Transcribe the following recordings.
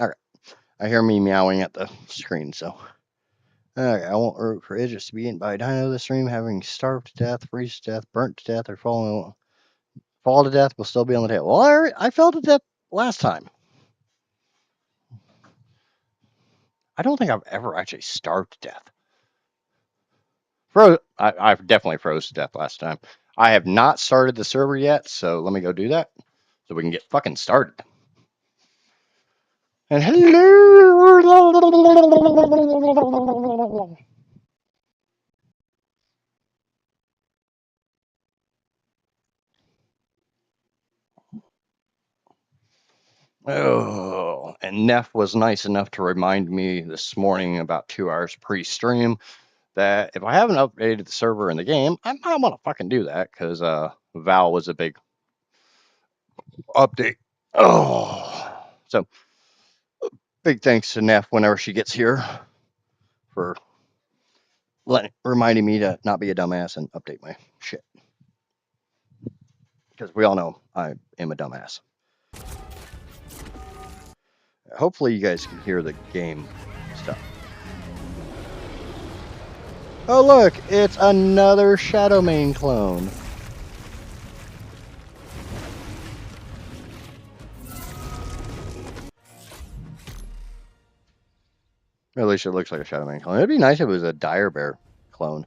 Okay, I hear me meowing at the screen, so. Okay, I won't root for idiots to be eaten by a dino this stream, having starved to death, freeze to death, burnt to death, or fall to death will still be on the table. Well, I fell to death last time. I don't think I've ever actually starved to death. I've definitely froze to death last time. I have not started the server yet, so let me go do that so we can get fucking started. And hello. Oh, and Neff was nice enough to remind me this morning, about 2 hours pre-stream, that if I haven't updated the server in the game, I might want to fucking do that, because Val was a big update. Oh, so big thanks to Neff whenever she gets here for reminding me to not be a dumbass and update my shit. Because we all know I am a dumbass. Hopefully you guys can hear the game stuff. Oh look, it's another Shadowmane clone. At least it looks like a Shadowmane clone. It'd be nice if it was a Dire Bear clone.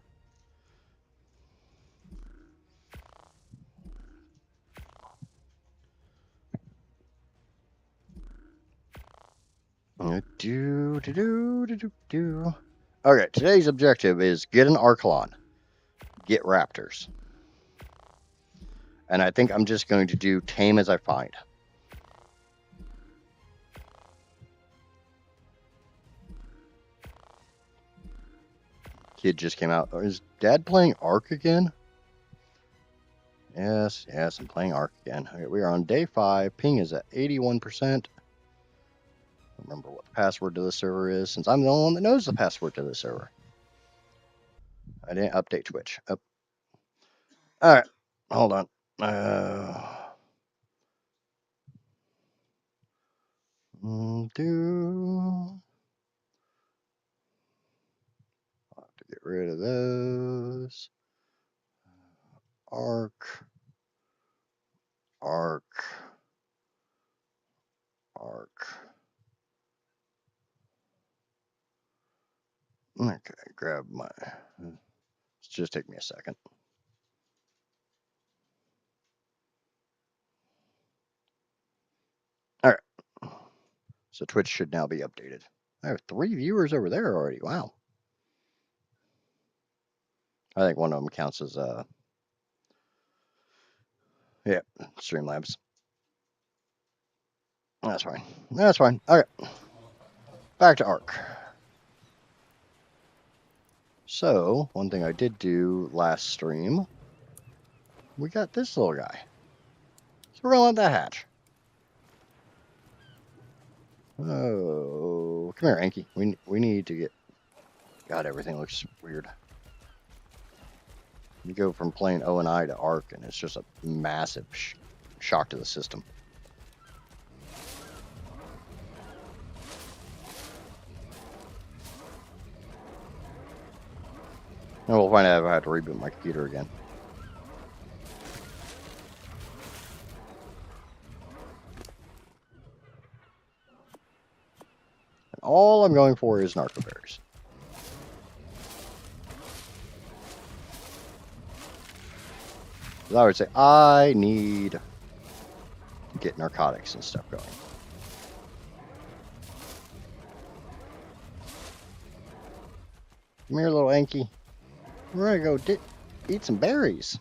Okay, today's objective is get an Archelon, get Raptors. And I think I'm just going to do tame as I find. Kid just came out. Is Dad playing ARK again? Yes, I'm playing ARK again. Okay, we are on day 5. Ping is at 81%. Remember what the password to the server is, since I'm the only one that knows the password to the server. I didn't update Twitch. All right, hold on. I'll have to get rid of those. ARK. Okay, grab my. Just take me a second. All right. So Twitch should now be updated. I have 3 viewers over there already. Wow. I think one of them counts as yeah, Streamlabs. That's fine. That's fine. Okay. Back to ARK. So, one thing I did do last stream, we got this little guy. So we're gonna let that hatch. Oh, come here, Anki. We need to get. God, everything looks weird. You go from playing O and I to ARK, and it's just a massive shock to the system. And we'll find out if I have to reboot my computer again. And all I'm going for is narco berries. I would say I need to get narcotics and stuff going. Come here, little Anki. We're gonna go eat some berries.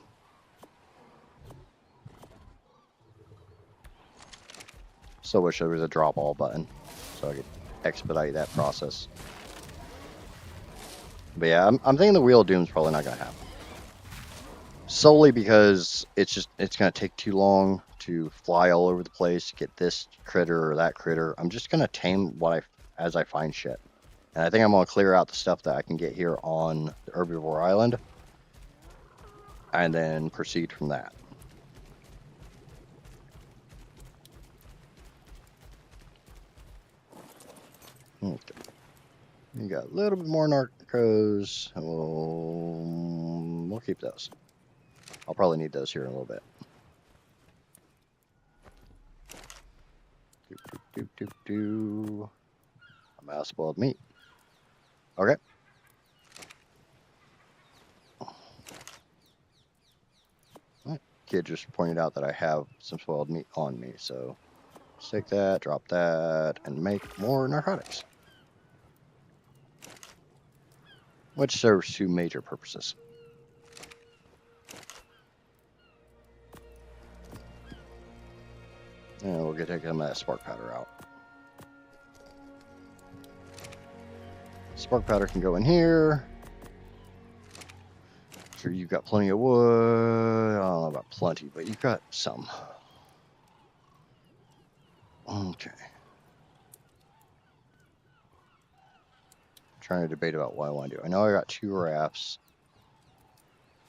Still wish there was a drop all button so I could expedite that process. But yeah, I'm thinking the Wheel of Doom's probably not gonna happen. Solely because it's gonna take too long to fly all over the place, get this critter or that critter. I'm just gonna tame as I find shit. And I think I'm gonna clear out the stuff that I can get here on the Herbivore Island. And then proceed from that. Okay. You got a little bit more narcos. We'll keep those. I'll probably need those here in a little bit. I'm out of spoiled meat. Okay. Kid just pointed out that I have some spoiled meat on me, so take that, drop that, and make more narcotics. Which serves two major purposes. And we'll get some of that spark powder out. Spark powder can go in here. Sure, you've got plenty of wood. I don't know about plenty, but you've got some. Okay. Trying to debate about what I want to do. I know I got 2 rafts.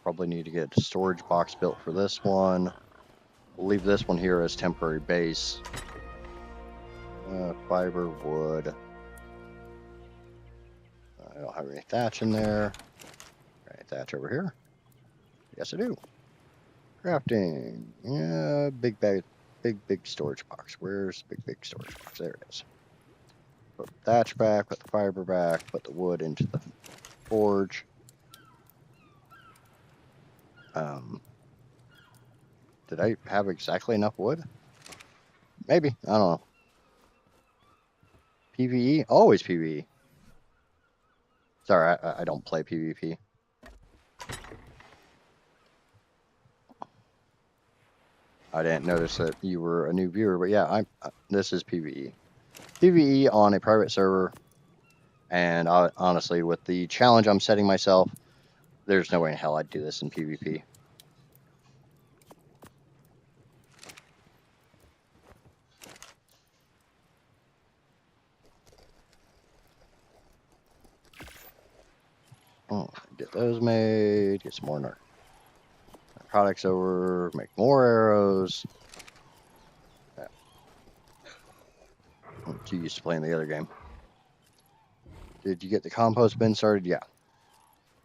Probably need to get a storage box built for this one. We'll leave this one here as temporary base. Fiber, wood. I don't have any thatch in there. Any thatch over here? Yes, I do. Crafting. Yeah, big storage box. Where's the big storage box? There it is. Put the thatch back, put the fiber back, put the wood into the forge. Did I have exactly enough wood? Maybe. I don't know. PvE? Always PvE. Sorry, I don't play PvP. I didn't notice that you were a new viewer, but yeah, this is PvE. PvE on a private server, and honestly, with the challenge I'm setting myself, there's no way in hell I'd do this in PvP. Oh, get those made, get some more narcotics over, make more arrows. Yeah. I'm too used to playing the other game. Did you get the compost bin started? Yeah.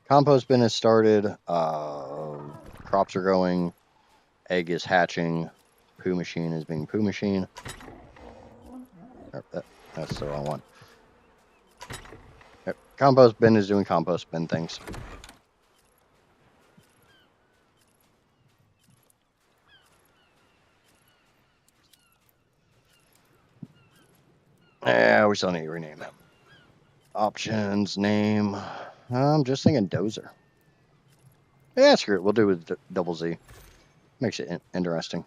Compost bin is started. Crops are going. Egg is hatching. Poo machine is being poo machine. That's the wrong one. Yep. Compost bin is doing compost bin things. Yeah, we still need to rename them. Options, name. I'm just thinking Dozer. Yeah, screw it. We'll do it with double Z. Makes it interesting.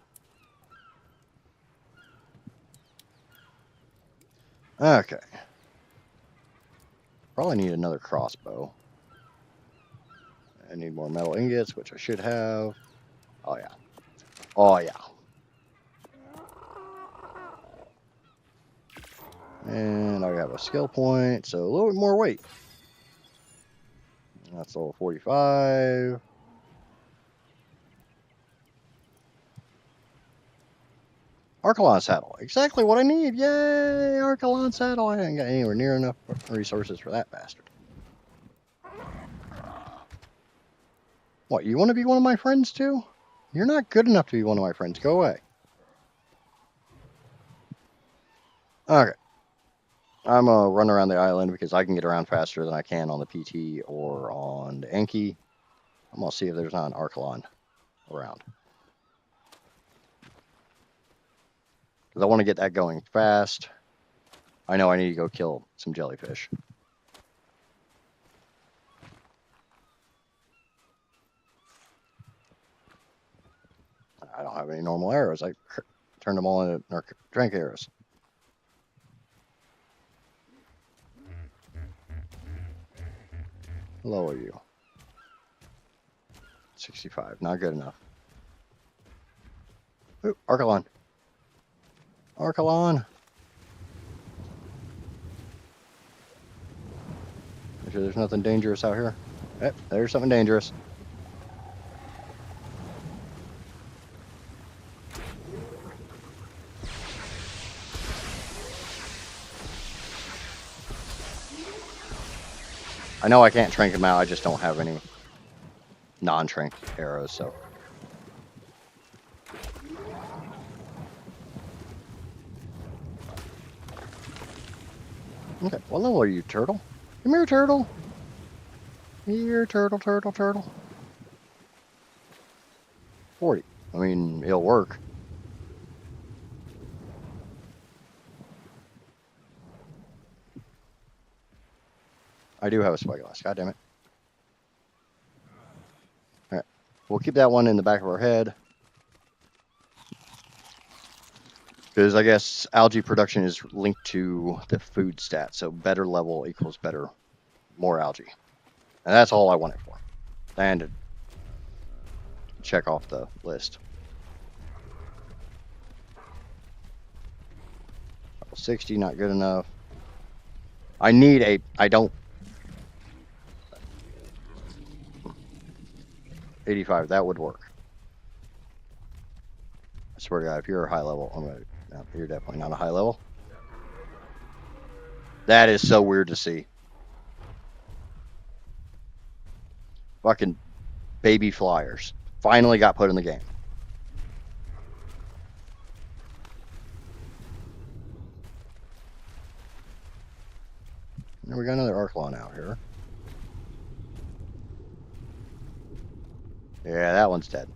Okay. Probably need another crossbow. I need more metal ingots, which I should have. Oh, yeah. Oh, yeah. And I have a skill point, so a little bit more weight. That's level 45. Archelon saddle. Exactly what I need. Yay, Archelon saddle. I haven't got anywhere near enough resources for that bastard. What, you want to be one of my friends too? You're not good enough to be one of my friends. Go away. Okay. I'm going to run around the island because I can get around faster than I can on the PT or on the Enki. I'm going to see if there's not an Archelon around. Because I want to get that going fast. I know I need to go kill some jellyfish. I don't have any normal arrows. I turned them all into trank arrows. How low are you? 65. Not good enough. Ooh, Archelon. Archelon. Make sure there's nothing dangerous out here. Yep, there's something dangerous. I know I can't trank him out. I just don't have any non-trank arrows, so. Okay, what level are you, turtle? Come here, turtle. Here, turtle, turtle, turtle. 40. I mean, it'll work. I do have a spyglass. God damn it. All right. We'll keep that one in the back of our head. Because I guess algae production is linked to the food stat. So better level equals better, more algae. And that's all I want it for. And to check off the list. Level 60, not good enough. I need a, I don't. 85, that would work. I swear to God, if you're a high level, I'm gonna, no, you're definitely not a high level. That is so weird to see. Fucking baby flyers finally got put in the game. And we got another Archelon out here. Yeah, that one's dead.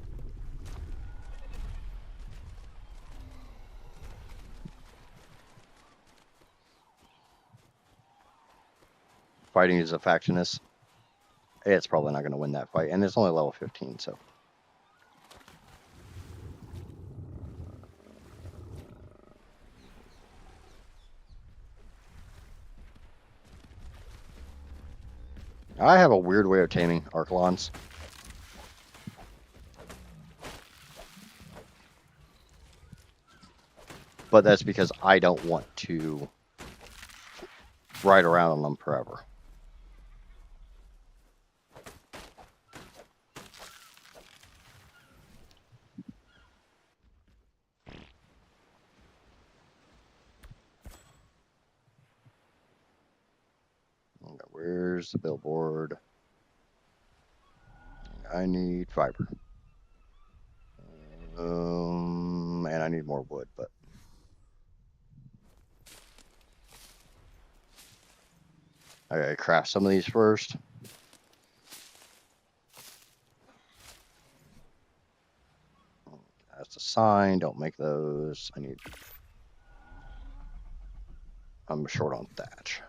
Fighting is a factionist. It's probably not going to win that fight, and it's only level 15, so. I have a weird way of taming Archelons. But that's because I don't want to ride around on them forever. Where's the billboard? I need fiber. And I need more wood, but. I gotta craft some of these first. That's a sign. Don't make those. I'm short on thatch.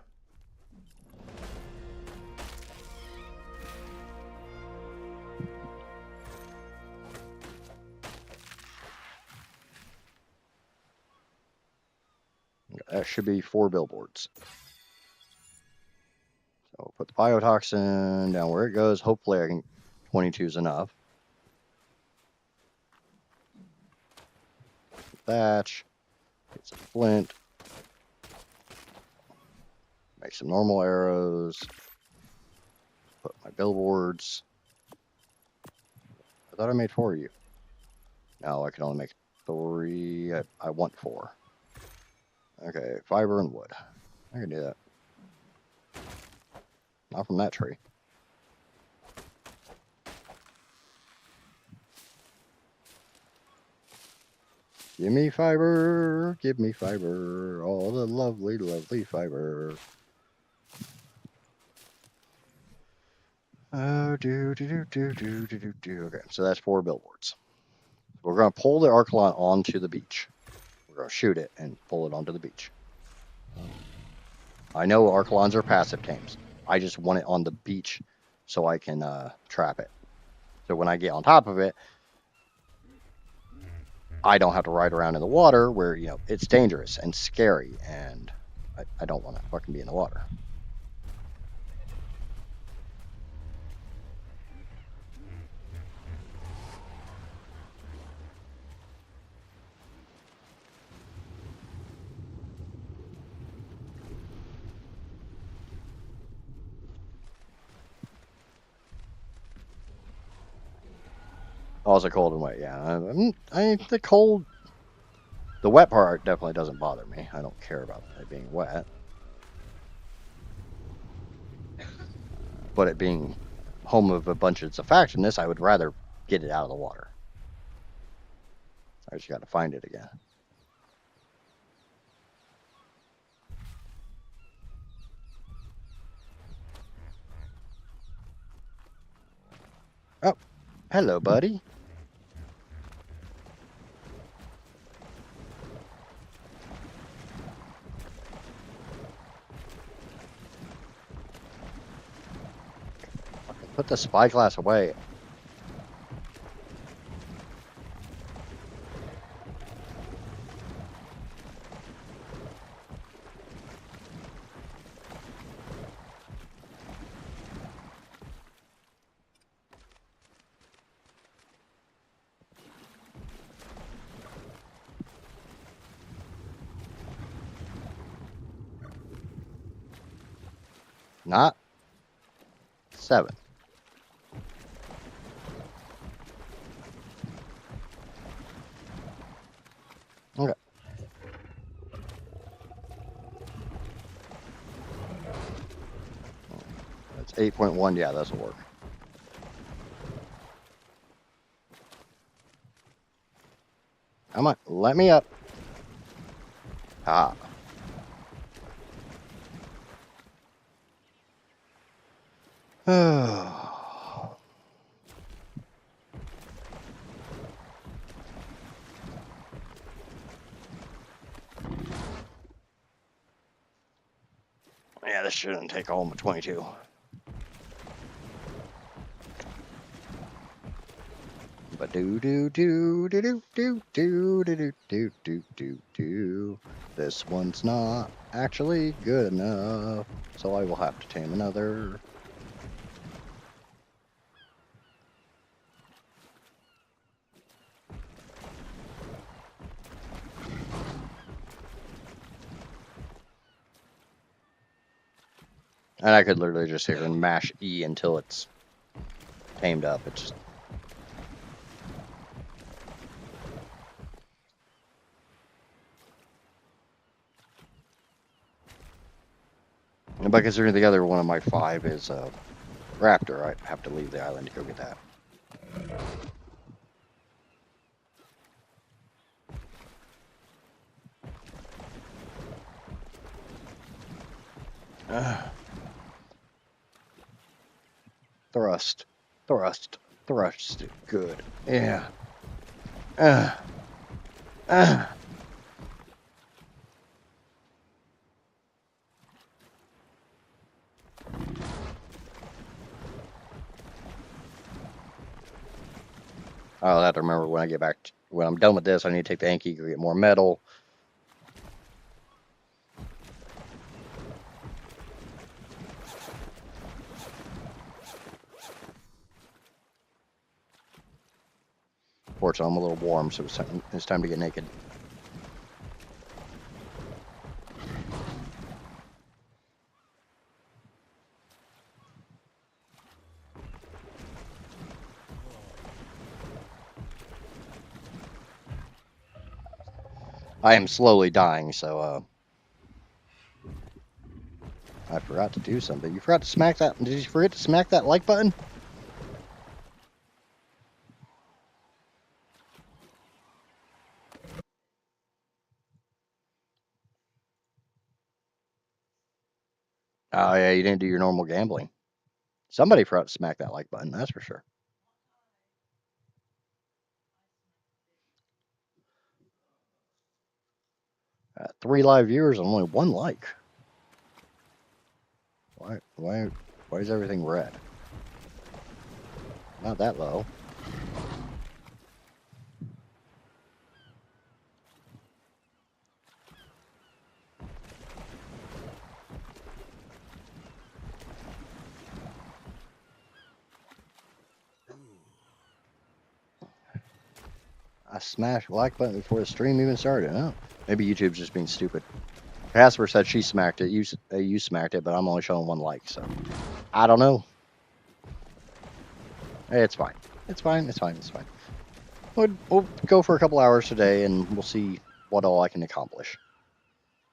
That should be 4 billboards. So put the biotoxin down where it goes. Hopefully I can, 22 is enough. Thatch. Get some flint. Make some normal arrows. Put my billboards. I thought I made 4 of you. No, I can only make 3. I want 4. Okay, fiber and wood. I can do that. Not from that tree. Give me fiber, all the lovely, lovely fiber. Oh, Okay, so that's 4 billboards. We're going to pull the Archelon onto the beach. We're going to shoot it and pull it onto the beach. I know Archelons are passive tames. I just want it on the beach so I can trap it. So when I get on top of it, I don't have to ride around in the water where, you know, it's dangerous and scary, and I don't want to fucking be in the water. Oh, it's a cold and wet. Yeah, the cold, the wet part definitely doesn't bother me. I don't care about it being wet, but it being home of a bunch of surfactantness, I would rather get it out of the water. I just got to find it again. Oh, hello, buddy. Put the spyglass away. Not 7. Okay. That's 8.1. Yeah, that'll work. Come on, let me up. Ah. Yeah, this shouldn't take all my 22. But do. This one's not actually good enough, so I will have to tame another. And I could literally just sit here and mash E until it's tamed up. It's just... But considering the other one of my 5 is a raptor, I have to leave the island to go get that. Thrust. Good. Yeah. I'll have to remember when I get back. When I'm done with this, I need to take the Anki, go get more metal. Fortunately, I'm a little warm, so it's time to get naked. I am slowly dying, so I forgot to do something. You forgot to smack that. Did you forget to smack that like button? Oh yeah, you didn't do your normal gambling. Somebody forgot to smack that like button. That's for sure. 3 live viewers and only 1 like. Why is everything red? Not that low. I smashed the like button before the stream even started. Oh, maybe YouTube's just being stupid. Casper said she smacked it. You smacked it, but I'm only showing 1 like, so I don't know. It's fine. It's fine. We'll go for a couple hours today, and we'll see what all I can accomplish.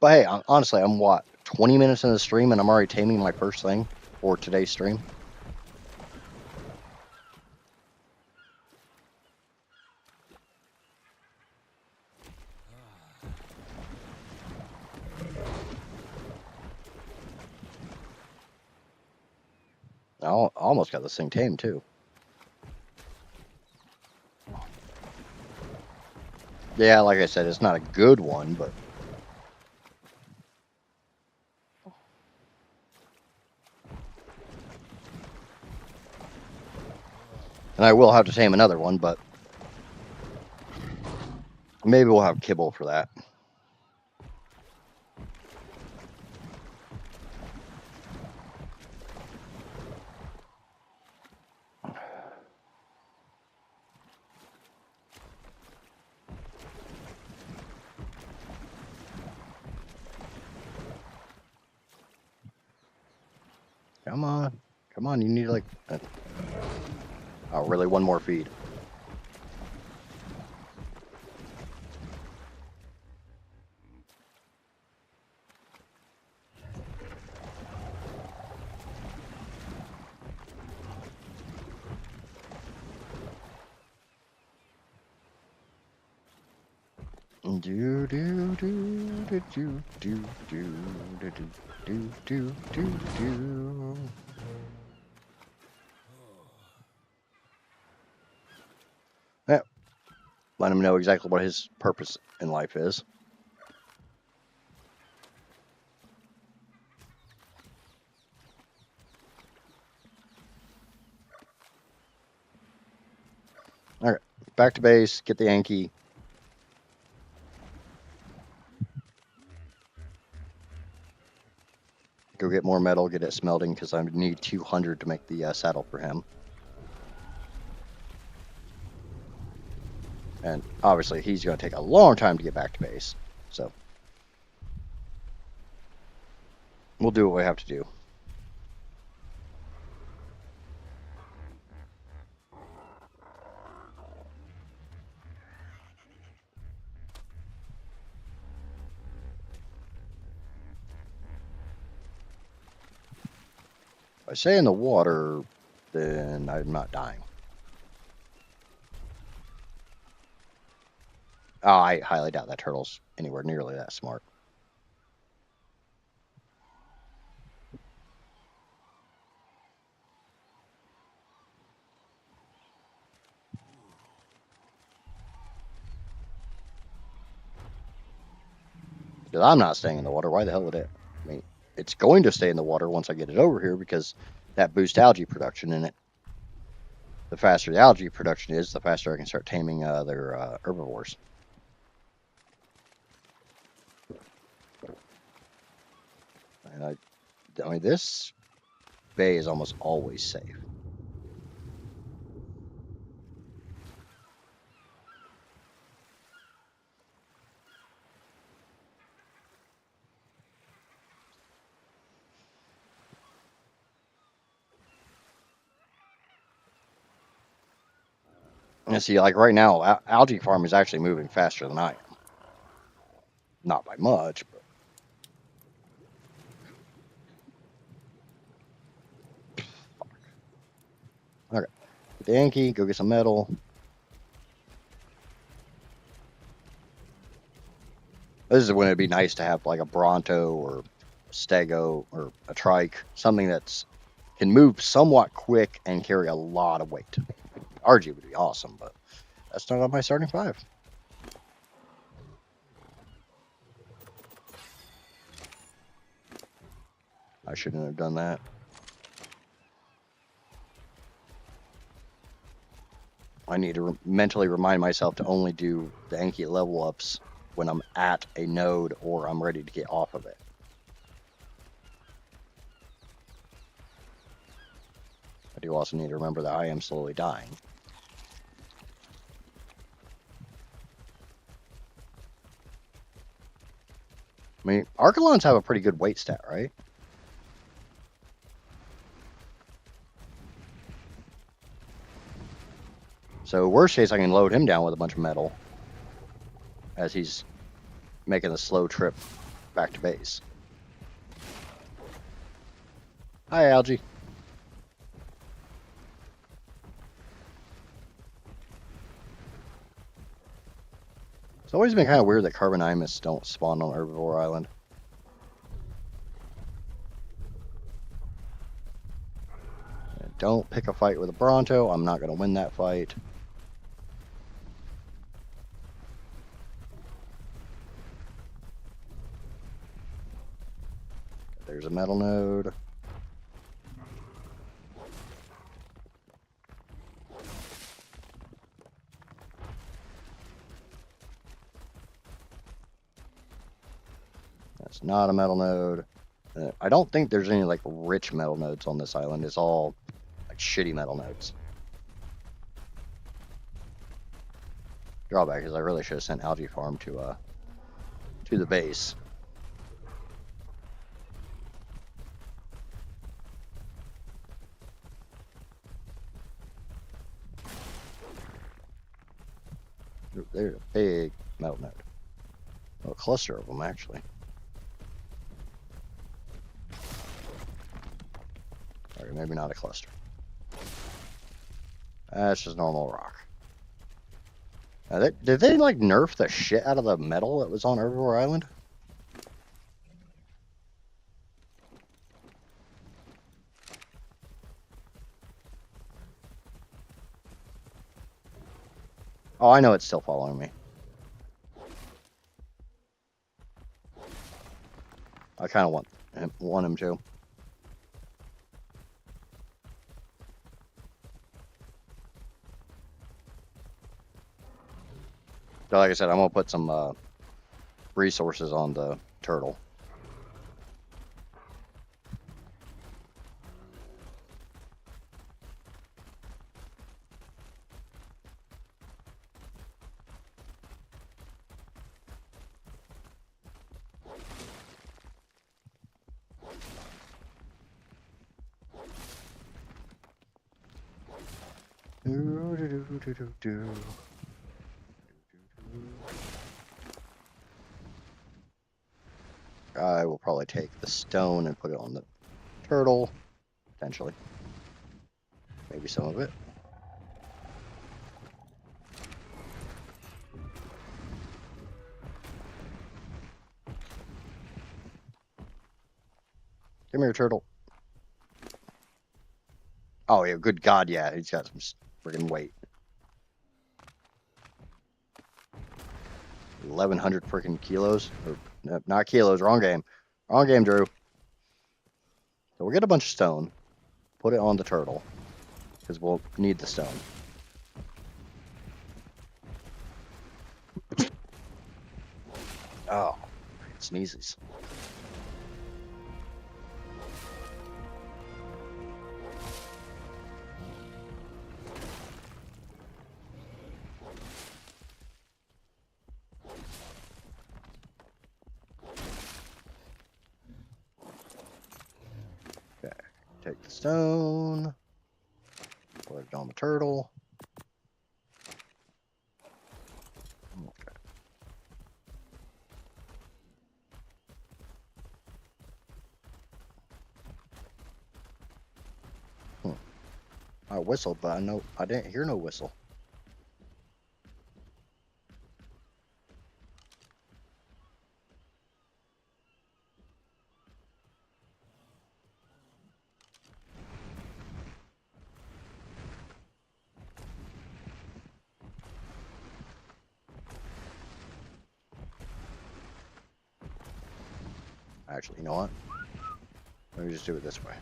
But hey, honestly, I'm what, 20 minutes in the stream, and I'm already taming my first thing for today's stream. I almost got this thing tamed too. Yeah, like I said, it's not a good one, but and I will have to tame another one, but maybe we'll have kibble for that. Come on. Come on, you need like... oh, really? One more feed. Do do do do do do do do do do do do. Yeah. Let him know exactly what his purpose in life is. All right, back to base. Get the Yankee. Go get more metal. Get it smelting because I need 200 to make the saddle for him. And obviously, he's going to take a long time to get back to base. So we'll do what we have to do. If I stay in the water, then I'm not dying. Oh, I highly doubt that turtle's anywhere nearly that smart. Because I'm not staying in the water. Why the hell would it? I mean, it's going to stay in the water once I get it over here because that boosts algae production in it. The faster the algae production is, the faster I can start taming their herbivores. And I mean, this bay is almost always safe. And see, like right now, algae farm is actually moving faster than I am. Not by much, but okay. Get the Yankee, go get some metal. This is when it'd be nice to have like a Bronto or a Stego or a Trike, something that's can move somewhat quick and carry a lot of weight. RG would be awesome, but that's not on my starting five. I shouldn't have done that. I need to mentally remind myself to only do the Anki level ups when I'm at a node or I'm ready to get off of it. I do also need to remember that I am slowly dying. I mean, Archelons have a pretty good weight stat, right? So worst case, I can load him down with a bunch of metal as he's making the slow trip back to base. Hi, Algae. It's always been kind of weird that Carbonimus don't spawn on Herbivore Island. And don't pick a fight with a Bronto. I'm not going to win that fight. There's a metal node. That's not a metal node. I don't think there's any like rich metal nodes on this island. It's all like shitty metal nodes. Drawback is I really should have sent Algae Farm to the base. There's a big metal node. Well, a cluster of them actually. Or maybe not a cluster. That's just normal rock. Did they like nerf the shit out of the metal that was on Herbivore Island? Oh, I know it's still following me. I kind of want him to. So like I said, I'm gonna put some resources on the turtle. I will probably take the stone and put it on the turtle, potentially. Maybe some of it. Give me your turtle. Oh, yeah, good God, yeah, he's got some friggin' weight. 1,100 freaking kilos. Or, no, not kilos, wrong game. Wrong game, Drew. So we'll get a bunch of stone, put it on the turtle, because we'll need the stone. Oh, sneezes. Okay, take the stone, put it on the turtle. Okay. I whistled, but I didn't hear no whistle. Actually, you know what? Let me just do it this way.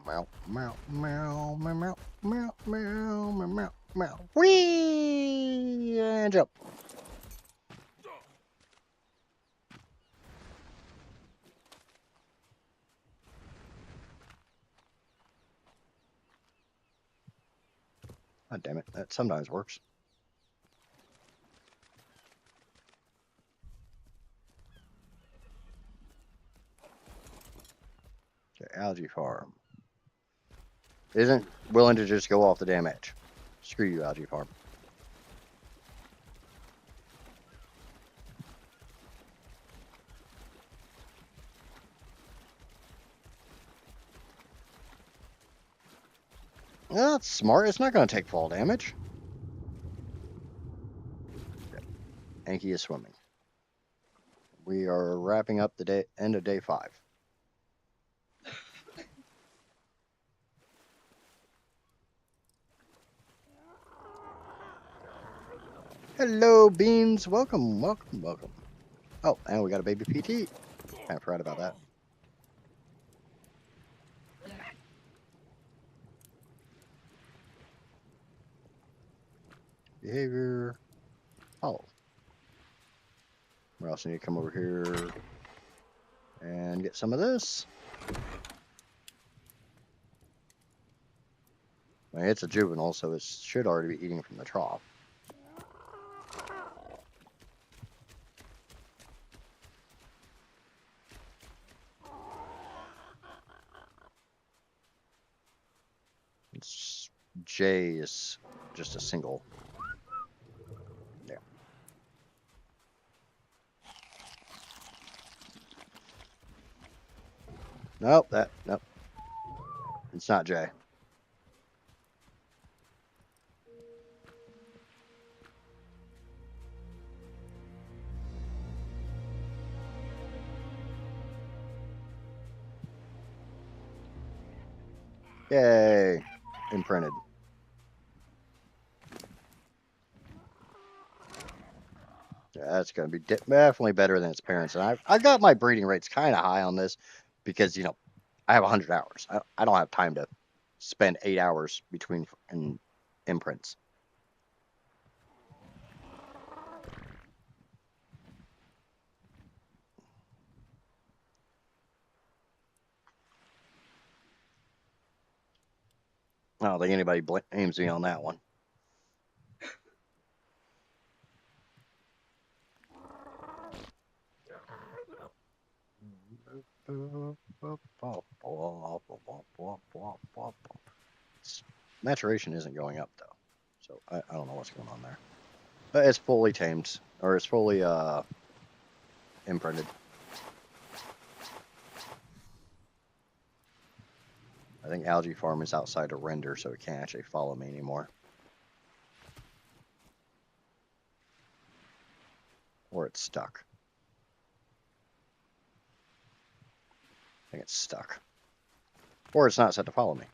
Meow, meow, meow, meow, meow, meow, meow, meow, meow. Whee! And jump. God damn it, that sometimes works. algae farm. Isn't willing to just go off the damn edge. Screw you, algae farm. Yeah, that's smart. It's not going to take fall damage. Anki is swimming. We are wrapping up the end of day 5. Hello, Beans. Welcome, welcome, welcome. Oh, and we got a baby PT. I forgot about that. Behavior. Oh. We also need to come over here and get some of this. I mean, it's a juvenile, so it should already be eating from the trough. J is just a single. Yeah. Nope, nope. It's not J. Yay. Imprinted. Yeah, that's going to be definitely better than its parents. And I've got my breeding rates kind of high on this because, you know, I have 100 hours. I don't have time to spend 8 hours between imprints. I don't think anybody blames me on that one. Maturation isn't going up though, so I don't know what's going on there. But it's fully tamed, or it's fully imprinted. I think Algae Farm is outside of render, so it can't actually follow me anymore. Or it's stuck. I think it's stuck. Or it's not set to follow me.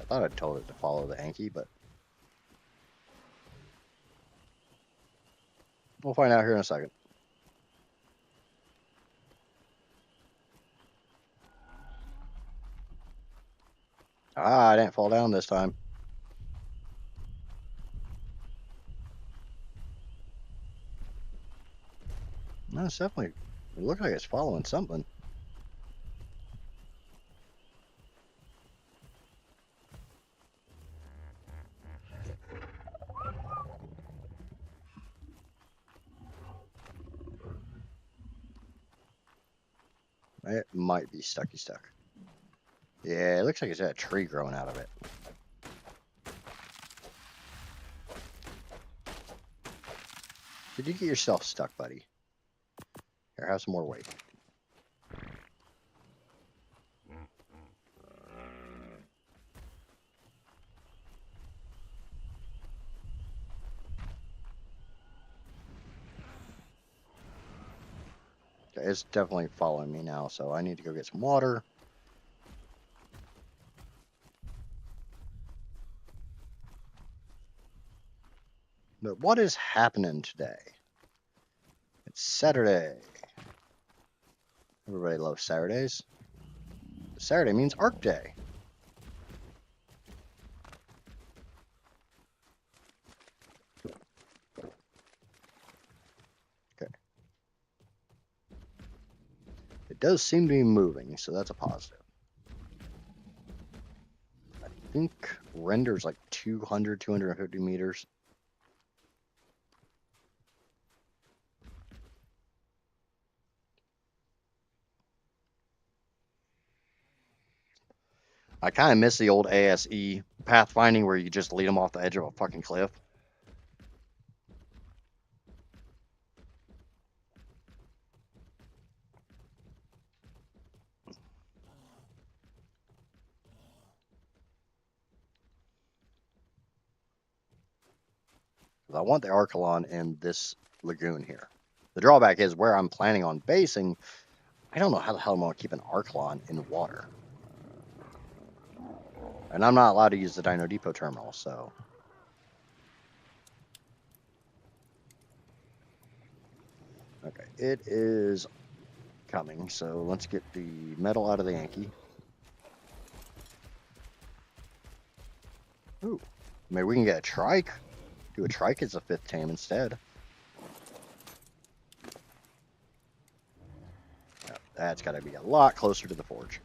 I thought I told it to follow the Anki, but we'll find out here in a second. Ah, I didn't fall down this time. No, it's definitely, it looks like it's following something. It might be stuck. Yeah, it looks like it's got a tree growing out of it. Did you get yourself stuck, buddy? Here, have some more weight. Okay, it's definitely following me now, so I need to go get some water. But what is happening today? It's Saturday. Everybody loves Saturdays. Saturday means ARK Day. Okay. It does seem to be moving, so that's a positive. I think render's like 200, 250 meters. I kind of miss the old ASE pathfinding where you just lead them off the edge of a fucking cliff. I want the Archelon in this lagoon here. The drawback is where I'm planning on basing, I don't know how the hell I'm going to keep an Archelon in water. And I'm not allowed to use the Dino Depot terminal, so. Okay, it is coming, so let's get the metal out of the Yankee. Ooh, maybe we can get a trike. Do a trike as a 5th tame instead. Yep, that's got to be a lot closer to the forge.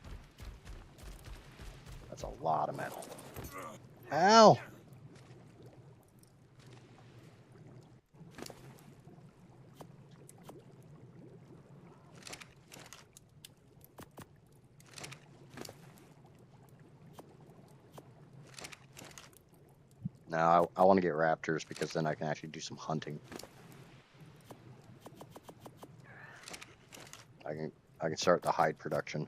That's a lot of metal. Ow! Now I want to get raptors because then I can actually do some hunting. I can start the hide production.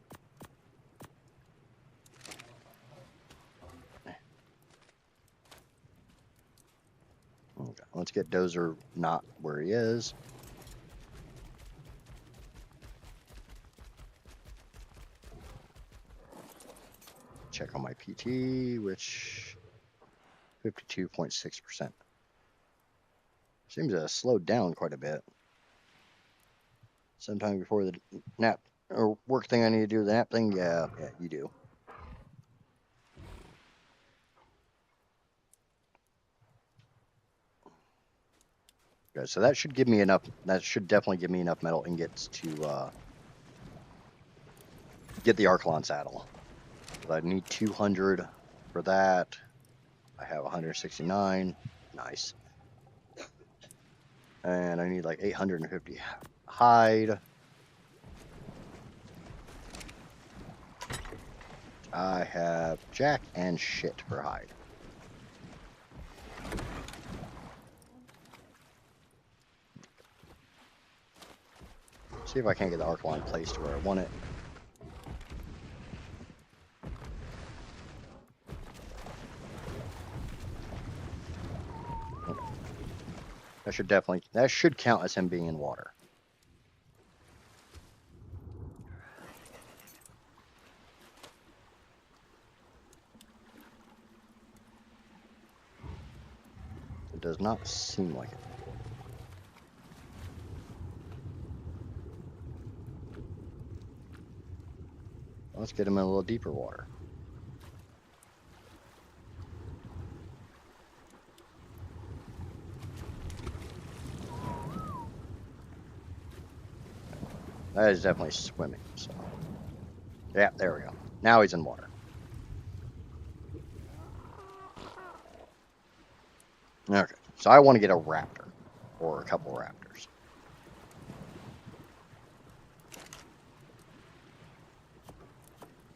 Okay, let's get Dozer not where he is. Check on my PT, which 52.6%. Seems to have slowed down quite a bit. Sometime before the nap or work thing I need to do, the nap thing, yeah, you do. Okay, so that should give me enough, that should definitely give me enough metal ingots to get the Archelon saddle. I need 200 for that. I have 169. Nice. And I need like 850 hide. I have jack and shit for hide. See if I can't get the Archelon placed where I want it. Okay. That should count as him being in water. It does not seem like it. Let's get him in a little deeper water. That is definitely swimming, so. Yeah, there we go. Now he's in water. Okay, so I want to get a raptor, or a couple raptors.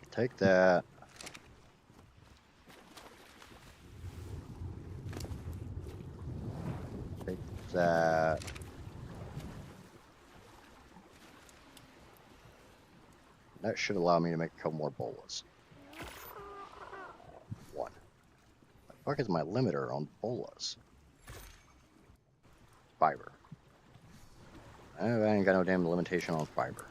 Take that. Take that. That should allow me to make a couple more bolas. One. The fuck is my limiter on bolas? Fiber. I ain't got no damn limitation on fiber.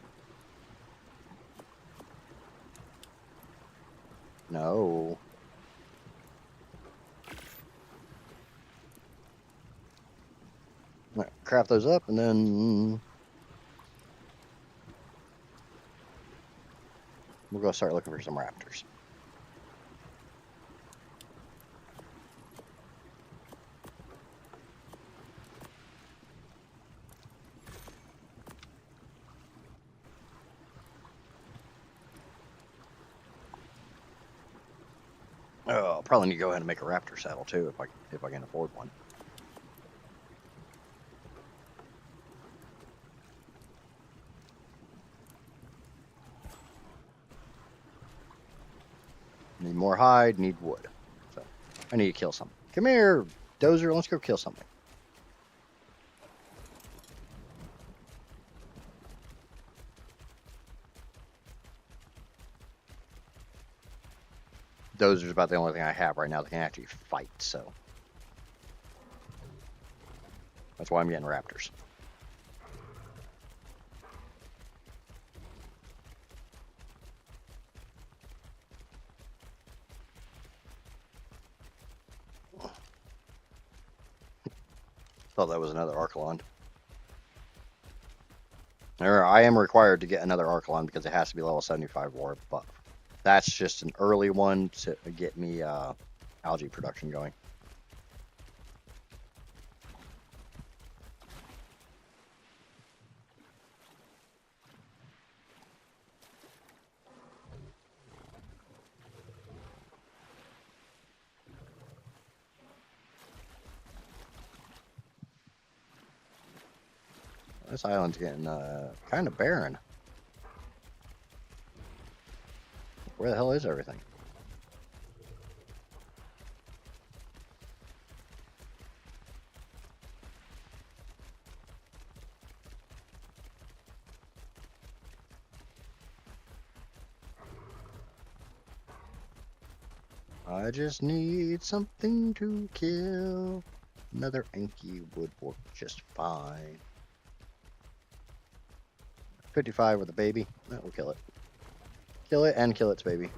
No. Right, craft those up and then we'll go start looking for some raptors. Oh, I'll probably need to go ahead and make a raptor saddle too if I can afford one. Need more hide, need wood. So I need to kill something. Come here, Dozer, let's go kill something. Dozer's about the only thing I have right now that can actually fight, so that's why I'm getting raptors. Thought that was another Archelon. I am required to get another Archelon because it has to be level 75 war buff. That's just an early one to get me algae production going. This island's getting kind of barren. Where the hell is everything? I just need something to kill. Another Enki would work just fine. 55 with a baby. That will kill it. Kill it and kill its baby.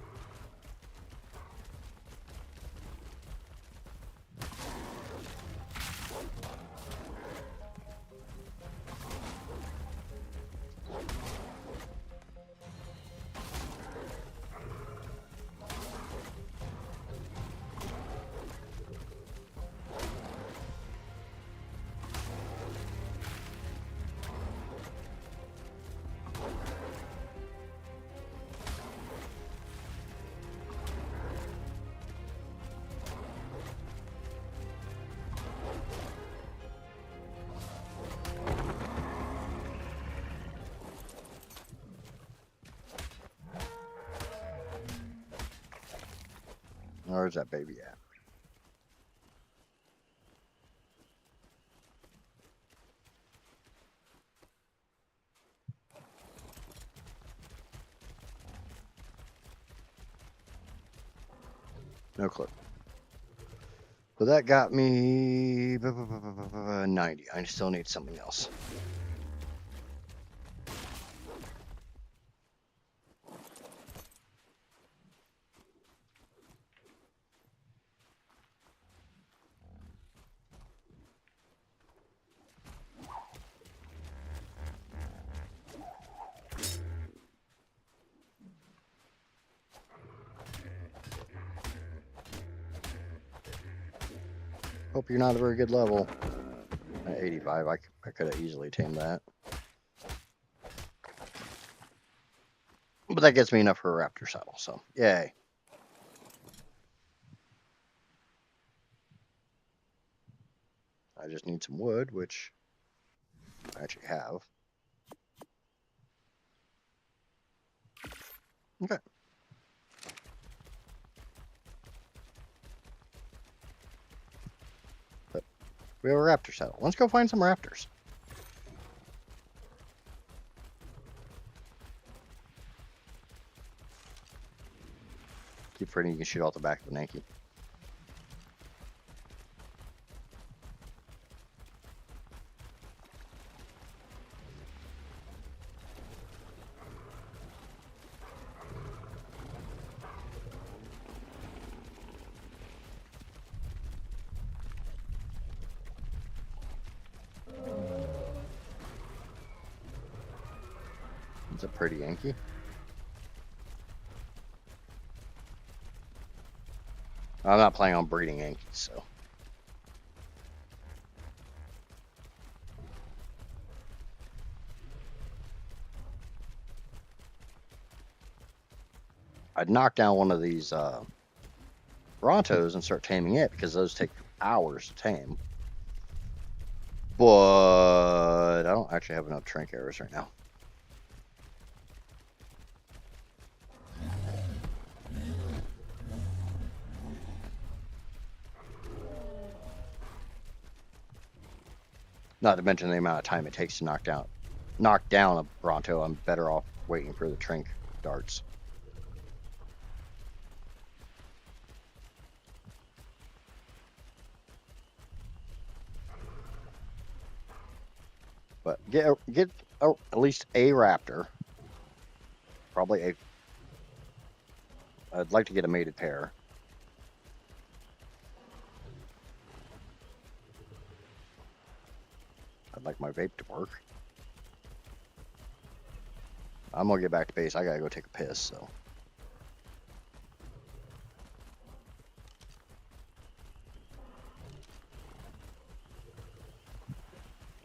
Where's that baby at? No clue. So that got me 90. I still need something else. Hope you're not a very good level. At 85, I could have easily tamed that. But that gets me enough for a raptor saddle, so yay. I just need some wood, which I actually have. Okay. But we have a raptor saddle. Let's go find some raptors. Keep forgetting you can shoot out the back of the Yankee. It's a pretty Yankee. I'm not planning on breeding Yankees, so. I'd knock down one of these Brontos and start taming it because those take hours to tame. But I don't actually have enough trank arrows right now. Not to mention the amount of time it takes to knock down a Bronto. I'm better off waiting for the Trink darts. But get at least a raptor. Probably I'd like to get a mated pair. I'd like my vape to work. I'm gonna get back to base. I gotta go take a piss, so.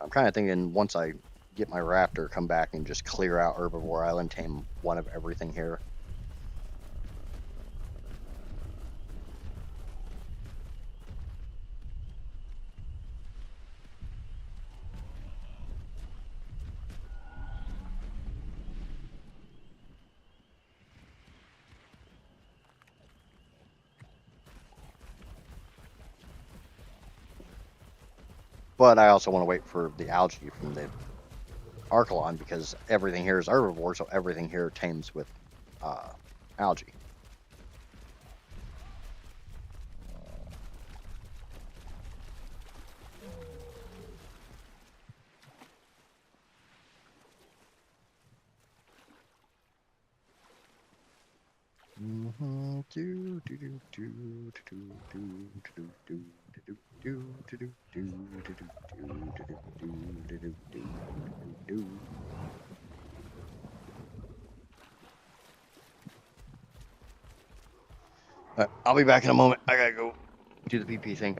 I'm kind of thinking once I get my raptor, come back and just clear out Herbivore Island, tame one of everything here. But I also want to wait for the algae from the Archelon because everything here is herbivore, so everything here tames with algae. I'll be back in a moment. I gotta go do the PP thing.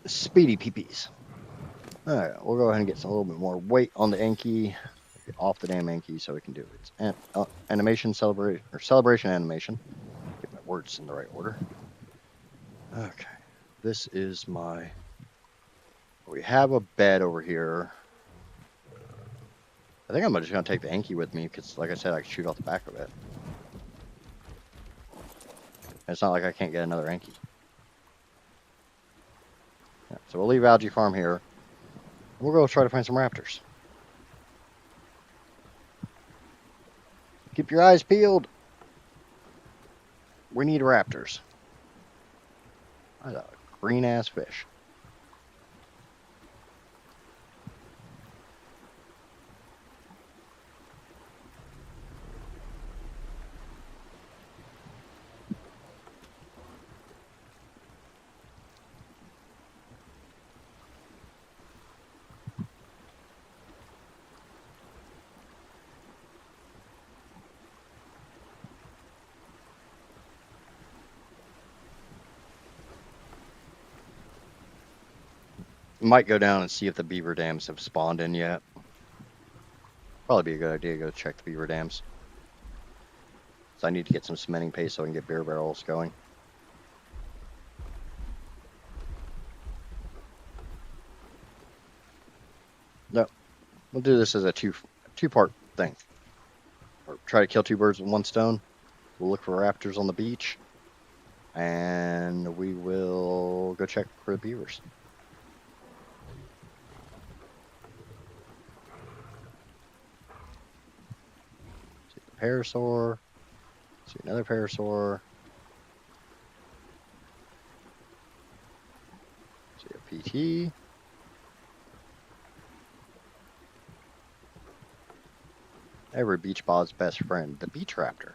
Speedy PPs. All right, we'll go ahead and get a little bit more weight on the Anki. Get off the damn Anki so we can do its animation celebration animation. Get my words in the right order. Okay, this is my. We have a bed over here. I think I'm just gonna take the Anki with me because, like I said, I can shoot off the back of it. And it's not like I can't get another Anki. Yeah, so we'll leave Algae Farm here. We'll go try to find some raptors. Keep your eyes peeled. We need raptors. That's a green ass fish. Might go down and see if the beaver dams have spawned in yet. Probably be a good idea to go check the beaver dams. So I need to get some cementing paste so I can get beer barrels going. No, We'll do this as a two-part thing. Or try to kill two birds with one stone. We'll look for raptors on the beach, and we will go check for the beavers. See the parasaur. See another parasaur. See a PT. Every beach bod's best friend, the beach raptor.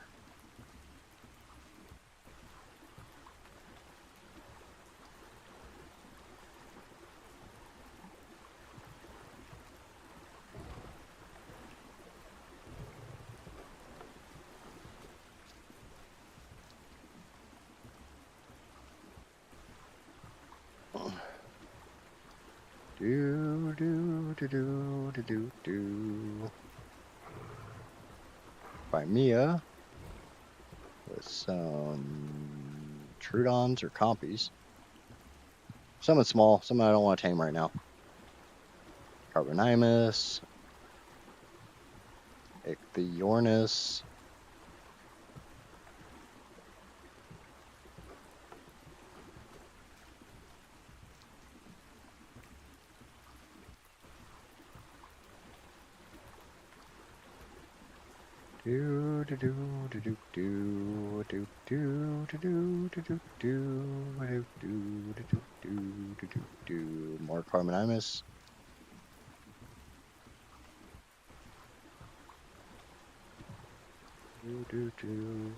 Do do do do do do do. By Mia with some Trudons or Compies. Some small, some I don't want to tame right now. Carbonimus, Ichthyornis. Do do do do do do do do do do do do do do do do do. More Carbonimus. Do do do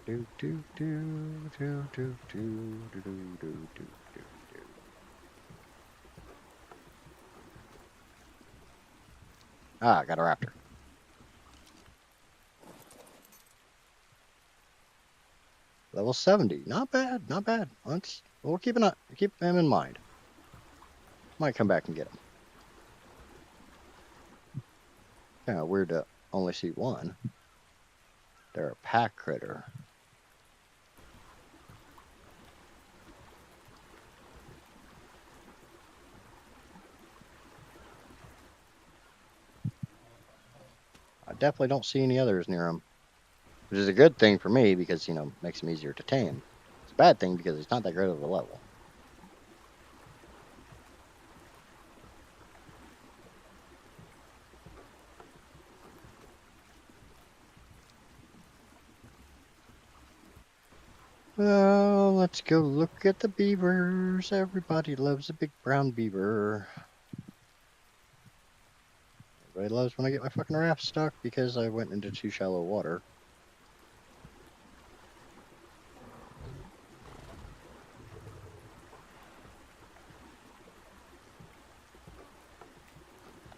do do do do do do do do do do. Ah, got a raptor. Level 70. Not bad, not bad. We'll keep him in mind. Might come back and get him. Kind of weird to only see one. They're a pack critter. I definitely don't see any others near him. Which is a good thing for me because, you know, makes him easier to tame. It's a bad thing because he's not that great of a level. Well, let's go look at the beavers. Everybody loves a big brown beaver. Everybody loves when I get my fucking raft stuck because I went into too shallow water.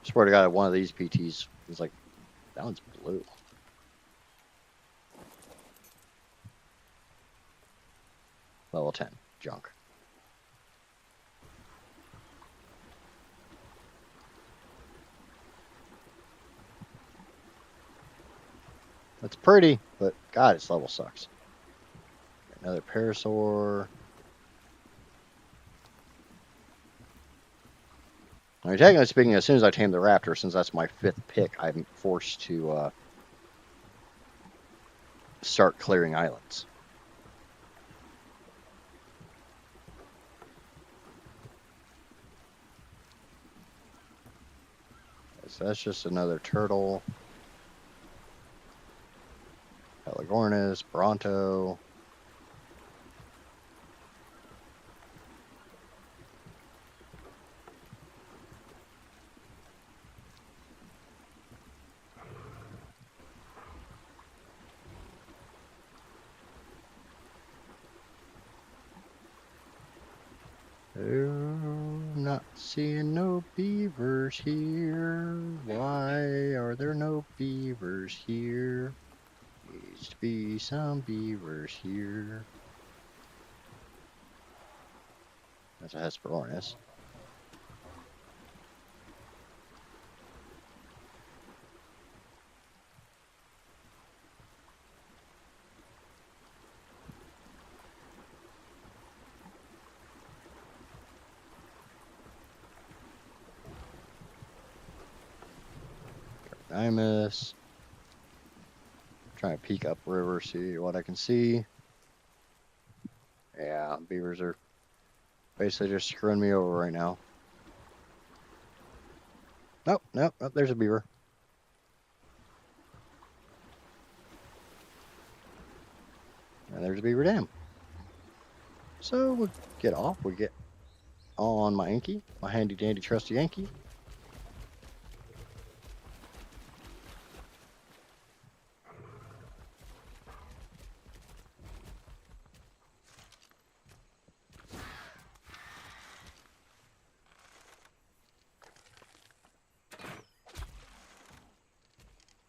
Swear to God, one of these PTs was like, that one's blue. Level 10, junk. That's pretty, but God, its level sucks. Another parasaur. I mean, technically speaking, as soon as I tame the raptor, since that's my 5th pick, I'm forced to start clearing islands. So that's just another turtle. Pelagornis, Bronto. Oh, not seeing no beavers here. Why are there no beavers here? Needs to be some beavers here. That's a Hesperornis. I miss. Trying to peek upriver, see what I can see. Yeah, beavers are basically just screwing me over right now. Nope, nope, nope, there's a beaver. And there's a beaver dam. So we'll get off. We get on my Yankee, my handy dandy trusty Yankee.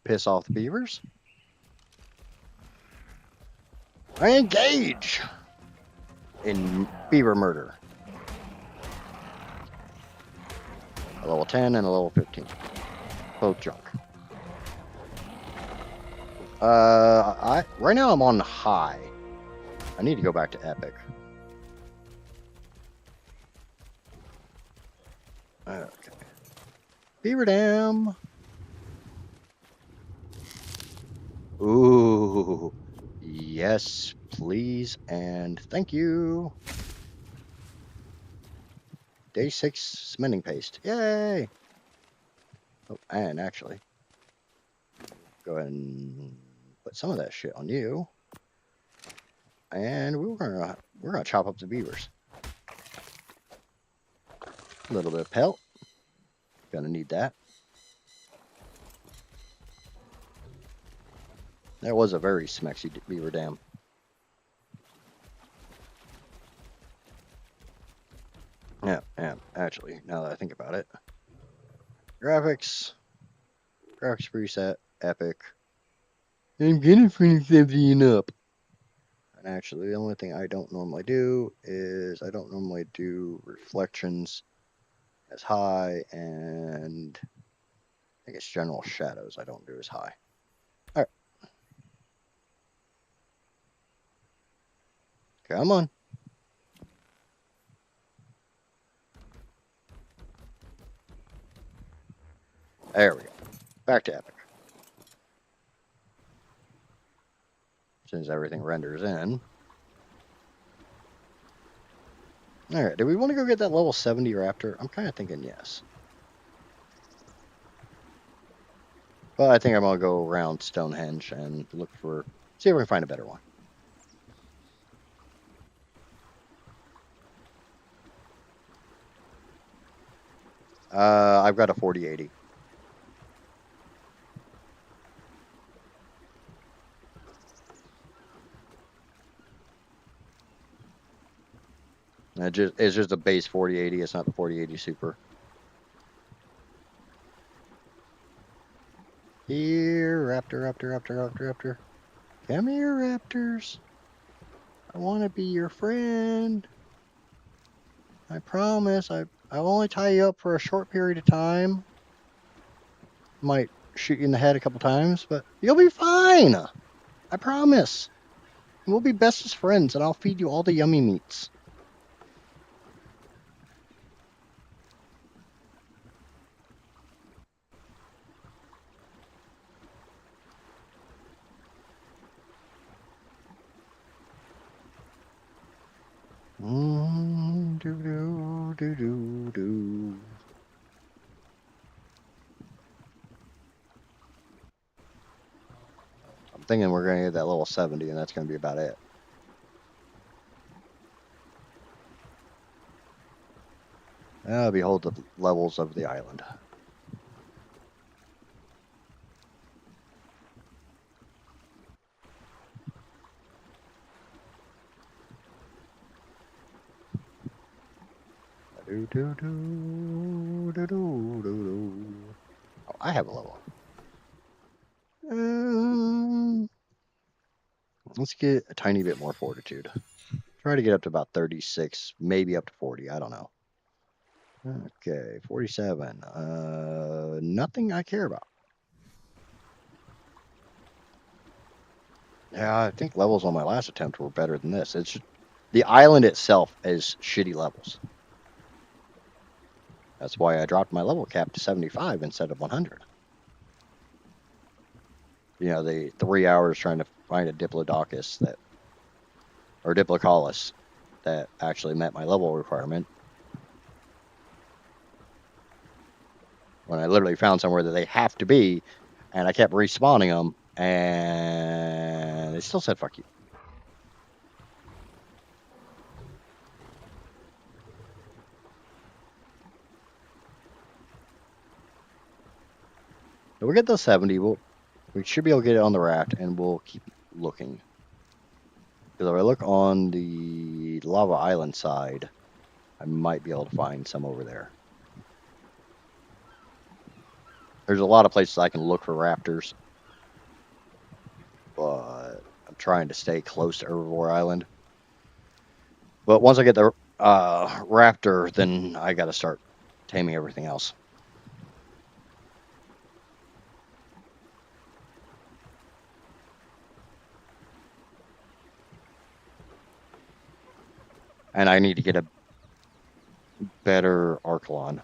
Piss off the beavers. I engage in beaver murder. A level 10 and a level 15. Both junk. Right now I'm on high. I need to go back to epic. Okay. Beaver dam. Ooh. Yes, please, and thank you. Day 6 cementing paste. Yay! Oh, and actually, go ahead and put some of that shit on you. And we're gonna chop up the beavers. A little bit of pelt. Gonna need that. That was a very smexy beaver dam. Yeah, actually, now that I think about it. Graphics preset, epic. I'm gonna finish 70 and up. And actually, the only thing I don't normally do is I don't normally do reflections as high, and I guess general shadows I don't do as high. All right. Come on. There we go. Back to epic. Since everything renders in. All right, do we want to go get that level 70 raptor? I'm kind of thinking yes. But I think I'm going to go around Stonehenge and look for, see if we can find a better one. I've got a 4080. It's just a base 4080. It's not the 4080 Super. Here, raptor. Come here, raptors. I want to be your friend. I promise. I'll only tie you up for a short period of time. Might shoot you in the head a couple times, but you'll be fine. I promise. We'll be bestest friends, and I'll feed you all the yummy meats. Do. I'm thinking we're going to get that level 70, and that's going to be about it. Behold the levels of the island. Oh, I have a level. Let's get a tiny bit more fortitude. Try to get up to about 36, maybe up to 40. I don't know. Okay, 47. Nothing I care about. Yeah, I think levels on my last attempt were better than this. It's the island itself is shitty levels. That's why I dropped my level cap to 75 instead of 100. you know, the 3 hours trying to find a Diplodocus that, or Diplocaulus that actually met my level requirement. When I literally found somewhere that they have to be, and I kept respawning them, and they still said fuck you. So we'll get the 70. We should be able to get it on the raft, and we'll keep looking. Because if I look on the Lava Island side, I might be able to find some over there. There's a lot of places I can look for raptors, but I'm trying to stay close to Herbivore Island. But once I get the raptor, then I got to start taming everything else. And I need to get a better Archelon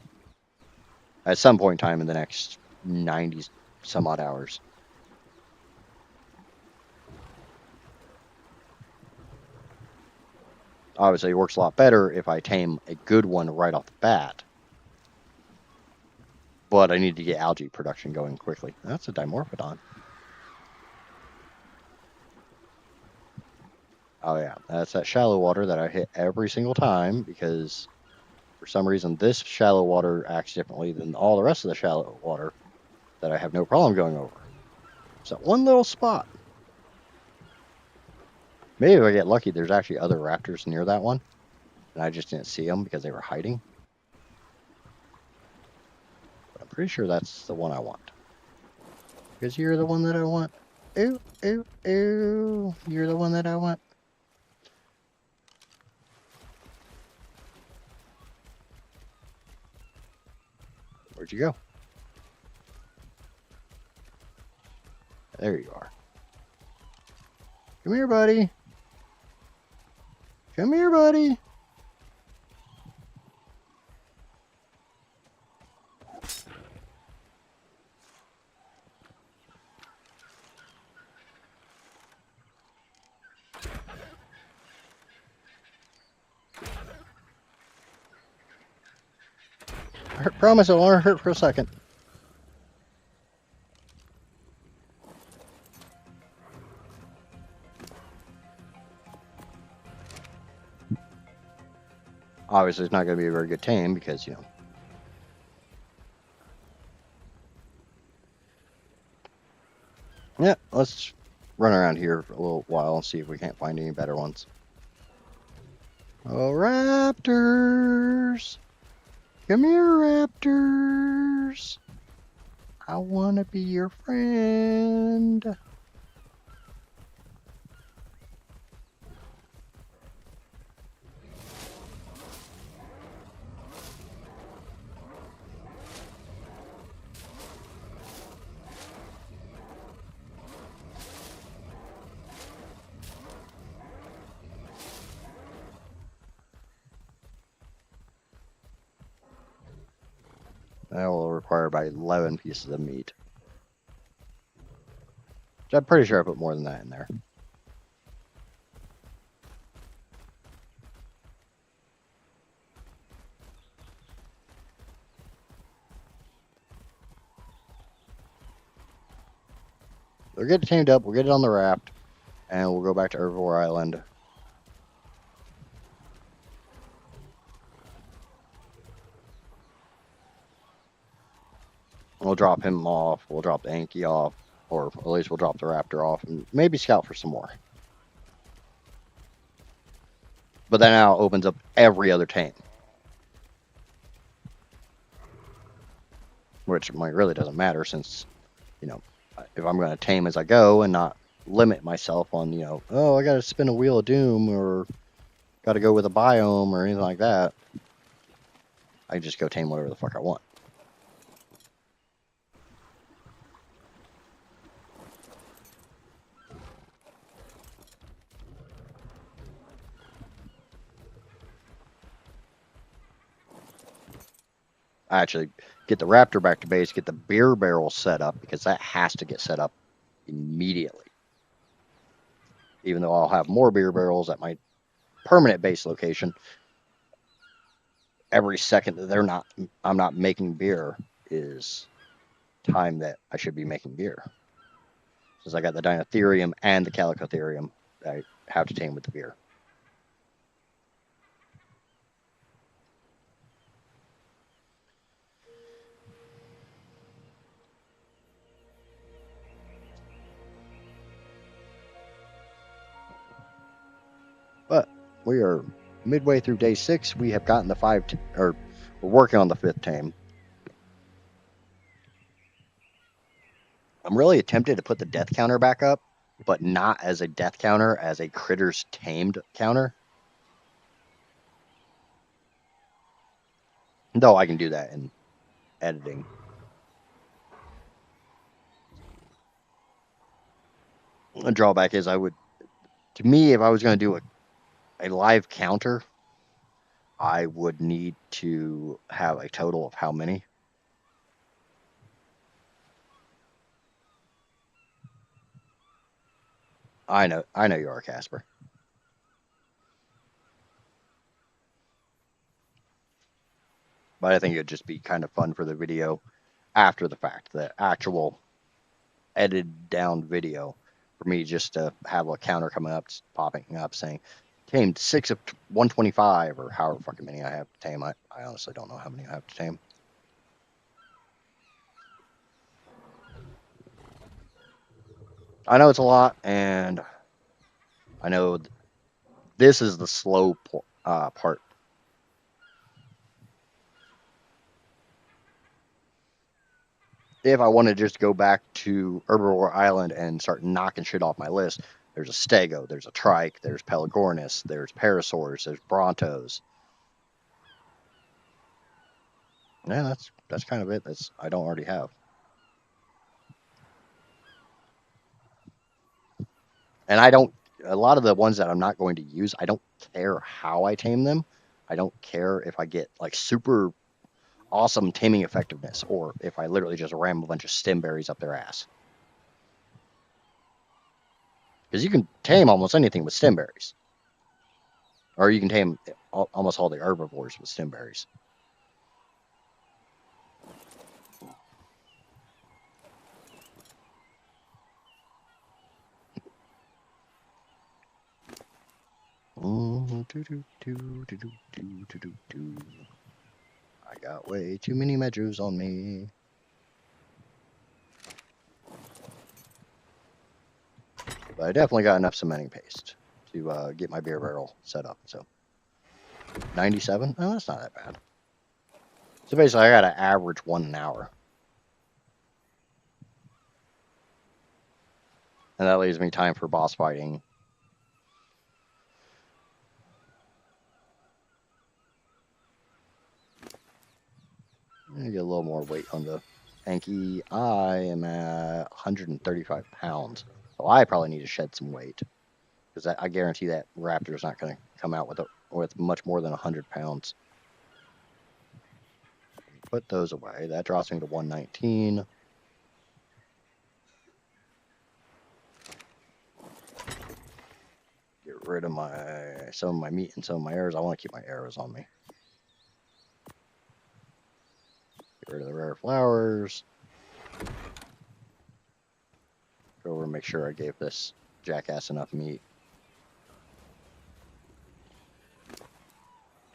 at some point in time in the next 90 some odd hours. Obviously, it works a lot better if I tame a good one right off the bat. But I need to get algae production going quickly. That's a Dimorphodon. Oh yeah, that's that shallow water that I hit every single time because for some reason this shallow water acts differently than all the rest of the shallow water that I have no problem going over. So one little spot. Maybe if I get lucky, there's actually other raptors near that one, and I just didn't see them because they were hiding. But I'm pretty sure that's the one I want. Because you're the one that I want. Ooh, ooh, ooh. You're the one that I want. Where'd you go? There you are. Come here, buddy. Come here, buddy. I promise I'll only hurt for a second. Obviously, it's not going to be a very good tame because, you know. Yeah, let's run around here for a little while and see if we can't find any better ones. Oh, raptors! Come here, raptors! I want to be your friend. That will require about 11 pieces of meat. Which I'm pretty sure I put more than that in there. We'll get it tamed up, we'll get it on the raft, and we'll go back to Herbivore Island. We'll drop him off, we'll drop the Anki off, or at least we'll drop the raptor off, and maybe scout for some more. But that now opens up every other tame. Which really doesn't matter since, you know, if I'm going to tame as I go and not limit myself on, you know, oh, I got to spin a Wheel of Doom or got to go with a biome or anything like that. I can just go tame whatever the fuck I want. I actually get the raptor back to base, get the beer barrel set up because that has to get set up immediately. Even though I'll have more beer barrels at my permanent base location, every second that I'm not making beer is time that I should be making beer. Since I got the Dinotherium and the Calicotherium, I have to tame with the beer. But we are midway through day 6. We have gotten the or we're working on the 5th tame. I'm really tempted to put the death counter back up, but not as a death counter, as a critters tamed counter. Though I can do that in editing. The drawback is to me, if I was going to do a live counter, I would need to have a total of how many? I know you are, Casper. But I think it'd just be kind of fun for the video after the fact, the actual edited down video, for me just to have a counter coming up, popping up saying, tamed 6 of 125, or however fucking many I have to tame. I honestly don't know how many I have to tame. I know it's a lot, and I know this is the slow part. If I want to just go back to Herbivore Island and start knocking shit off my list, there's a Stego, there's a Trike, there's Pelagornis, there's Parasaurs, there's Brontos. Yeah, that's kind of it. I don't already have. And a lot of the ones that I'm not going to use, I don't care how I tame them. I don't care if I get like super awesome taming effectiveness or if I literally just ram a bunch of stem berries up their ass. Because you can tame almost anything with stem berries. Or you can tame almost all the herbivores with stem berries. I got way too many Medus on me. But I definitely got enough cementing paste to get my beer barrel set up. So 97? Oh, that's not that bad. So basically, I got to average 1 an hour. And that leaves me time for boss fighting. Get a little more weight on the Anki. I am at 135 pounds. So I probably need to shed some weight. Because I guarantee that Raptor's not going to come out with much more than 100 pounds. Put those away. That drops me to 119. Get rid of some of my meat and some of my arrows. I want to keep my arrows on me. Get rid of the rare flowers. Go over and make sure I gave this jackass enough meat.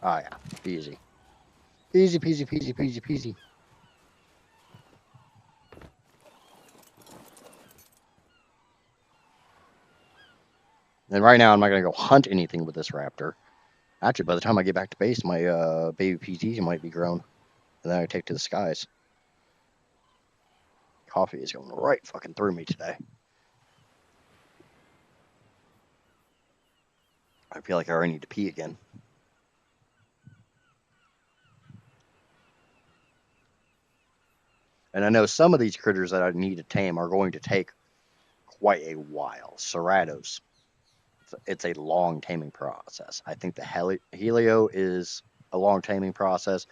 Ah, yeah. Easy. Easy peasy, peasy, peasy, peasy. And right now, I'm not going to go hunt anything with this raptor. Actually, by the time I get back to base, my baby PTs might be grown. And then I take to the skies. Coffee is going right fucking through me today. I feel like I already need to pee again. And I know some of these critters that I need to tame are going to take quite a while. Ceratos, it's a long taming process. I think the Helio is a long taming process.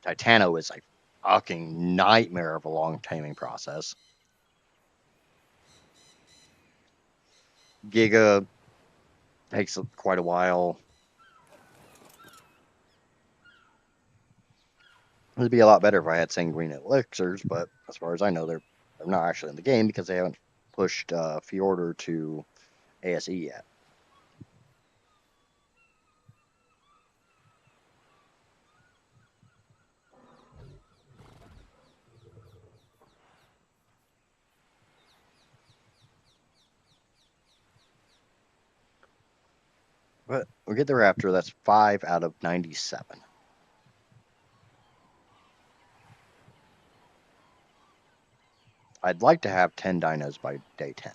Titano is a fucking nightmare of a long taming process. Giga takes quite a while. It'd be a lot better if I had sanguine elixirs, but as far as I know, they're not actually in the game because they haven't pushed Fjordur to ASE yet. But we get the Raptor. That's 5 out of 97. I'd like to have 10 dinos by day 10.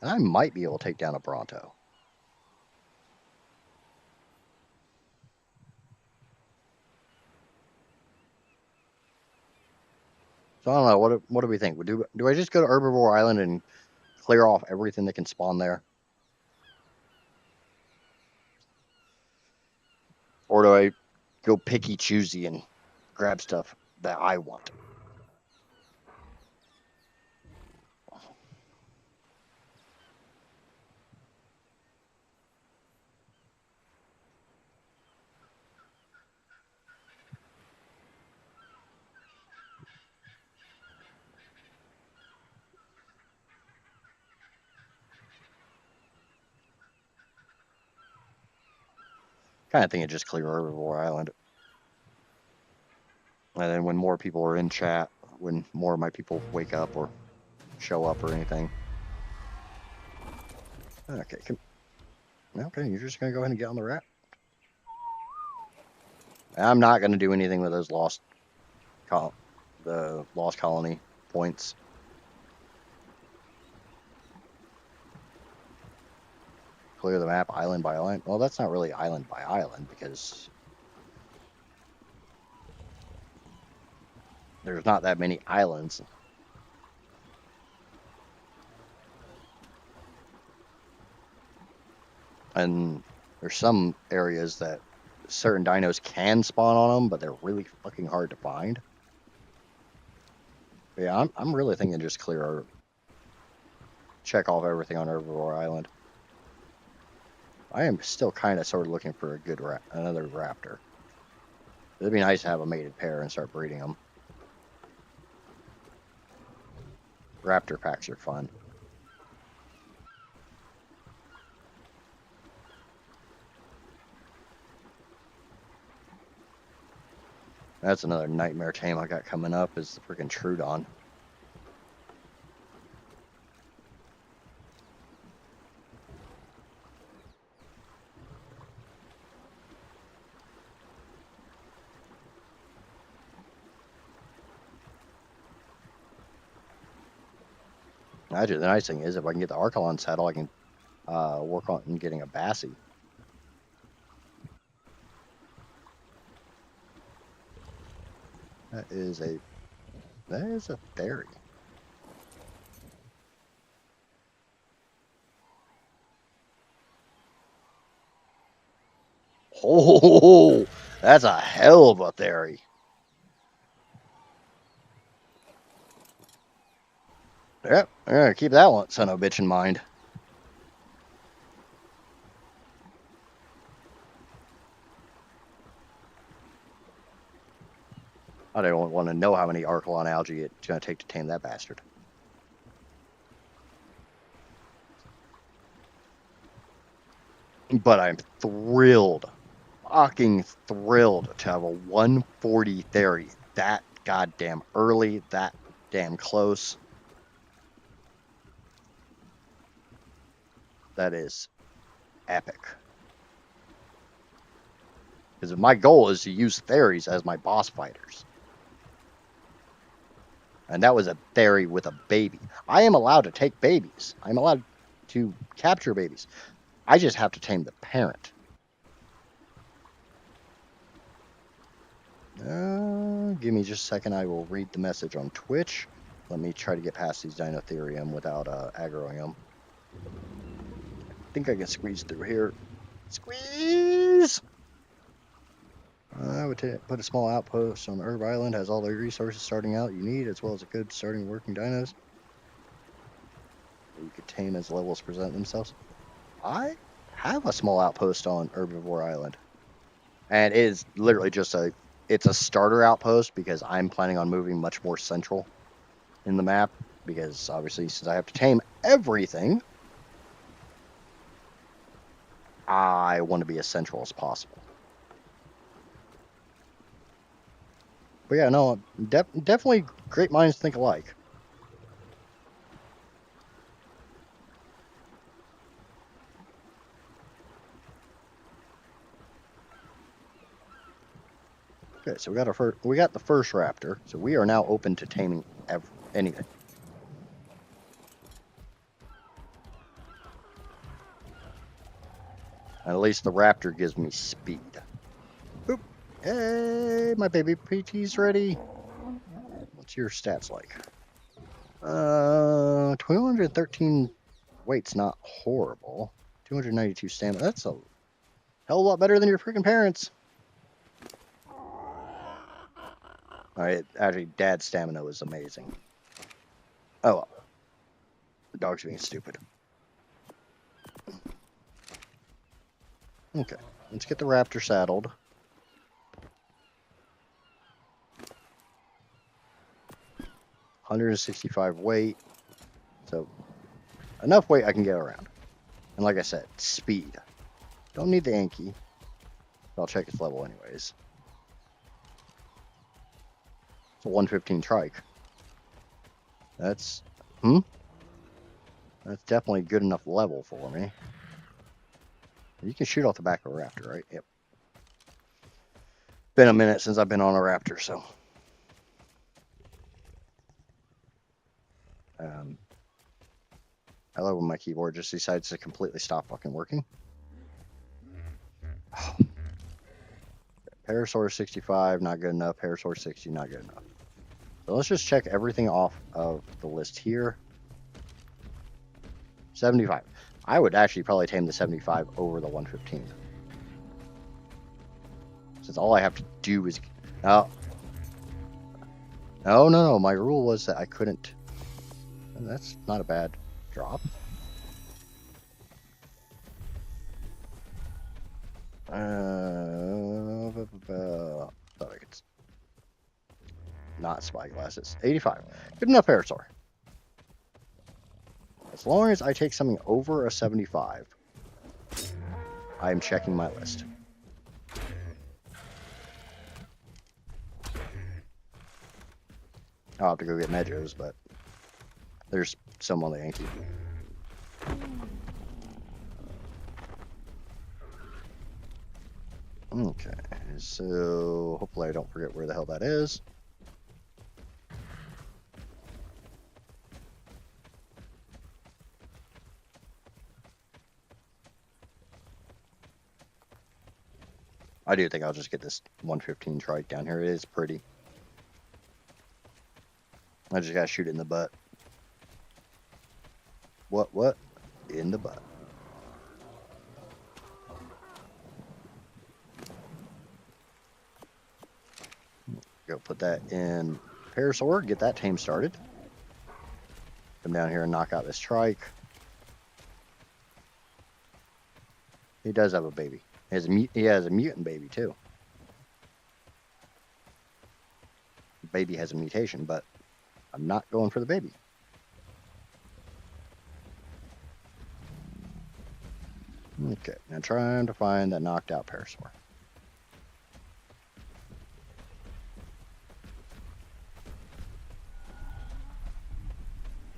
And I might be able to take down a Bronto. So I don't know. What do we think? Do I just go to Herbivore Island and clear off everything that can spawn there? Or do I go picky choosy and grab stuff that I want? Kind of think of just clear Herbivore Island. And then when more people are in chat, when more of my people wake up or show up or anything. Okay, you're just gonna go ahead and get on the rat. I'm not gonna do anything with those the lost colony points. Clear the map island by island. Well, that's not really island by island because there's not that many islands. And there's some areas that certain dinos can spawn on them, but they're really fucking hard to find. But yeah, I'm really thinking just check off everything on Herbivore Island. I am still kind of sort of looking for a good another raptor. It'd be nice to have a mated pair and start breeding them. Raptor packs are fun. That's another nightmare tame I got coming up is the freaking Trudon. Actually, the nice thing is if I can get the Archelon saddle, I can work on getting a Bassie. That is a fairy. Oh, that's a hell of a theory. Yep, I'm gonna keep that one son of a bitch in mind. I don't want to know how many Archelon algae it's gonna take to tame that bastard. But I'm thrilled, fucking thrilled to have a 140 theory that goddamn early, that damn close. That is epic. Because my goal is to use theories as my boss fighters. And that was a theory with a baby. I am allowed to take babies. I'm allowed to capture babies. I just have to tame the parent. Give me just a second. I will read the message on Twitch. Let me try to get past these Dinotherium without aggroing them. I think I can squeeze through here. Squeeze! put a small outpost on Herb Island. Has all the resources starting out you need, as well as a good starting working dinos. You could tame as levels present themselves. I have a small outpost on Herbivore Island, and it is literally just it's a starter outpost because I'm planning on moving much more central in the map, because obviously since I have to tame everything, I want to be as central as possible. But yeah, no, definitely great minds think alike. Okay, so we got the first raptor, so we are now open to taming anything. At least the raptor gives me speed. Boop. Hey, my baby PT's ready. What's your stats like? 213 weight's not horrible. 292 stamina. That's a hell of a lot better than your freaking parents. Alright, actually, Dad's stamina was amazing. Oh, well. The dog's being stupid. Okay, let's get the raptor saddled. $165 weight. So, enough weight I can get around. And like I said, speed. Don't need the Anki. I'll check its level anyways. It's a 115 trike. That's That's definitely good enough level for me. You can shoot off the back of a raptor, right? Yep. Been a minute since I've been on a raptor, so. I love when my keyboard just decides to completely stop fucking working. Oh. Parasaur 65, not good enough. Parasaur 60, not good enough. So let's just check everything off of the list here. 75. I would actually probably tame the 75 over the 115. Since all I have to do is... No, no. My rule was that I couldn't... And that's not a bad drop. It's not spyglasses. 85. Good enough, Parasaur. As long as I take something over a 75, I am checking my list. I'll have to go get Medjos, but there's some on the Yankee. Okay, so hopefully I don't forget where the hell that is. I do think I'll just get this 115 trike down here. It is pretty. I just gotta shoot it in the butt. What? In the butt. Go put that in Parasaur, get that tame started. Come down here and knock out this trike. He does have a baby. He has a mutant baby too. The baby has a mutation, but I'm not going for the baby. Okay, now trying to find that knocked out Parasaur.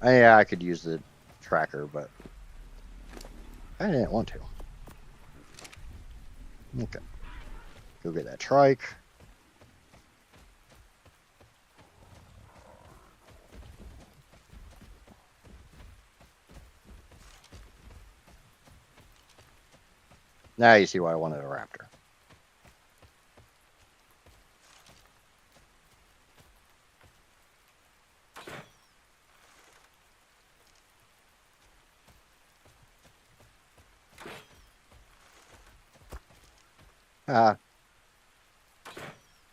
Yeah, I could use the tracker, but I didn't want to. Okay. Go get that trike. Now you see why I wanted a raptor.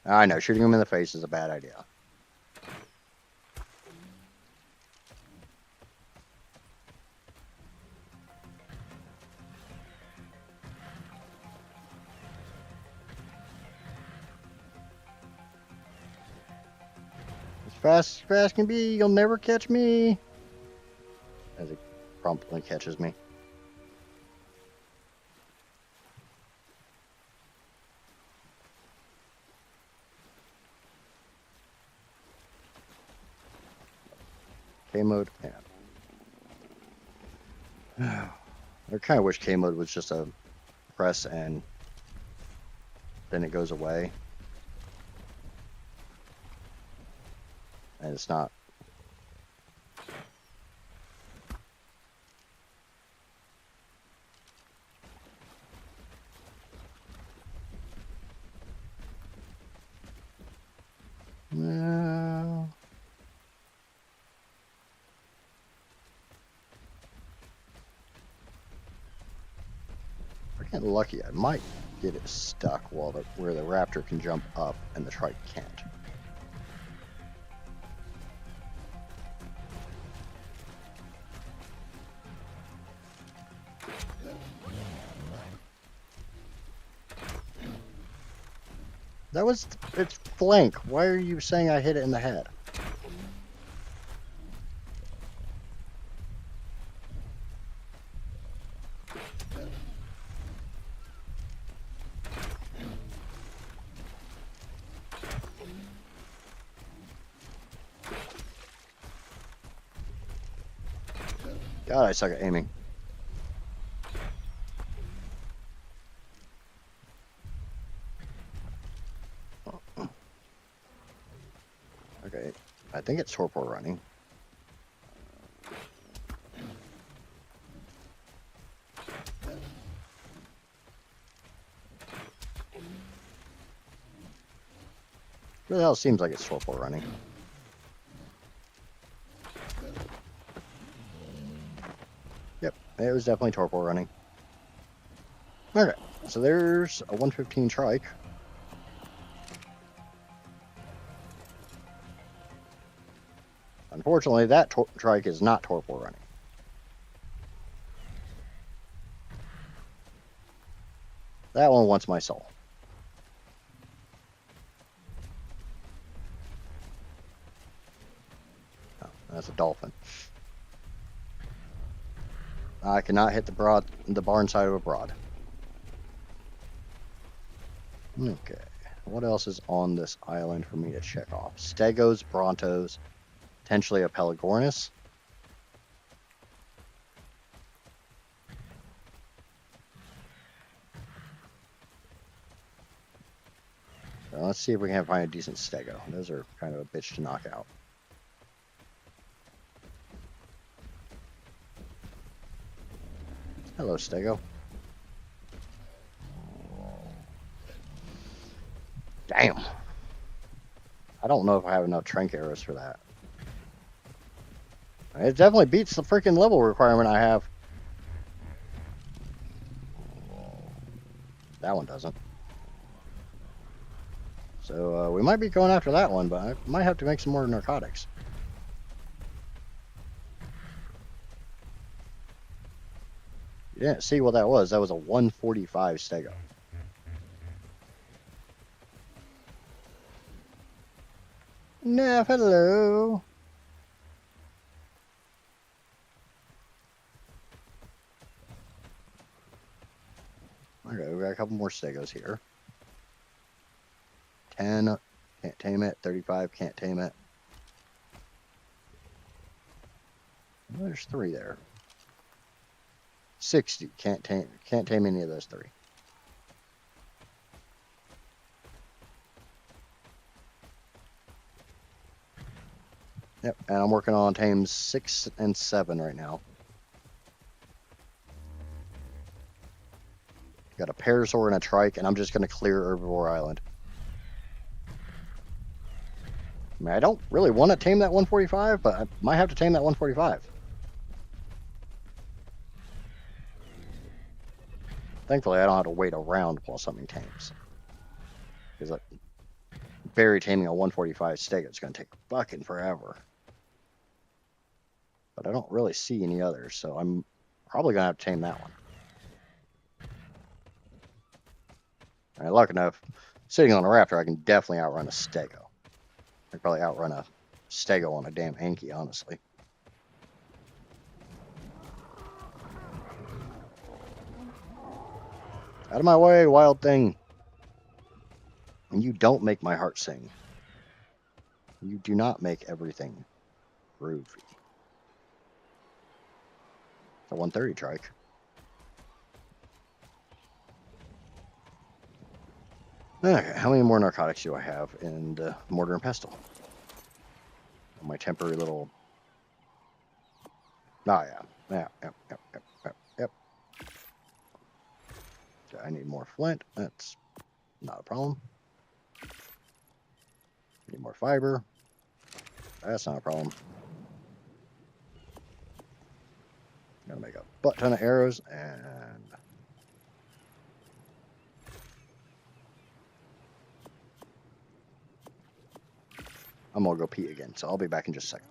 I know, shooting him in the face is a bad idea. As fast can be, you'll never catch me. As he promptly catches me. K mode. Yeah. I kind of wish K mode was just a press and then it goes away. And it's not. No. If I get lucky, I might get it stuck where the raptor can jump up and the trike can't. It's flank. Why are you saying I hit it in the head? God, I suck at aiming. Okay, I think it's torpor running. What the hell seems like it's torpor running? Yep, it was definitely torpor running. Okay, so there's a 115 trike. Unfortunately, that trike is not torpor running. That one wants my soul. Oh, that's a dolphin. I cannot hit the barn side of a broad. Okay, what else is on this island for me to check off? Stegos, Brontos, potentially a Pelagornis. So let's see if we can find a decent Stego. Those are kind of a bitch to knock out. Hello, Stego. Damn. I don't know if I have enough trank arrows for that. It definitely beats the freaking level requirement I have. That one doesn't. So we might be going after that one, but I might have to make some more narcotics. You didn't see what that was. That was a 145 Stego. Nah, hello. Okay, we got a couple more Stegos here. 10, can't tame it. 35, can't tame it. Well, there's 3 there. 60, can't tame any of those 3. Yep, and I'm working on tames 6 and 7 right now. Got a parasaur and a trike, and I'm just going to clear Herbivore Island. I mean, I don't really want to tame that 145, but I might have to tame that 145. Thankfully, I don't have to wait around while something tames. Because berry taming a 145 stego is going to take fucking forever. But I don't really see any others, so I'm probably going to have to tame that one. And lucky enough, sitting on a raptor, I can definitely outrun a stego. I could probably outrun a stego on a damn hanky, honestly. Out of my way, wild thing. And you don't make my heart sing. You do not make everything groovy. The 130 trike. Okay, how many more narcotics do I have in the mortar and pestle? My temporary little... Oh, yeah. Yep. I need more flint. That's not a problem. Need more fiber. That's not a problem. Gonna make a butt ton of arrows and... I'm gonna go pee again, so I'll be back in just a second.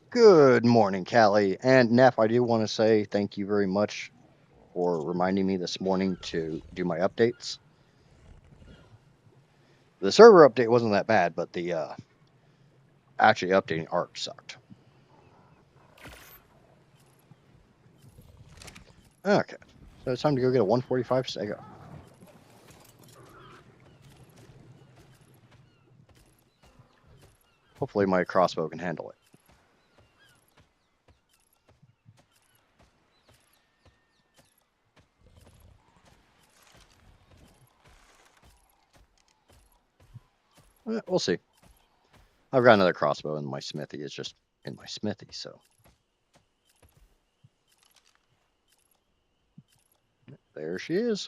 Good morning, Callie. And Neff, I do want to say thank you very much for reminding me this morning to do my updates. The server update wasn't that bad, but the actually updating ARK sucked. Okay, so it's time to go get a 145 stego. Hopefully my crossbow can handle it. We'll see. I've got another crossbow in my smithy. It's just in my smithy, so. There she is.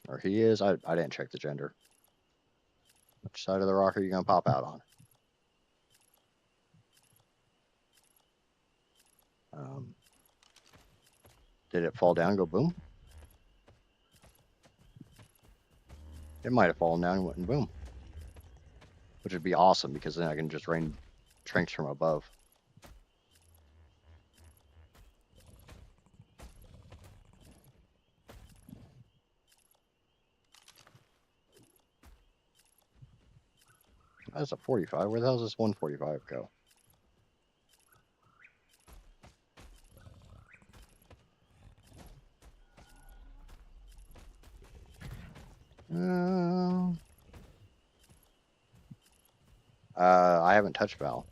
Or he is. I didn't check the gender. Which side of the rock are you going to pop out on? Did it fall down and go boom? It might have fallen down and went and boom. Which would be awesome because then I can just rain tranks from above. That's a 45. Where the hell does this 145 go? I haven't touched Val.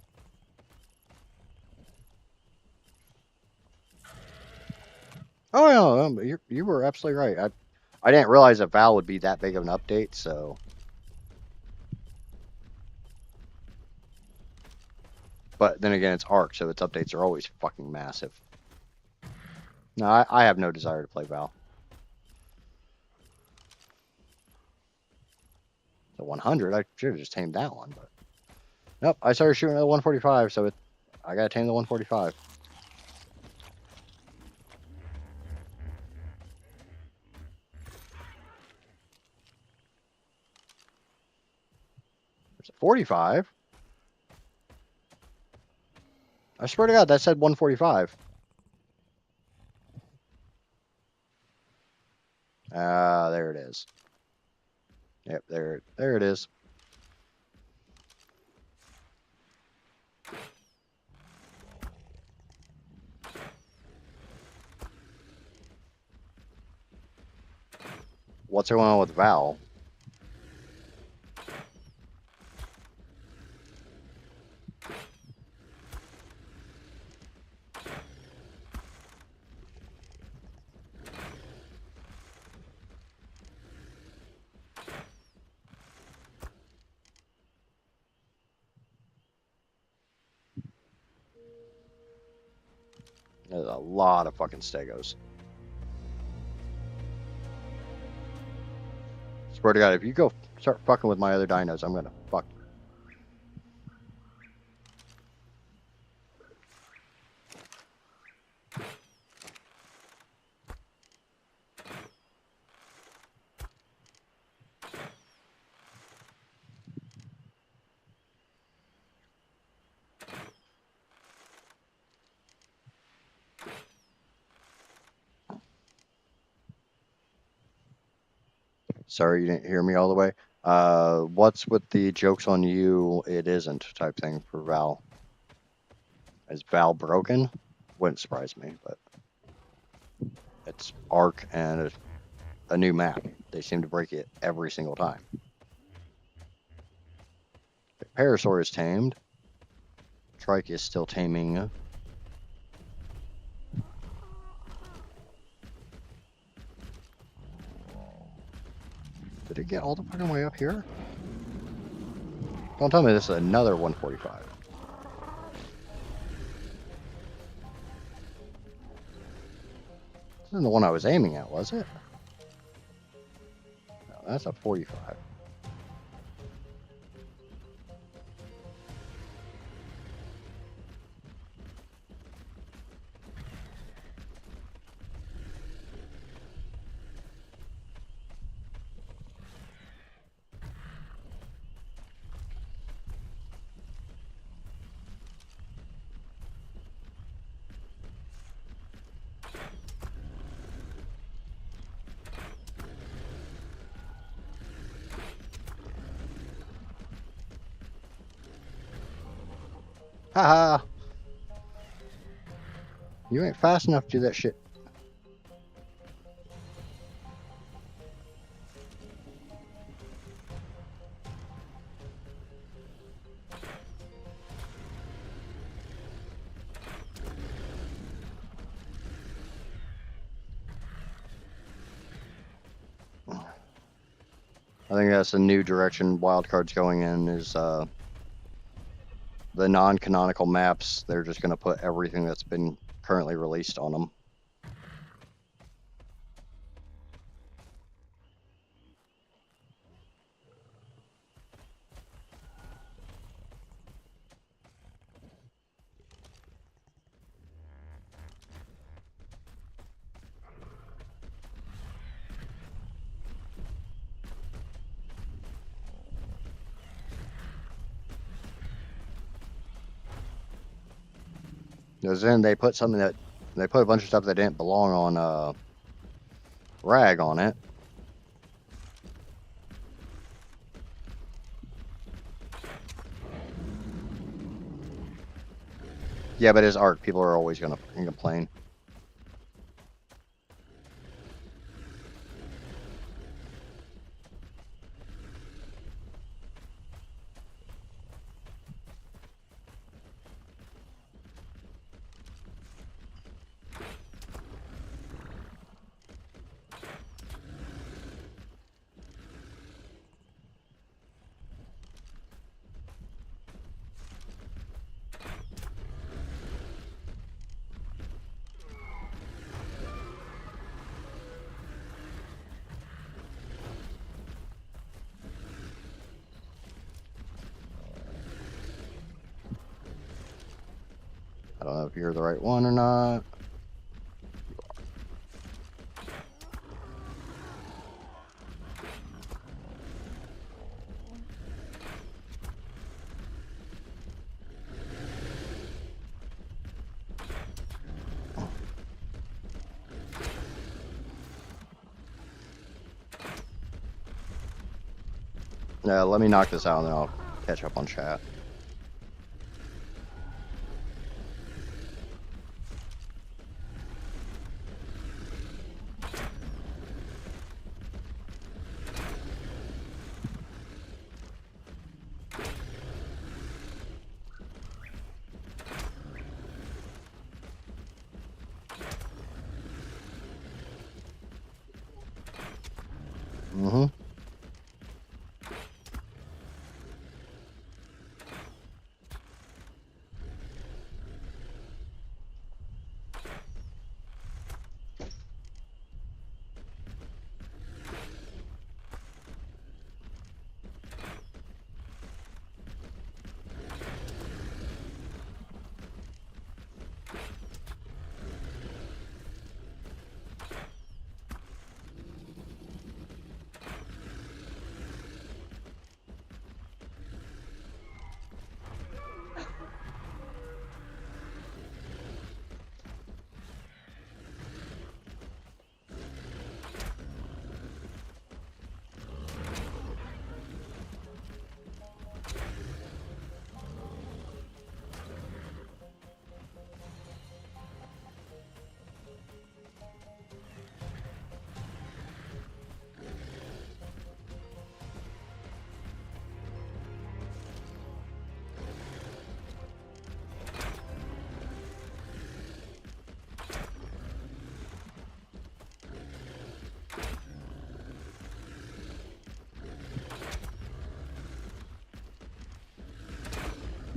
Oh no, you were absolutely right. I didn't realize that Val would be that big of an update, so. But then again, it's ARK, so its updates are always fucking massive. No, I have no desire to play Val. The 100, I should have just tamed that one, but nope. I started shooting at the 145, so I gotta tame the 145. There's a 45. I swear to God, that said 145. Ah, there it is. Yep, there it is. What's going on with Val? There's a lot of fucking stegos. Swear to God, if you go start fucking with my other dinos, I'm gonna fuck. Sorry you didn't hear me all the way. What's with the jokes on you? It isn't type thing for Val. Is Val broken? Wouldn't surprise me, but it's ARK and a new map. They seem to break it every single time. The Parasaur is tamed. Trike is still taming. Did it get all the fucking way up here? Don't tell me this is another 145. This isn't the one I was aiming at, was it? No, that's a 45. Haha! You ain't fast enough to do that shit. I think that's a new direction Wildcard's going in, is the non-canonical maps. They're just going to put everything that's been currently released on them. Because then they put something that they put a bunch of stuff that didn't belong on rag on it. Yeah, but as ARK, people are always gonna complain. I don't know if you're the right one or not. Yeah, let me knock this out and then I'll catch up on chat. Mm-hmm.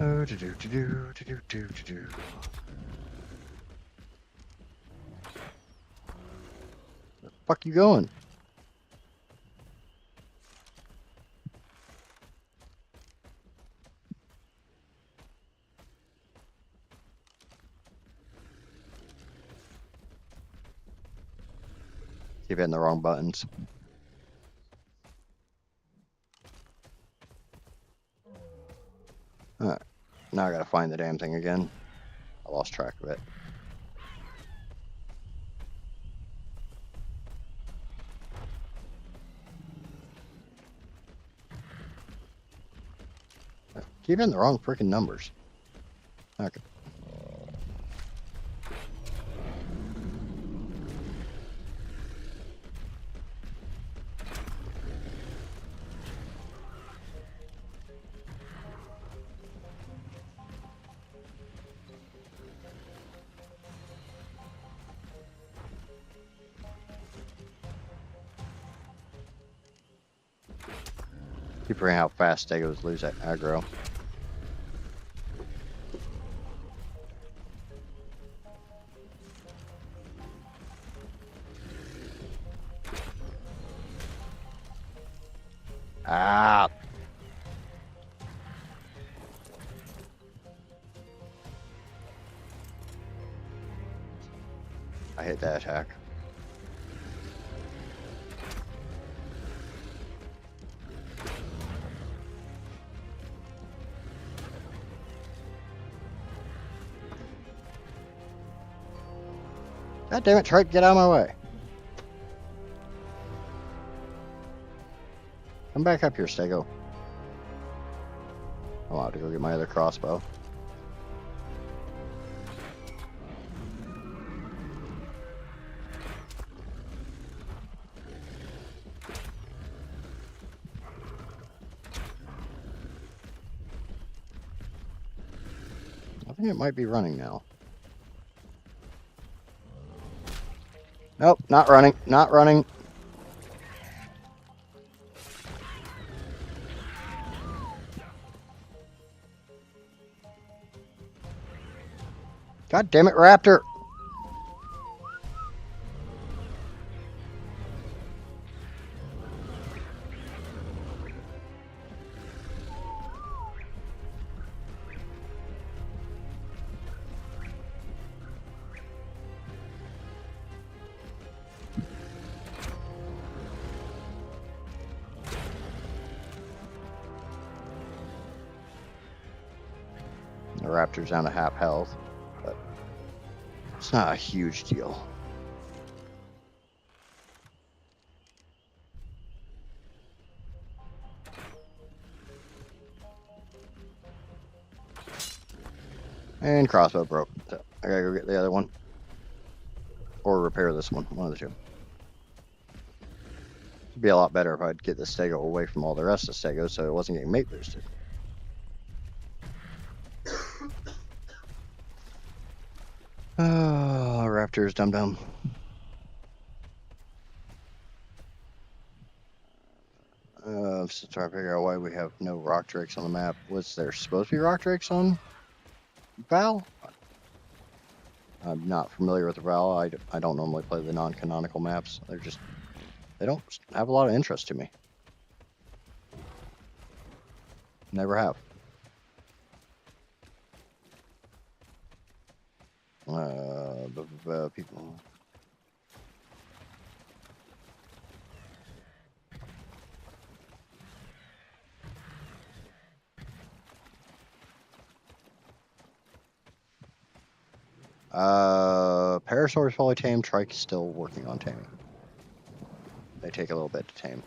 Oh, do. Where the fuck you going? Keep hitting the wrong buttons. Alright. Now I gotta find the damn thing again. I lost track of it. Keep hitting the wrong freaking numbers. Okay. Keep forgetting how fast Stegos lose that aggro. Ah! I hit that attack. God damn it, Trike, get out of my way. Come back up here, Stego. I'll have to go get my other crossbow. I think it might be running now. Nope, not running, not running. God damn it, Raptor! The raptor's down to half health, but it's not a huge deal. And crossbow broke. So I gotta go get the other one. Or repair this one. One of the two. It'd be a lot better if I'd get the stego away from all the rest of the stegos so it wasn't getting mate boosted. Oh, raptors, dum-dum. Just trying to figure out why we have no rock drakes on the map. Was there supposed to be rock drakes on Val? I'm not familiar with the Val. I don't normally play the non-canonical maps. They don't have a lot of interest to me. Never have. People. Parasaur's probably tamed. Trike's still working on taming. They take a little bit to tame.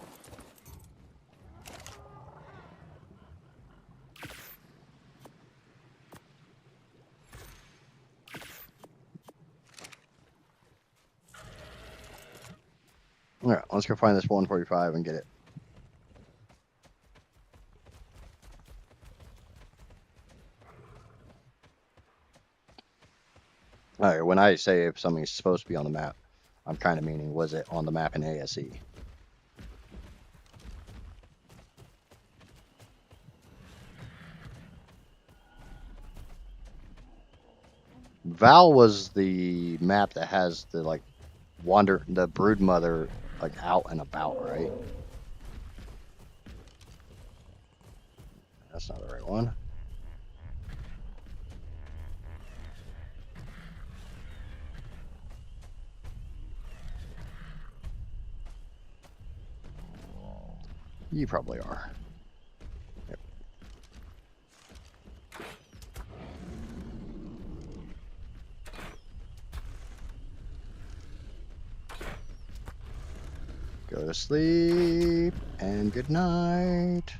Alright, let's go find this 145 and get it. Alright, when I say if something's supposed to be on the map, I'm kind of meaning, was it on the map in ASE? Val was the map that has the the brood mother out and about, right? That's not the right one. You probably are. Yep. Go to sleep and good night.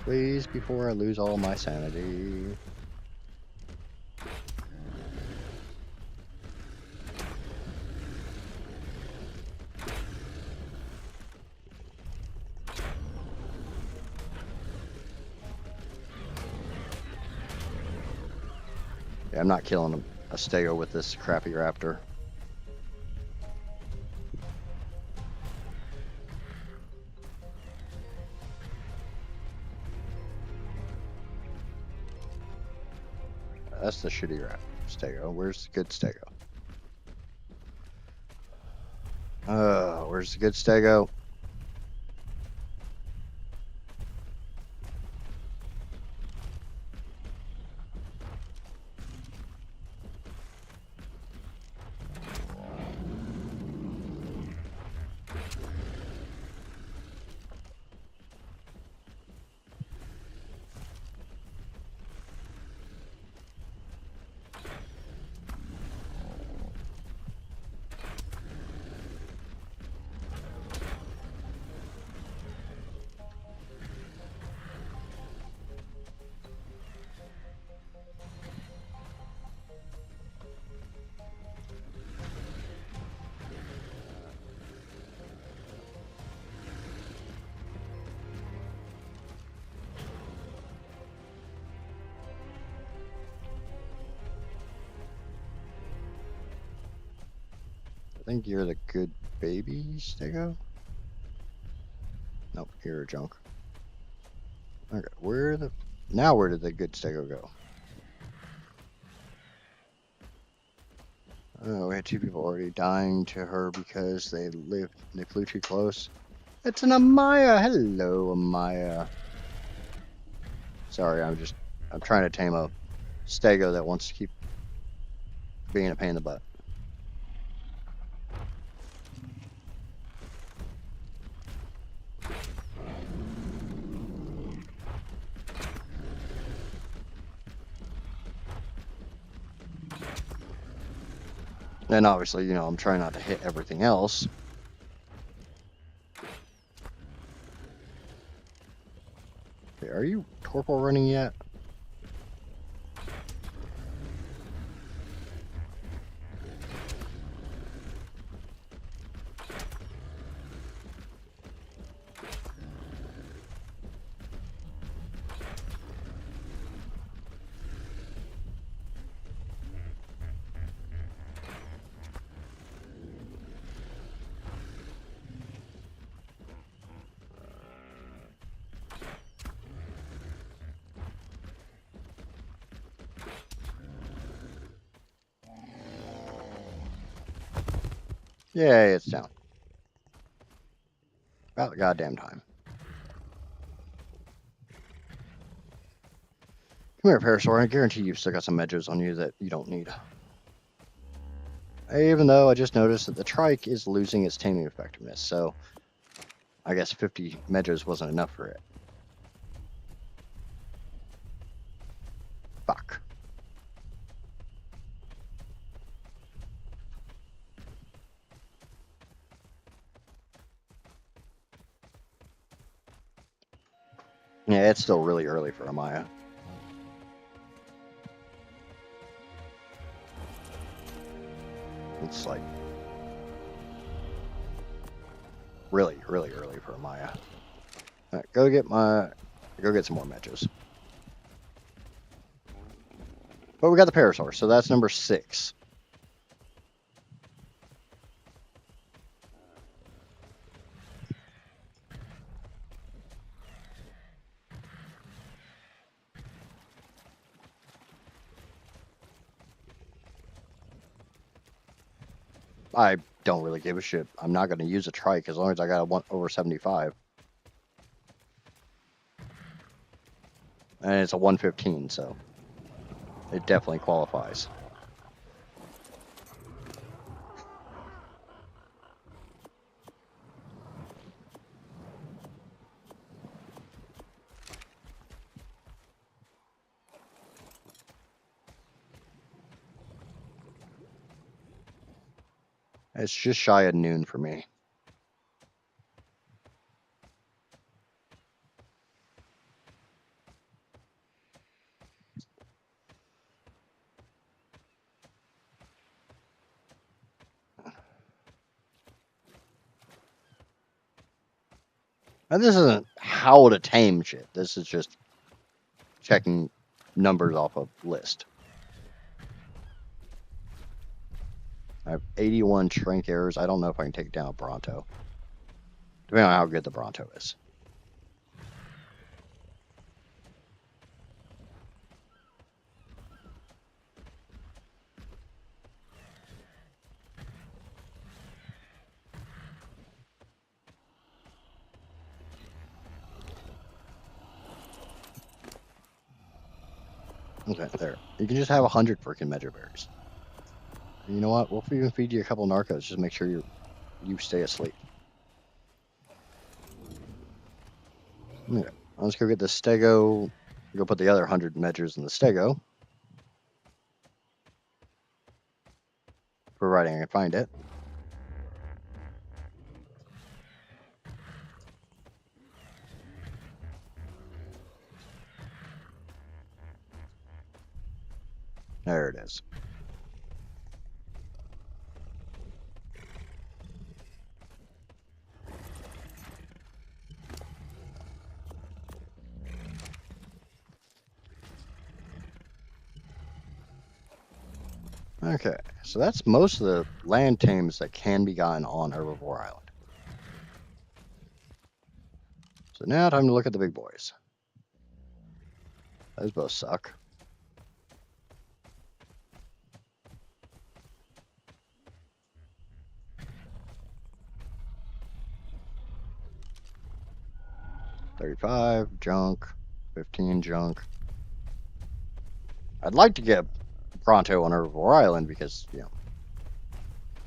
Please, before I lose all my sanity. Yeah, I'm not killing a stego with this crappy raptor. That's the shitty stego. Where's the good stego? Where's the good stego? I think you're the good baby stego. Nope, you're a junk. Okay, where did the good stego go? Oh, we had two people already dying to her because they flew too close. It's an Amaya. Hello, Amaya. Sorry, I'm trying to tame a stego that wants to keep being a pain in the butt. And obviously, you know, I'm trying not to hit everything else. Okay, are you torpor running yet? Yay, it's down. About the goddamn time. Come here, Parasaur. I guarantee you've still got some medges on you that you don't need. Even though I just noticed that the trike is losing its taming effectiveness, so I guess 50 medges wasn't enough for it. Fuck. Yeah, it's still really early for Amaya. It's like really, really early for Amaya. All right, go get some more medges. But we got the Parasaur, so that's number 6. I don't really give a shit. I'm not going to use a trike as long as I got a 1 over 75. And it's a 115, so it definitely qualifies. It's just shy of noon for me. And this isn't how to tame shit. This is just checking numbers off a list. I have 81 shrink errors. I don't know if I can take down a Bronto. Depending on how good the Bronto is. Okay, there. You can just have 100 freaking Medra berries. And you know what? We'll even feed you a couple narcos. Just make sure you stay asleep. Okay, let's go get the stego. Go put the other 100 Medras in the stego. Providing I can find it. There it is. Okay, so that's most of the land tames that can be gotten on Herbivore Island. So now time to look at the big boys. Those both suck. $35 junk, 15 junk. I'd like to get Pronto on Herbivore Island because, you know,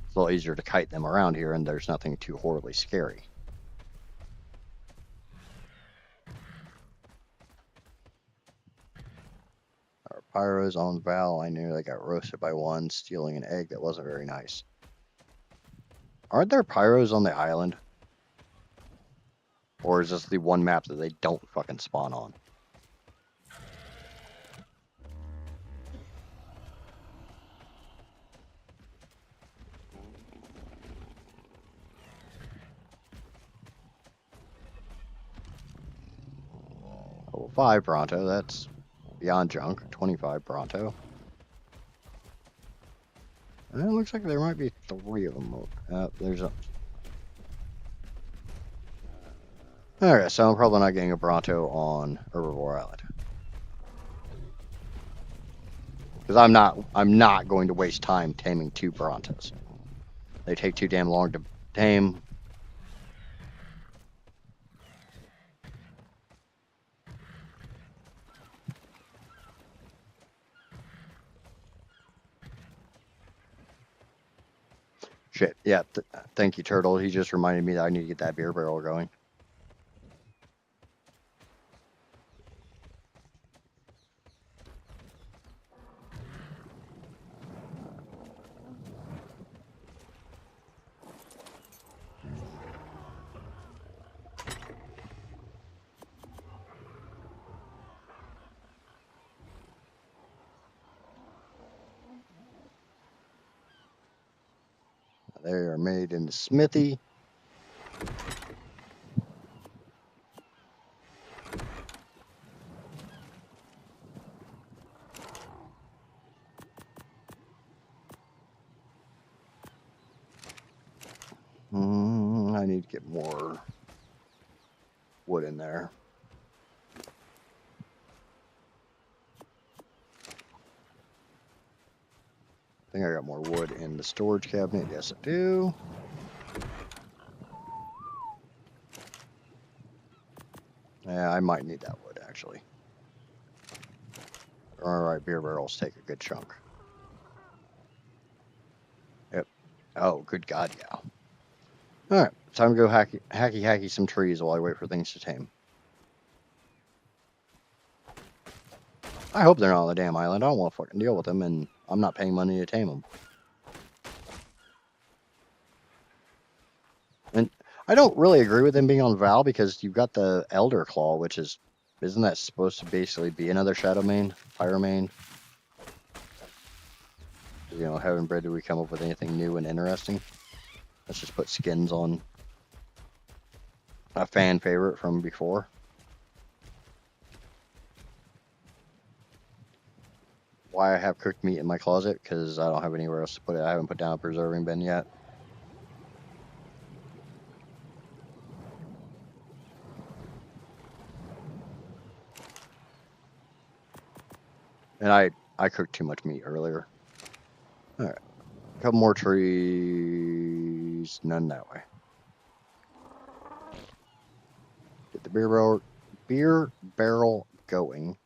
it's a little easier to kite them around here and there's nothing too horribly scary. Our pyros on Val. I nearly got roasted by one, stealing an egg that wasn't very nice. Aren't there pyros on the island? Or is this the one map that they don't fucking spawn on? Level 5 Bronto, that's beyond junk. 25 Bronto. And it looks like there might be 3 of them. There's a... Alright, so I'm probably not getting a Bronto on Herbivore Island. Because I'm not going to waste time taming 2 Brontos. They take too damn long to tame. Shit, yeah, thank you, Turtle. He just reminded me that I need to get that beer barrel going. They are made in the smithy. I need to get more wood in there. I think I got more wood in the storage cabinet. Yes, I do. Yeah, I might need that wood, actually. Alright, beer barrels take a good chunk. Yep. Oh, good God, yeah. Alright, time to go hacky some trees while I wait for things to tame. I hope they're not on the damn island. I don't want to fucking deal with them, and I'm not paying money to tame them. And I don't really agree with them being on Val because you've got the Elder Claw, which is... Isn't that supposed to basically be another Shadow Main? Pyro Main? You know, haven't bred, do we come up with anything new and interesting? Let's just put skins on a fan favorite from before. Why I have cooked meat in my closet? Because I don't have anywhere else to put it. I haven't put down a preserving bin yet. And I cooked too much meat earlier. Alright. A couple more trees. None that way. Get the beer barrel going.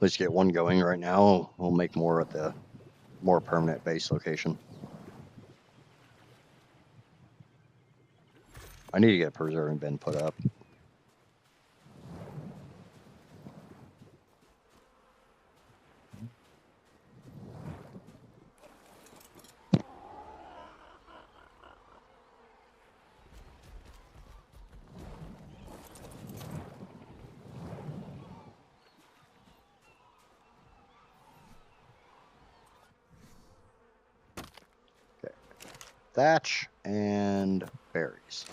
Let's get one going right now. We'll make more at the more permanent base location. I need to get a preserving bin put up. Okay. Thatch and berries.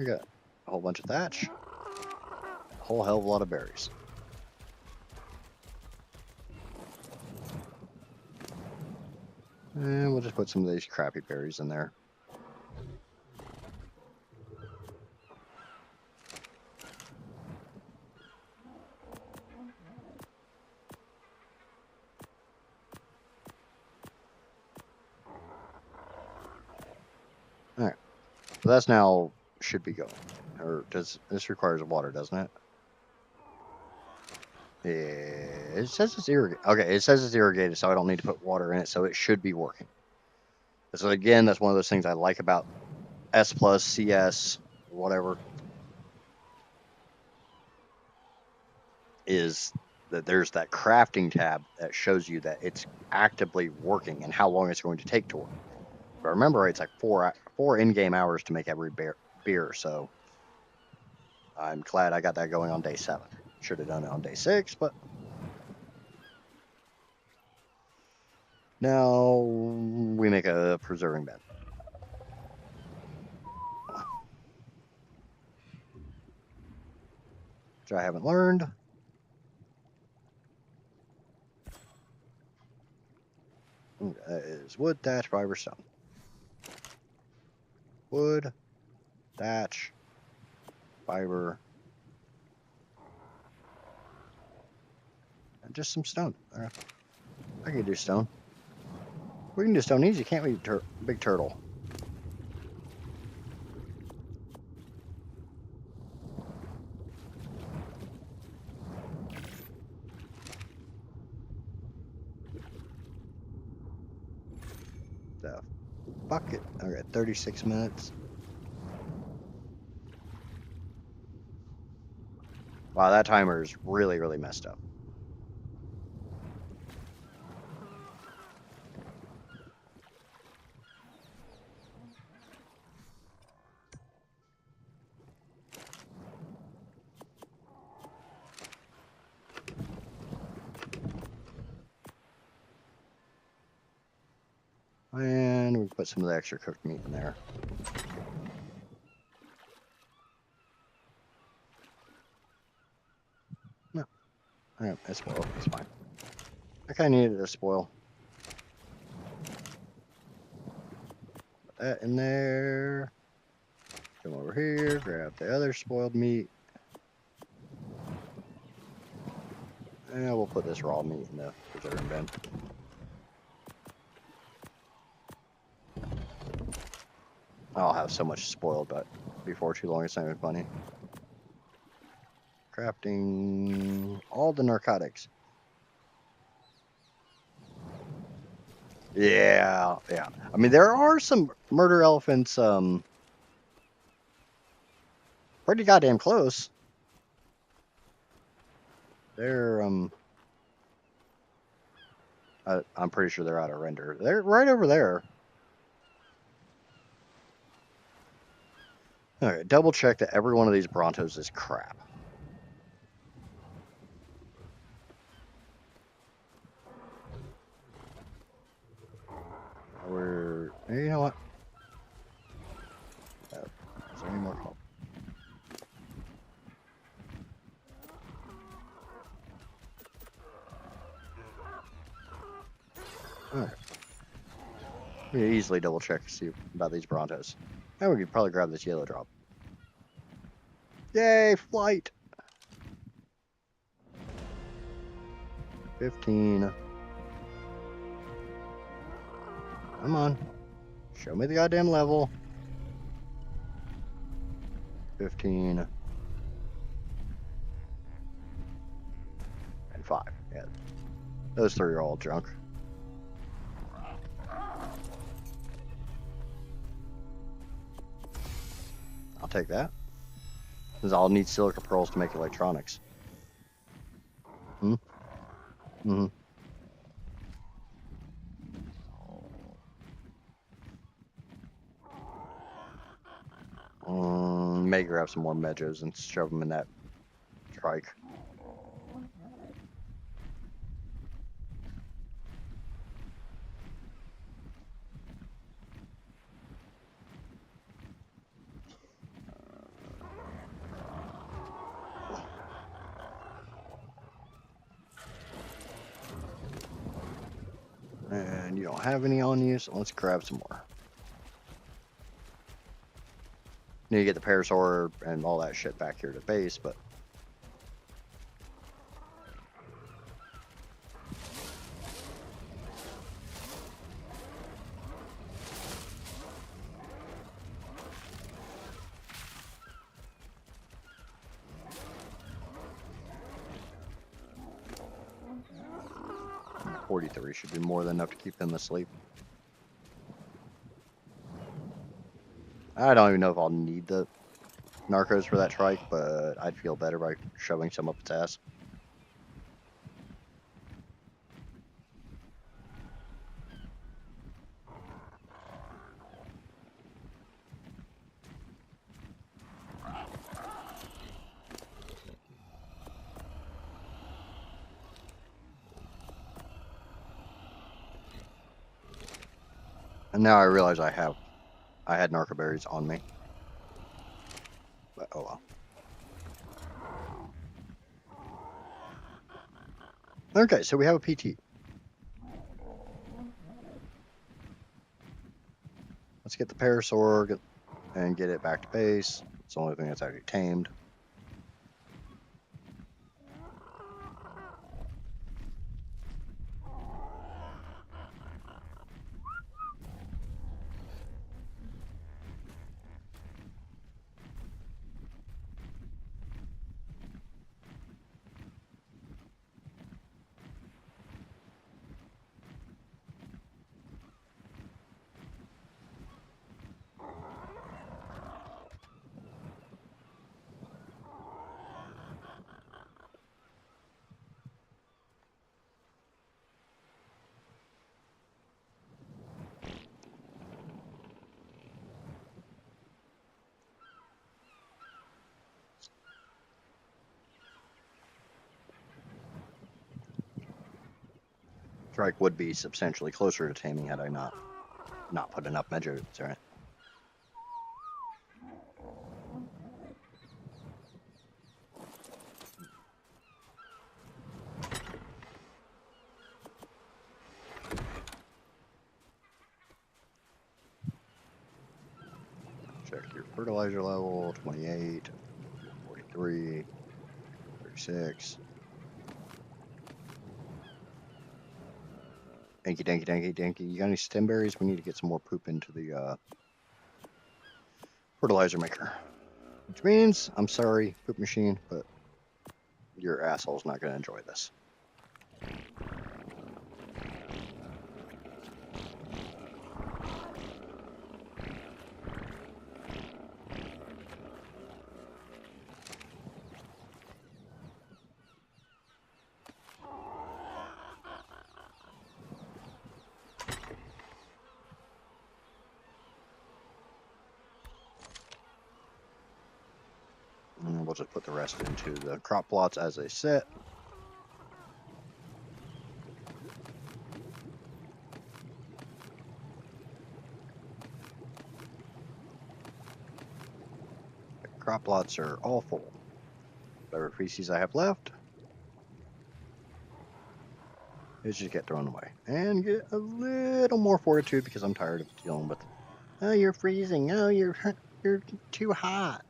We got a whole bunch of thatch. A whole hell of a lot of berries. And we'll just put some of these crappy berries in there. Alright. So that's now should be going. Or does this requires water, doesn't it? Yeah, it says it's irrigated. Okay, it says it's irrigated, so I don't need to put water in it, so it should be working. So again, that's one of those things I like about S plus, CS, whatever, is that there's that crafting tab that shows you that it's actively working and how long it's going to take to work. But remember, it's like four in-game hours to make every beer, so I'm glad I got that going on day 7. Should have done it on day 6, but now we make a preserving bed. Which I haven't learned. That is wood, thatch, fiber, stone. Wood, thatch, fiber, and just some stone. I can do stone. We can do stone easy, can't we, big turtle? The bucket. Okay, 36 minutes. Wow, that timer is really, really messed up. And we put some of the extra cooked meat in there. No. Alright, that's spoiled. That's fine. I kind of needed a spoil. Put that in there. Come over here, grab the other spoiled meat. And we'll put this raw meat in the preserving bin. I'll have so much spoiled, but before too long, it's not even funny. Crafting all the narcotics. Yeah. I mean, there are some murder elephants, pretty goddamn close. They're, I'm pretty sure they're out of render. They're right over there. Alright, double check that every one of these Brontos is crap. You know what? Is there any more help? Alright. We can easily double check to see about these Brontos. And we could probably grab this yellow drop. Yay, flight! 15. Come on. Show me the goddamn level. 15. And 5. Yeah. Those 3 are all junk. I'll take that. Because I'll need silica pearls to make electronics. May grab some more medjos and shove them in that trike. And you don't have any on you, so let's grab some more. Need to get the parasaur and all that shit back here to base, but $43 should be more than enough to keep him asleep. I don't even know if I'll need the narcos for that trike, but I'd feel better by shoving some up its ass. And now I realize I had narco berries on me. But oh well. Okay, so we have a PT. Let's get the parasaur and get it back to base. It's the only thing that's actually tamed. Trike would be substantially closer to taming had I not put enough measures in it. Check your fertilizer level, 28, 43, 36. Danky, danky, danky, danky. You got any stem berries? We need to get some more poop into the fertilizer maker. Which means, I'm sorry, poop machine, but your asshole's not going to enjoy this. And we'll just put the rest into the crop plots as they sit. The crop plots are all full. Whatever feces I have left is just get thrown away. And get a little more fortitude because I'm tired of dealing with, oh, you're freezing. Oh, you're too hot.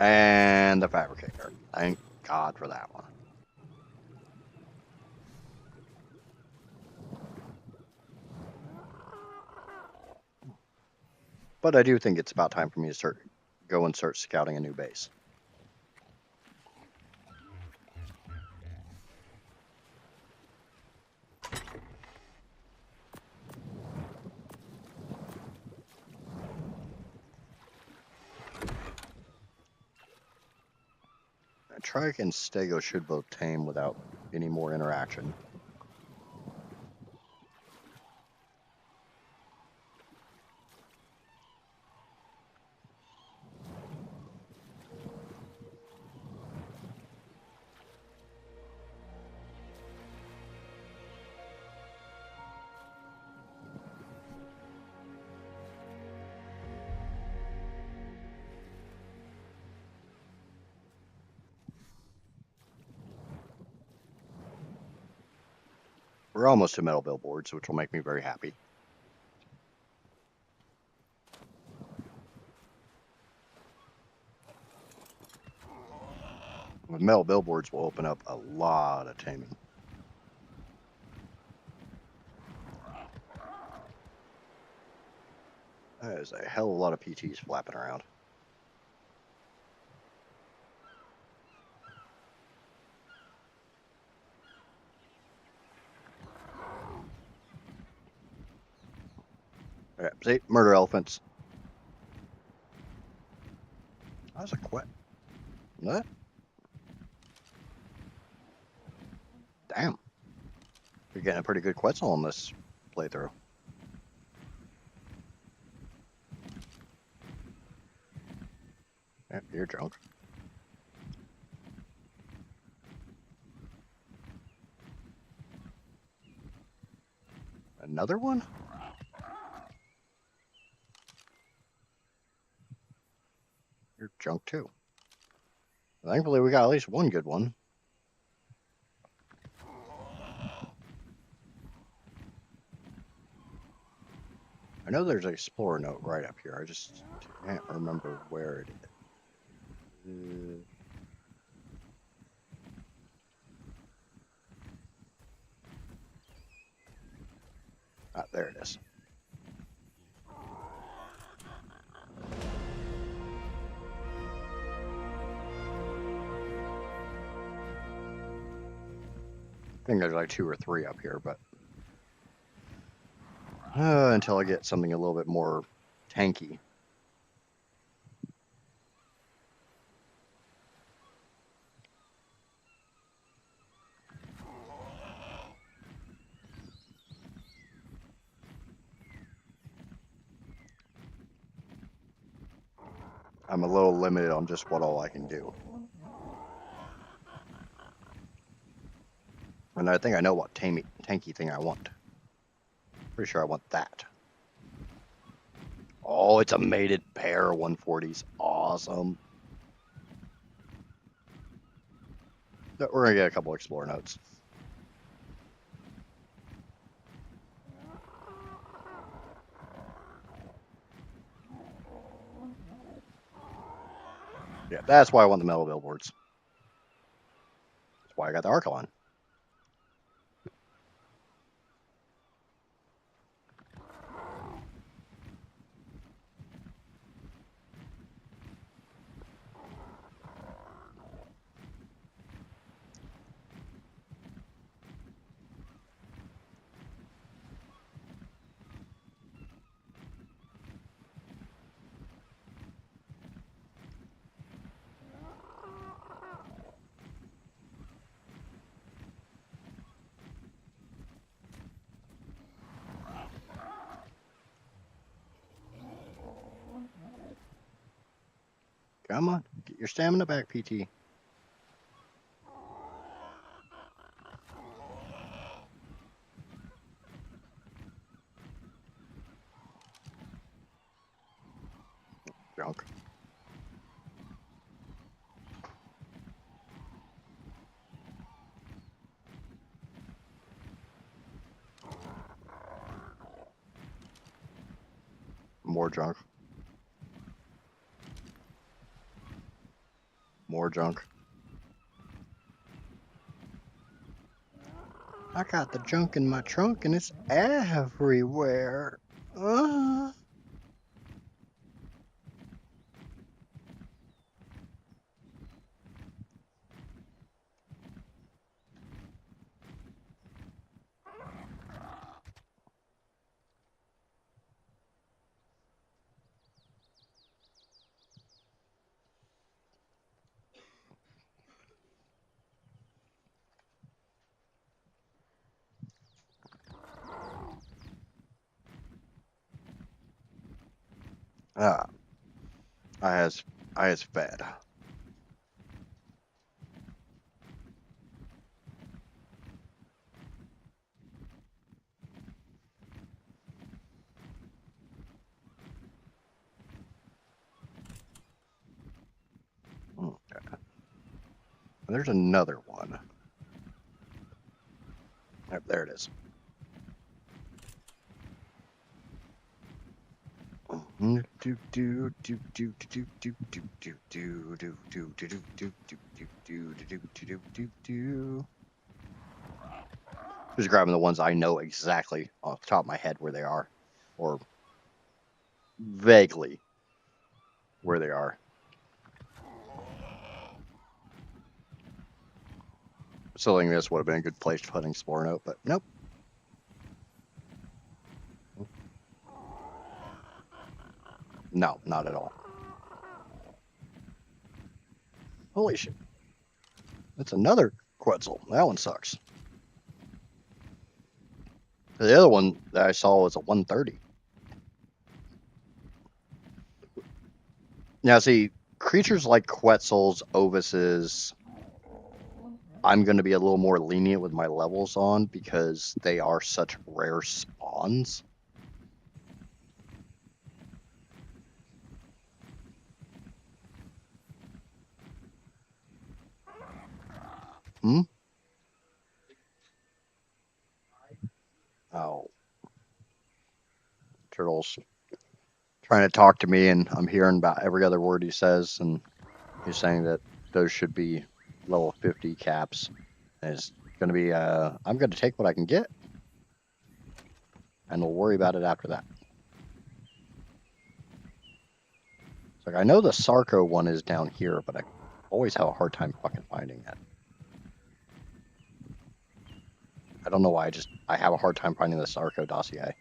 And the fabricator. Thank God for that one. But I do think it's about time for me to go and start scouting a new base. Trike and Stego should both tame without any more interaction. We're almost to metal billboards, which will make me very happy. With metal billboards will open up a lot of taming. There's a hell of a lot of PTs flapping around. Alright, see, murder elephants. That's a quet. What? Damn. You're getting a pretty good Quetzal on this playthrough. Yep, you're drunk. Another one? You're drunk too. Thankfully, we got at least one good one. I know there's an explorer note right up here. I just can't remember where it is. Ah, there it is. I think there's like 2 or 3 up here, but until I get something a little bit more tanky. I'm a little limited on just what all I can do. And I think I know what tanky thing I want. Pretty sure I want that. Oh, it's a mated pair of 140s. Awesome. We're going to get a couple explorer notes. Yeah, that's why I want the metal billboards. That's why I got the ARK on. Come on, get your stamina back, PT. Drunk. More junk. More junk. I got the junk in my trunk and it's everywhere. Ah, I has fed. Okay. There's another one. Yep, there it is. Just grabbing the ones I know exactly off the top of my head where they are, or vaguely where they are. Still think this would have been a good place to put an Explorer note, but nope. No, not at all. Holy shit. That's another Quetzal. That one sucks. The other one that I saw was a 130. Now, see, creatures like Quetzals, Ovises, I'm going to be a little more lenient with my levels on because they are such rare spawns. Hmm? Oh. Turtle's trying to talk to me, and I'm hearing about every other word he says, and he's saying that those should be level 50 caps. And it's going to be, I'm going to take what I can get, and we'll worry about it after that. It's like, I know the Sarco one is down here, but I always have a hard time fucking finding it. I don't know why, I have a hard time finding the Sarco dossier.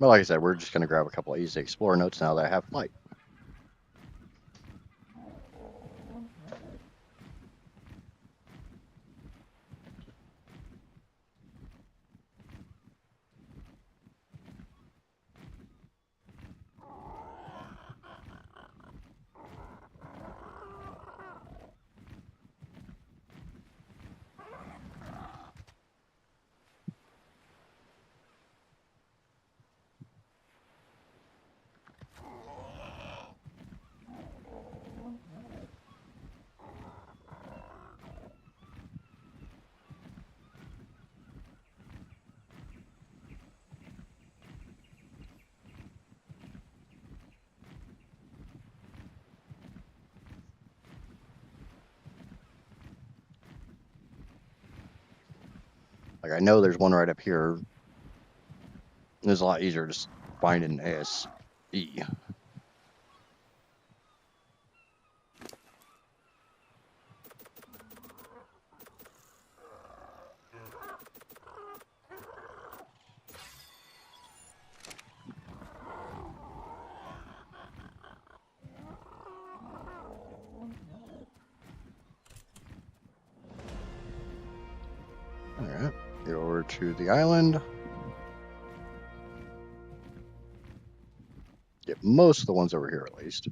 But like I said, we're just going to grab a couple of easy Explorer notes now that I have flight. Like, I know there's one right up here. It's a lot easier to find an ASE. Alright, get over to the island. Get most of the ones over here at least.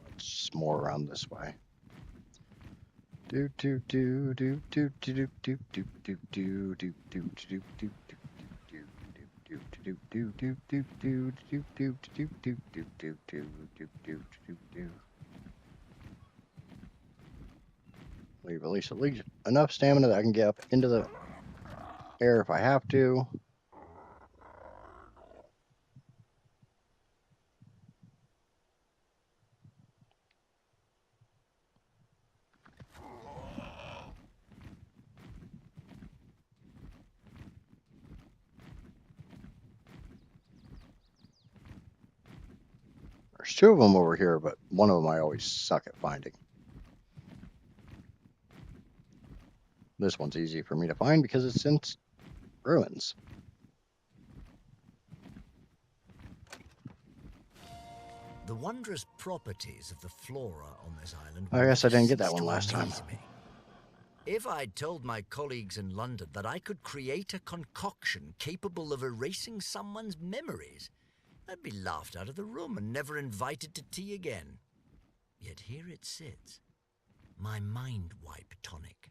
Let's more around this way. Do do do do do do do do do do do do do do do leave at least enough stamina that I can get up into the air if I have to. There's two of them over here, but one of them I always suck at finding. This one's easy for me to find because it's in ruins. The wondrous properties of the flora on this island. I guess I didn't get that one last time. Me. If I'd told my colleagues in London that I could create a concoction capable of erasing someone's memories, I'd be laughed out of the room and never invited to tea again. Yet here it sits, my mind wipe tonic.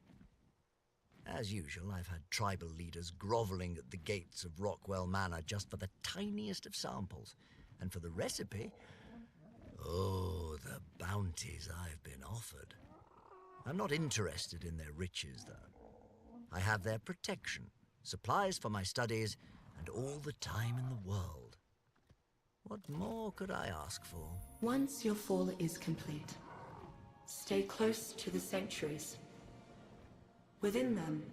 As usual, I've had tribal leaders groveling at the gates of Rockwell Manor just for the tiniest of samples. And for the recipe, oh, the bounties I've been offered. I'm not interested in their riches, though. I have their protection, supplies for my studies, and all the time in the world. What more could I ask for? Once your fall is complete, stay close to the sanctuaries. Within them,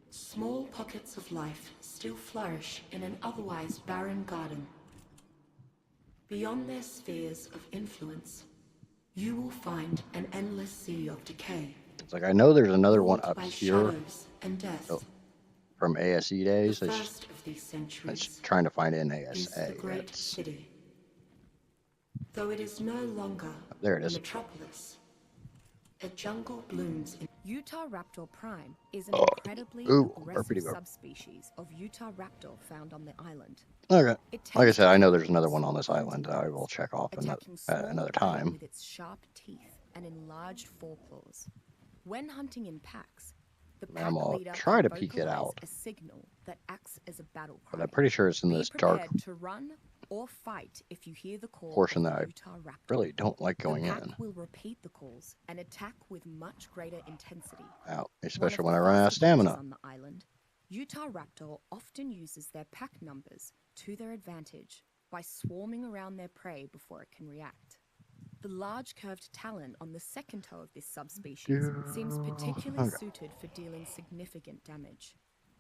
small pockets of life still flourish in an otherwise barren garden. Beyond their spheres of influence, you will find an endless sea of decay. It's like I know there's another one up by here and death. From ASE days. The first of these centuries trying to find it in is ASA. the great city. Though it is no longer there it is. A metropolis, a jungle blooms in Utah raptor prime is an incredibly aggressive subspecies of Utah raptor found on the island. Okay. Like I said, I know there's another one on this island. I will check off another time. With its sharp teeth and enlarged forepaws. When hunting in packs, the pack leader try to peek it out. A signal that acts as a battle cry. But I'm pretty sure it's in this dark to run or fight if you hear the call portion that I really don't like going in. The in. will repeat the calls and attack with much greater intensity. Especially when I run out of stamina. On the island, Utah raptor often uses their pack numbers to their advantage by swarming around their prey before it can react. The large curved talon on the second toe of this subspecies seems particularly suited for dealing significant damage.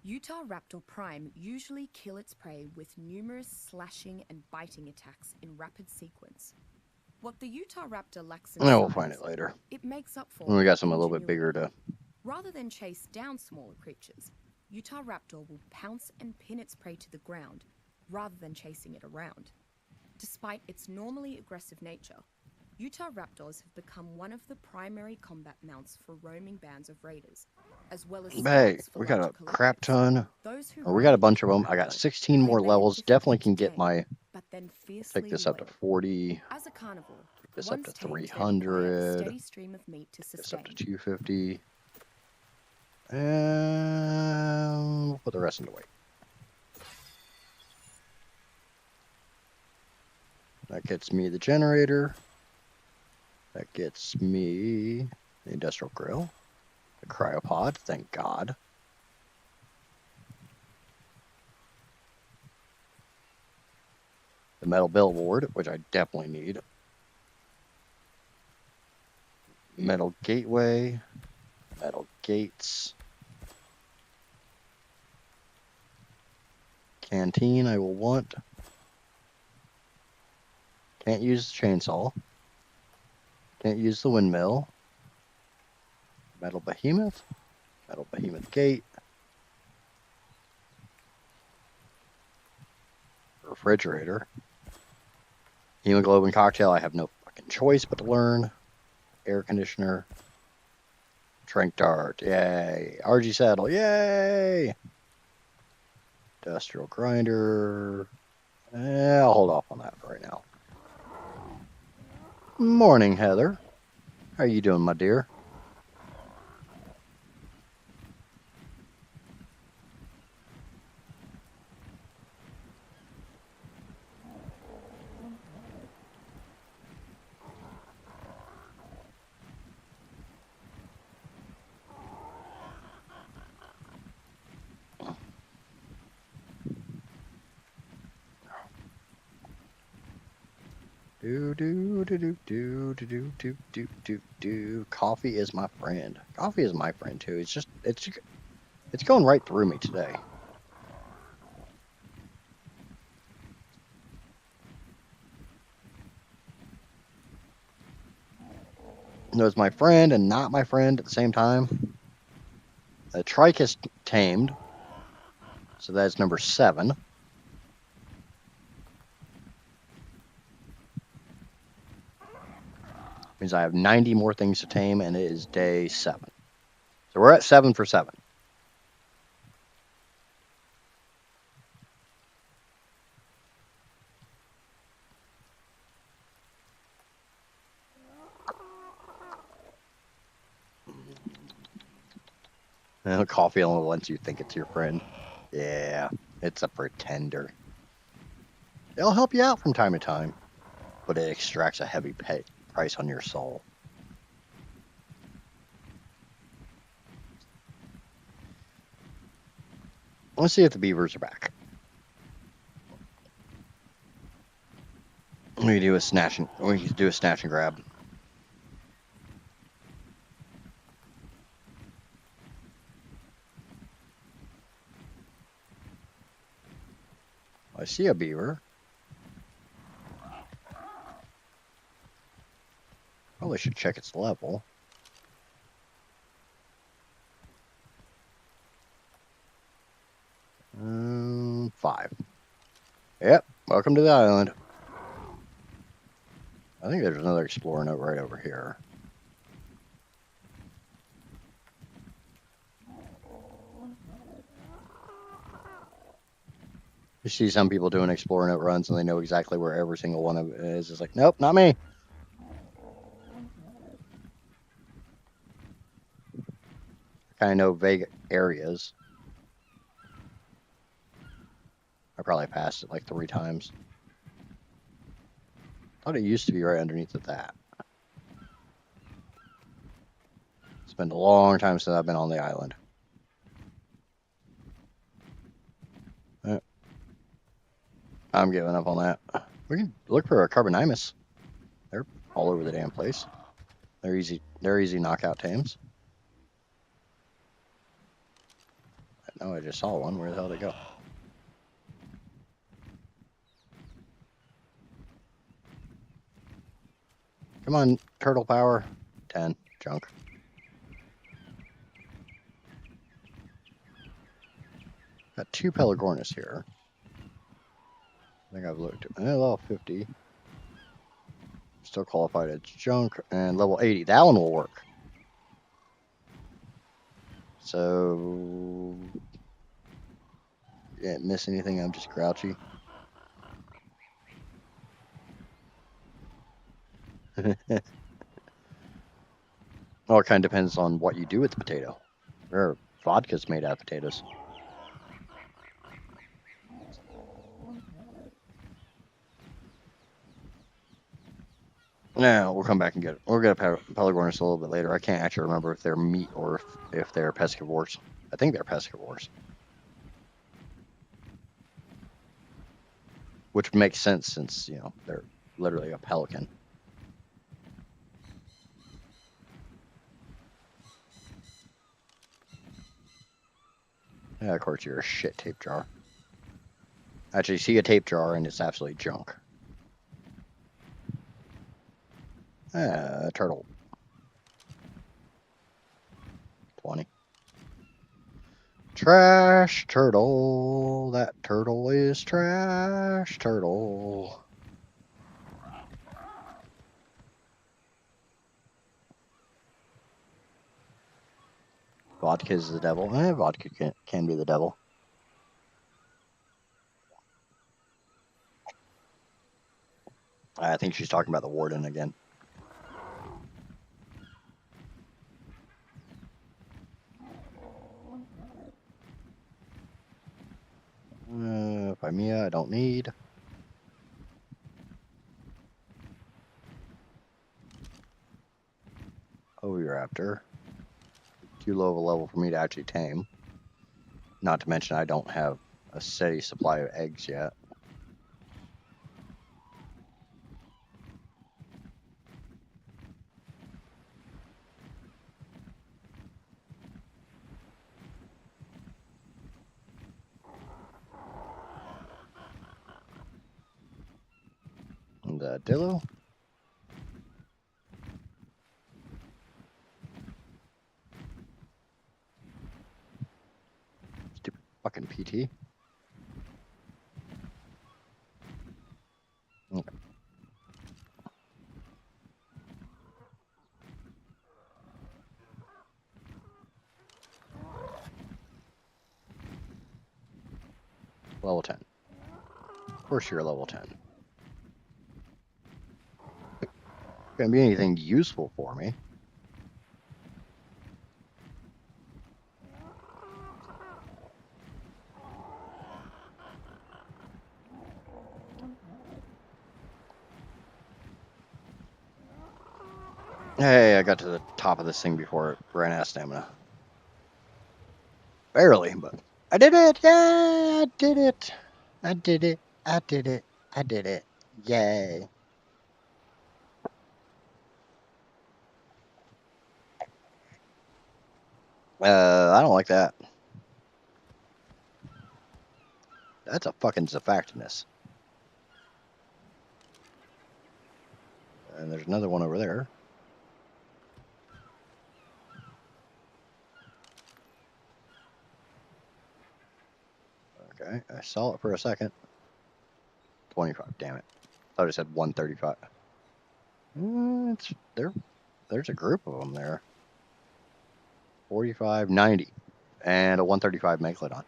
Utah raptor prime usually kill its prey with numerous slashing and biting attacks in rapid sequence. What the Utah raptor lacks in we'll find it later. It makes up for when we got something a little bit bigger to... Rather than chase down smaller creatures, Utah raptor will pounce and pin its prey to the ground rather than chasing it around. Despite its normally aggressive nature, Utah raptors have become one of the primary combat mounts for roaming bands of raiders, as well as we got a crap ton. We got a bunch of them. I got 16 more levels. Definitely can get my... Take this up to 40. As a carnivore, this up to 300. This up to 250. And we'll put the rest into weight. That gets me the generator. That gets me the industrial grill, the cryopod, thank God. The metal billboard, which I definitely need. Metal gateway, metal gates. Canteen I will want. Can't use the chainsaw. Can't use the windmill. Metal behemoth. Metal behemoth gate. Refrigerator. Hemoglobin cocktail. I have no fucking choice but to learn. Air conditioner. Trank dart. Yay. RG saddle. Yay. Industrial grinder. I'll hold off on that for right now. Morning, Heather. How are you doing, my dear? Do. Coffee is my friend. Coffee is my friend too. It's going right through me today. It was my friend and not my friend at the same time. The trike is tamed, so that's number 7. Means I have 90 more things to tame, and it is day 7. So we're at 7 for 7. Coffee only lets you think it's your friend. Yeah, it's a pretender. It'll help you out from time to time, but it extracts a heavy price on your soul. Let's see if the beavers are back. We can do a snatch and grab. I see a beaver. Probably should check its level. Five. Yep, welcome to the island. I think there's another explorer note right over here. You see some people doing explorer note runs and they know exactly where every single one of it is. It's like, nope, not me. I kind of know vague areas. I probably passed it like 3 times. Thought it used to be right underneath of that. It's been a long time since I've been on the island. I'm giving up on that. We can look for a carbonimus. They're all over the damn place. They're easy knockout tames. No, I just saw one. Where the hell did it go? Come on, turtle power. 10. Junk. Got 2 Pelagornis here. I think I've looked at level 50. Still qualified as junk. And level 80. That one will work. So... Didn't miss anything. I'm just grouchy. Well, it kind of depends on what you do with the potato. Vodka's made out of potatoes. No, we'll come back and get it. We'll get a Pelagornis a little bit later. I can't actually remember if they're meat or if they're pescivores. I think they're pescivores. Which makes sense since, you know, they're literally a pelican. Yeah, of course, you're a shit tape jar. Actually, see a tape jar and it's absolutely junk. Turtle. 20. Trash turtle. That turtle is trash turtle. Vodka is the devil. Vodka can be the devil. I think she's talking about the warden again. Pymia, I don't need. Oviraptor. Too low of a level for me to actually tame. Not to mention I don't have a steady supply of eggs yet. And Dillo. Stupid fucking PT. Okay. Level 10. Of course you're level 10. Gonna be anything useful for me. Hey, I got to the top of this thing before it ran out of stamina. Barely, but I did it! Yeah, I did it! I did it! I did it! I did it! Yay! I don't like that. That's a fucking surfactanus. And there's another one over there. Okay, I saw it for a second. 25, damn it. Thought it said 135. It's there. There's a group of them there. 45, 90, and a 135 Megalodon.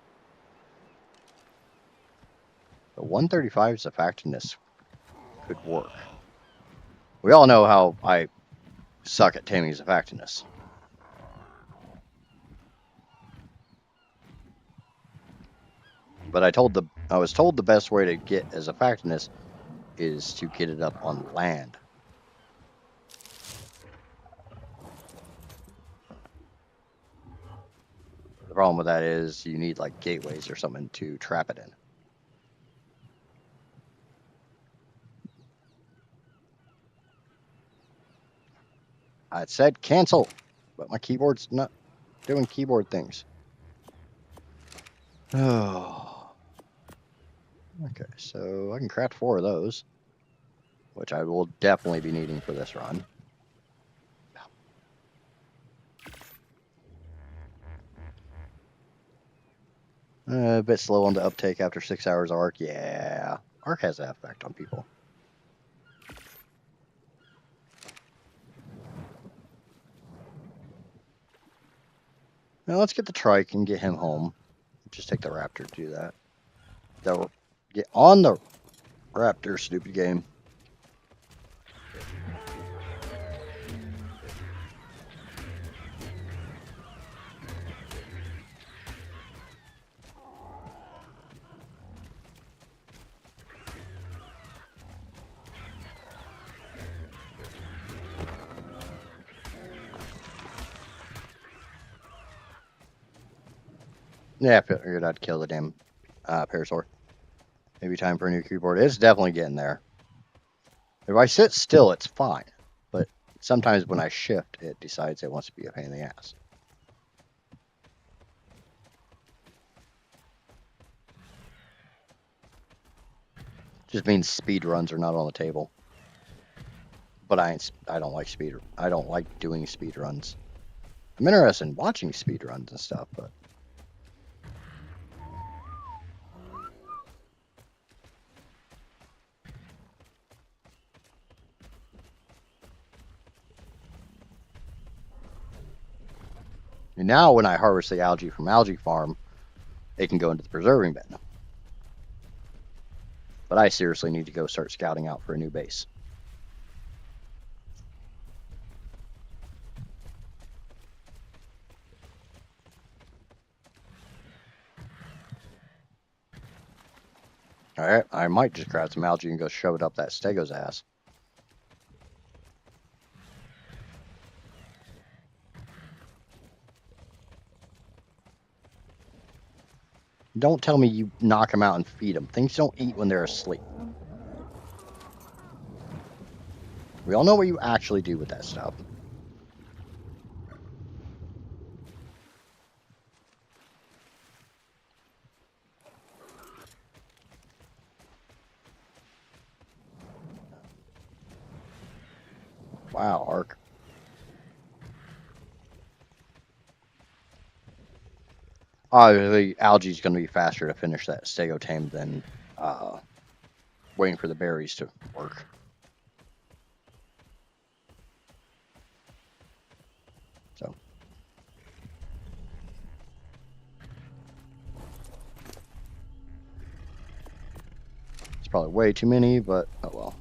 The 135 surfactanus could work. We all know how I suck at taming surfactanus. But I was told the best way to get a surfactanus is to get it up on land. The problem with that is you need like gateways or something to trap it in. I said cancel, but my keyboard's not doing keyboard things. Oh. Okay, so I can craft 4 of those, which I will definitely be needing for this run. A bit slow on the uptake after 6 hours of ARK. Yeah, ARK has that effect on people. Now let's get the trike and get him home. Just take the raptor to do that. Get on the raptor, stupid game. Yeah, I figured I'd kill the damn parasaur. Maybe time for a new keyboard. It's definitely getting there. If I sit still, it's fine. But sometimes when I shift, it decides it wants to be a pain in the ass. Just means speed runs are not on the table. But I don't like I don't like doing speed runs. I'm interested in watching speed runs and stuff, but and now when I harvest the algae from Algae Farm, it can go into the preserving bin. But I seriously need to go start scouting out for a new base. Alright, I might just grab some algae and go shove it up that stego's ass. Don't tell me you knock them out and feed them. Things don't eat when they're asleep. We all know what you actually do with that stuff. Wow, ARK. The algae's going to be faster to finish that stego tame than waiting for the berries to work. So. probably way too many, but oh well.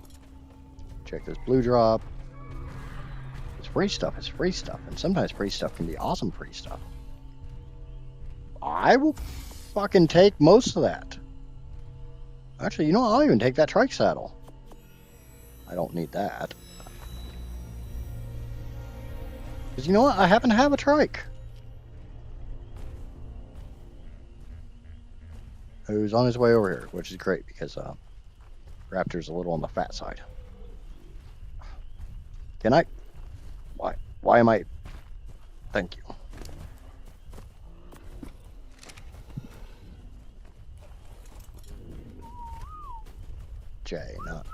Check this blue drop. It's free stuff. It's free stuff. And sometimes free stuff can be awesome free stuff. I will fucking take most of that. Actually, you know, I'll even take that trike saddle. I don't need that. Because you know what? I happen to have a trike. Who's on his way over here, which is great because Raptor's a little on the fat side. Can I? Why am I? Thank you. J, not.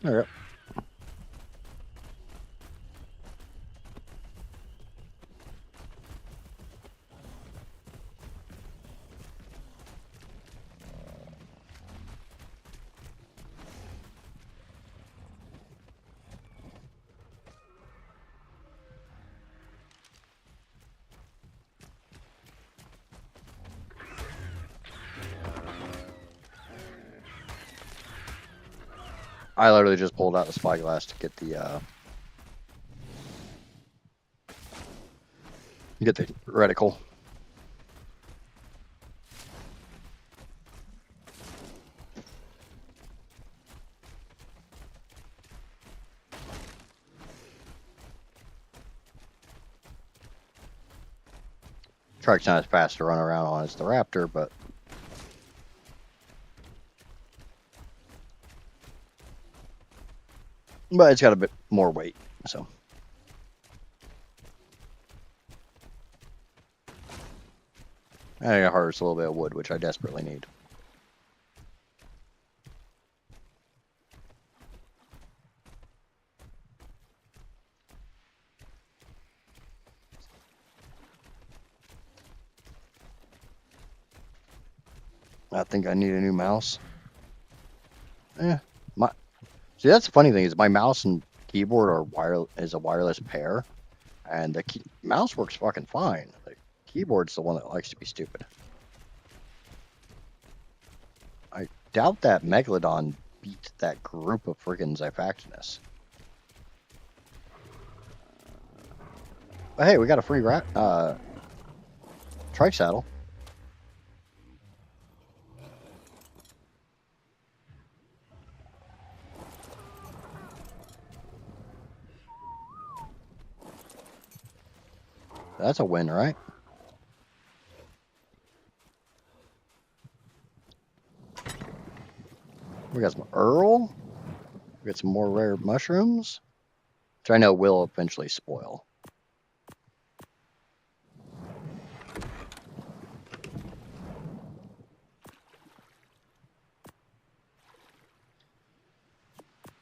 All right. I literally just pulled out the spyglass to get the reticle. Trike's not as fast to run around on as the Raptor, but it's got a bit more weight, so. I gotta harvest a little bit of wood, which I desperately need. I think I need a new mouse. See, that's the funny thing is my mouse and keyboard is a wireless pair, and the mouse works fucking fine. The keyboard's the one that likes to be stupid. I doubt that Megalodon beat that group of friggin' Zyphactinus. But hey, we got a free trike saddle. That's a win, right? We got some Earl. We got some more rare mushrooms, which I know will eventually spoil.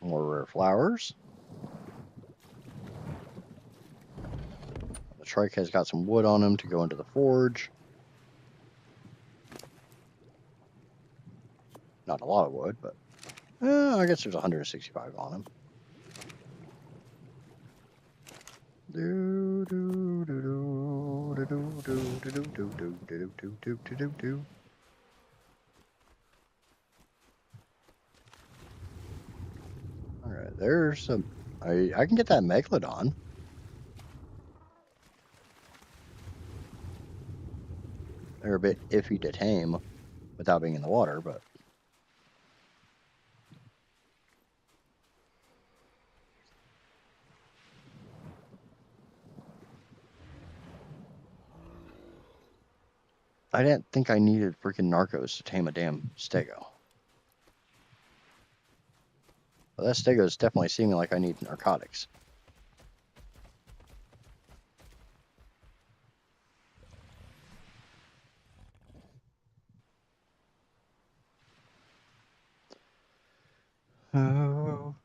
More rare flowers. The trike has got some wood on him to go into the forge. Not a lot of wood, but I guess there's 165 on him. All right, there's some. I can get that Megalodon. They're a bit iffy to tame without being in the water, but I didn't think I needed freaking narcos to tame a damn stego. But that stego is definitely seeming like I need narcotics. Oh,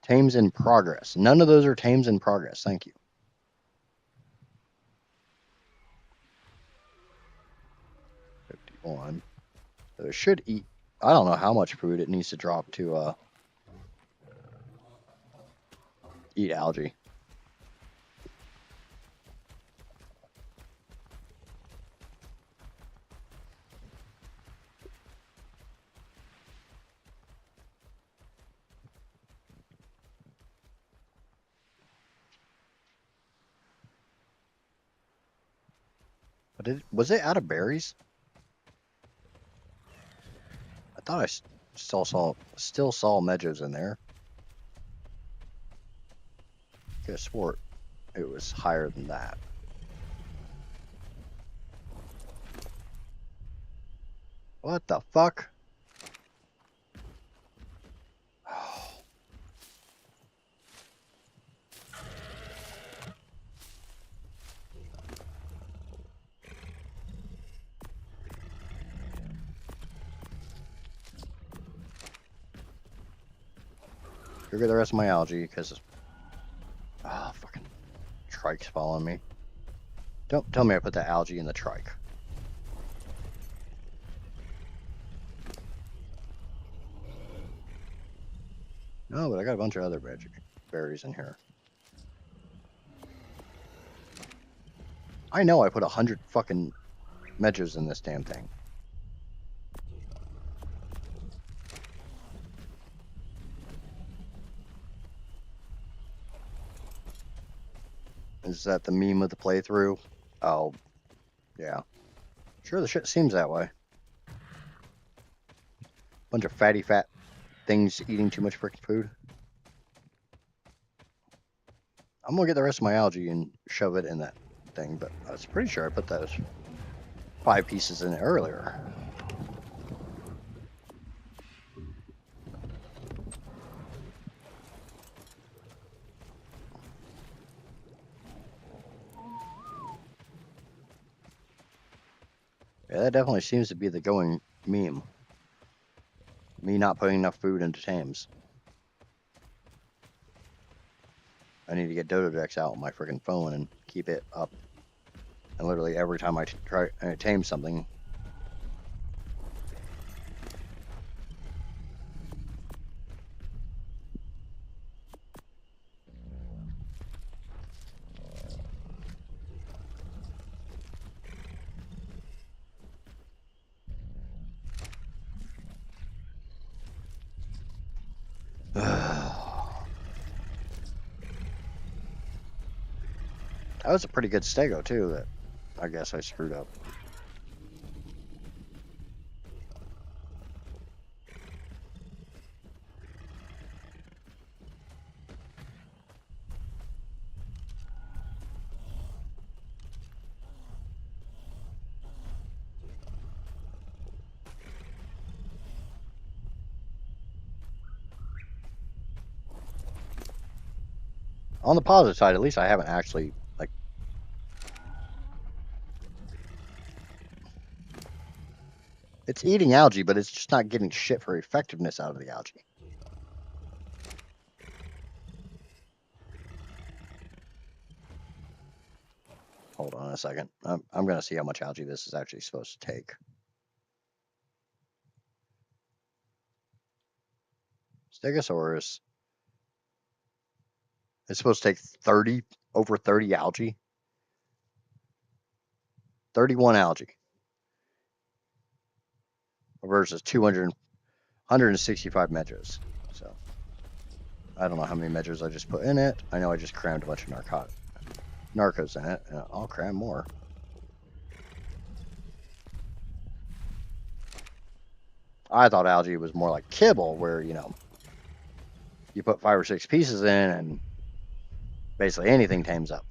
Tames in progress. None of those are tames in progress. Thank you. $51. So it should eat. I don't know how much food it needs to drop to eat algae. But was it out of berries? I thought I still saw meadows in there. Could have swore it was higher than that. What the fuck? Here go the rest of my algae because fucking trike's following me. Don't tell me I put that algae in the trike. No, but I got a bunch of other berries in here. I know I put 100 fucking meadows in this damn thing. Is that the meme of the playthrough? Oh, yeah. Sure, the shit seems that way. Bunch of fatty fat things eating too much freaking food. I'm gonna get the rest of my algae and shove it in that thing, but I was pretty sure I put those 5 pieces in it earlier. Yeah, that definitely seems to be the going meme. Me not putting enough food into tames. I need to get Dodo Decks out on my freaking phone and keep it up. And literally every time I try tame something. That was a pretty good stego too that I guess I screwed up. On the positive side, at least I haven't actually like it's eating algae, but it's just not getting shit for effectiveness out of the algae. Hold on a second. I'm gonna see how much algae this is actually supposed to take. Stegosaurus. It's supposed to take over 30 algae. 31 algae versus 165 measures. So I don't know how many measures I just put in it. I know I just crammed a bunch of narcos in it, and I'll cram more. I thought algae was more like kibble, where you put 5 or 6 pieces in, and basically anything tames up.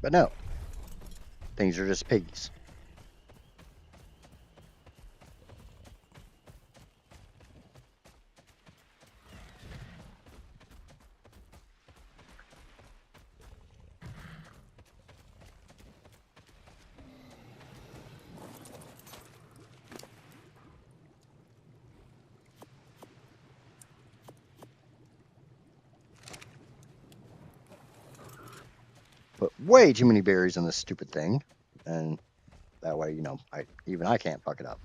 But no, things are just piggies. put way too many berries in this stupid thing, and that way, you know, even I can't fuck it up.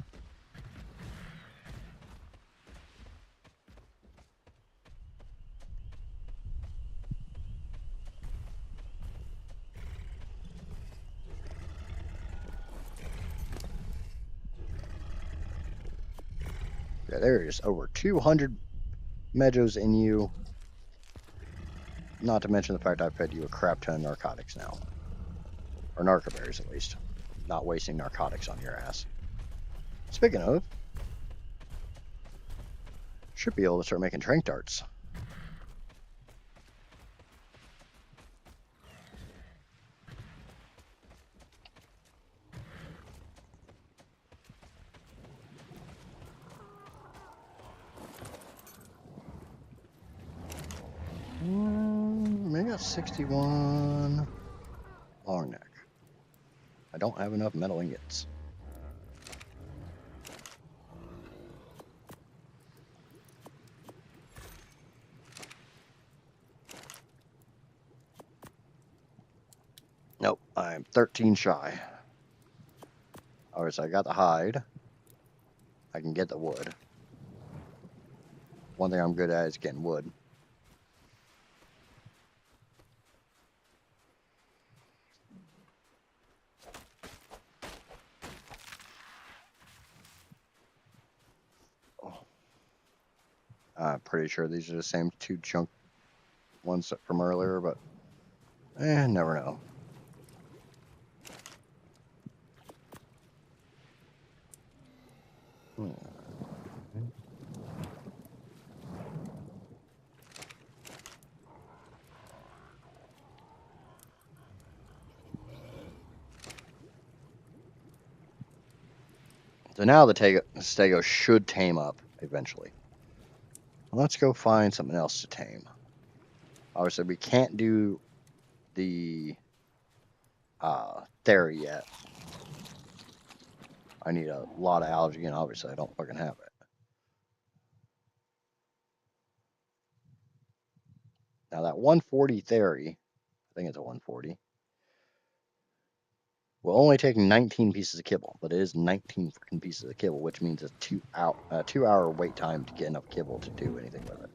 Yeah, there's over 200 meadows in you. Not to mention the fact I've fed you a crap ton of narcotics now. Or narcoberries, at least. Not wasting narcotics on your ass. Speaking of, should be able to start making trank darts. Maybe got 61 long neck. I don't have enough metal ingots. Nope, I'm 13 shy. Alright, so I got the hide. I can get the wood. One thing I'm good at is getting wood. I'm pretty sure these are the same two chunk ones from earlier, but never know. So now the stego should tame up eventually. Let's go find something else to tame. Obviously, we can't do the theory yet. I need a lot of algae, and obviously I don't fucking have it. Now that 140 theory, I think it's a 140, will only take 19 pieces of kibble, but it is 19 freaking pieces of kibble, which means a 2-hour wait time to get enough kibble to do anything with it.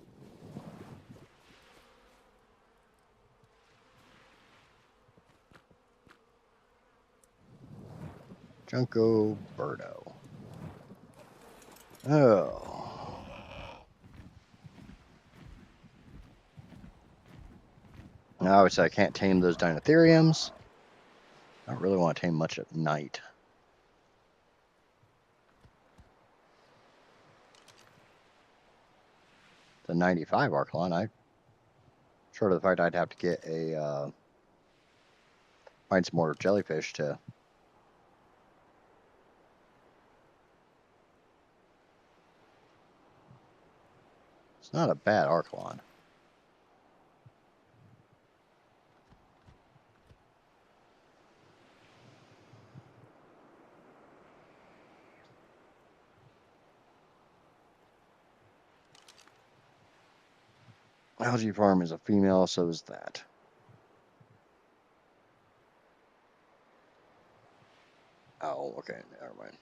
Junko Birdo. Oh. Now obviously I can't tame those Dinotheriums. I don't really want to tame much at night. The 95 Archelon, short of the fact I'd have to get find some more jellyfish to. It's not a bad Archelon. Algae Farm is a female, so is that. Oh, okay, never mind.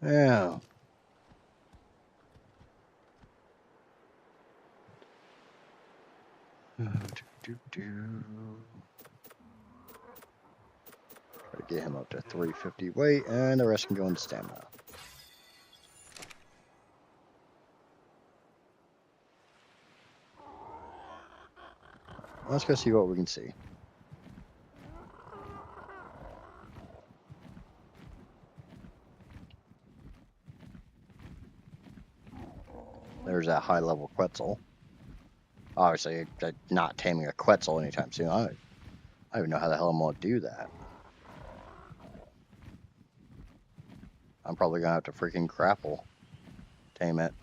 Yeah. Try to get him up to 350 weight, and the rest can go into stamina. Let's go see what we can see. There's that high level Quetzal. Obviously, not taming a Quetzal anytime soon. I don't even know how the hell I'm going to do that. I'm probably going to have to freaking grapple tame it.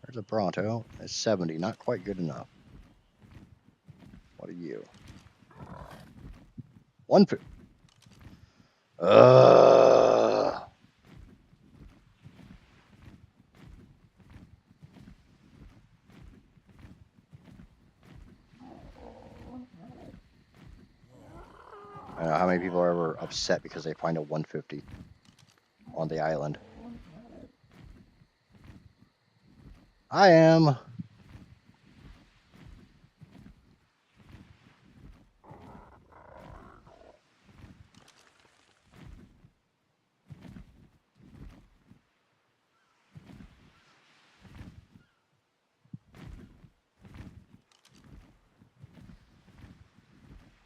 There's a Bronto. It's 70, not quite good enough. What are you? 150. I don't know how many people are ever upset because they find a 150 on the island. I am.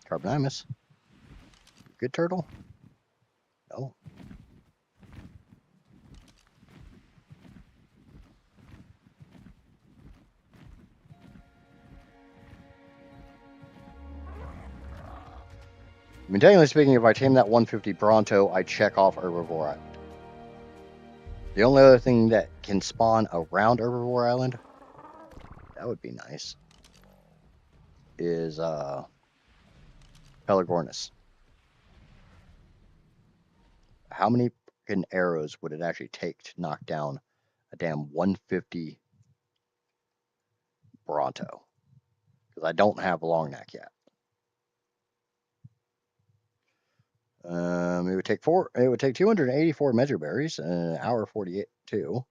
Carbonimus. Good turtle? No. I mean, technically speaking, if I tame that 150 Bronto, I check off Herbivore Island. The only other thing that can spawn around Herbivore Island, that would be nice, is Pelagornis. How many freaking arrows would it actually take to knock down a damn 150 Bronto? Because I don't have a long neck yet. It would take 284 measure berries and an hour 42.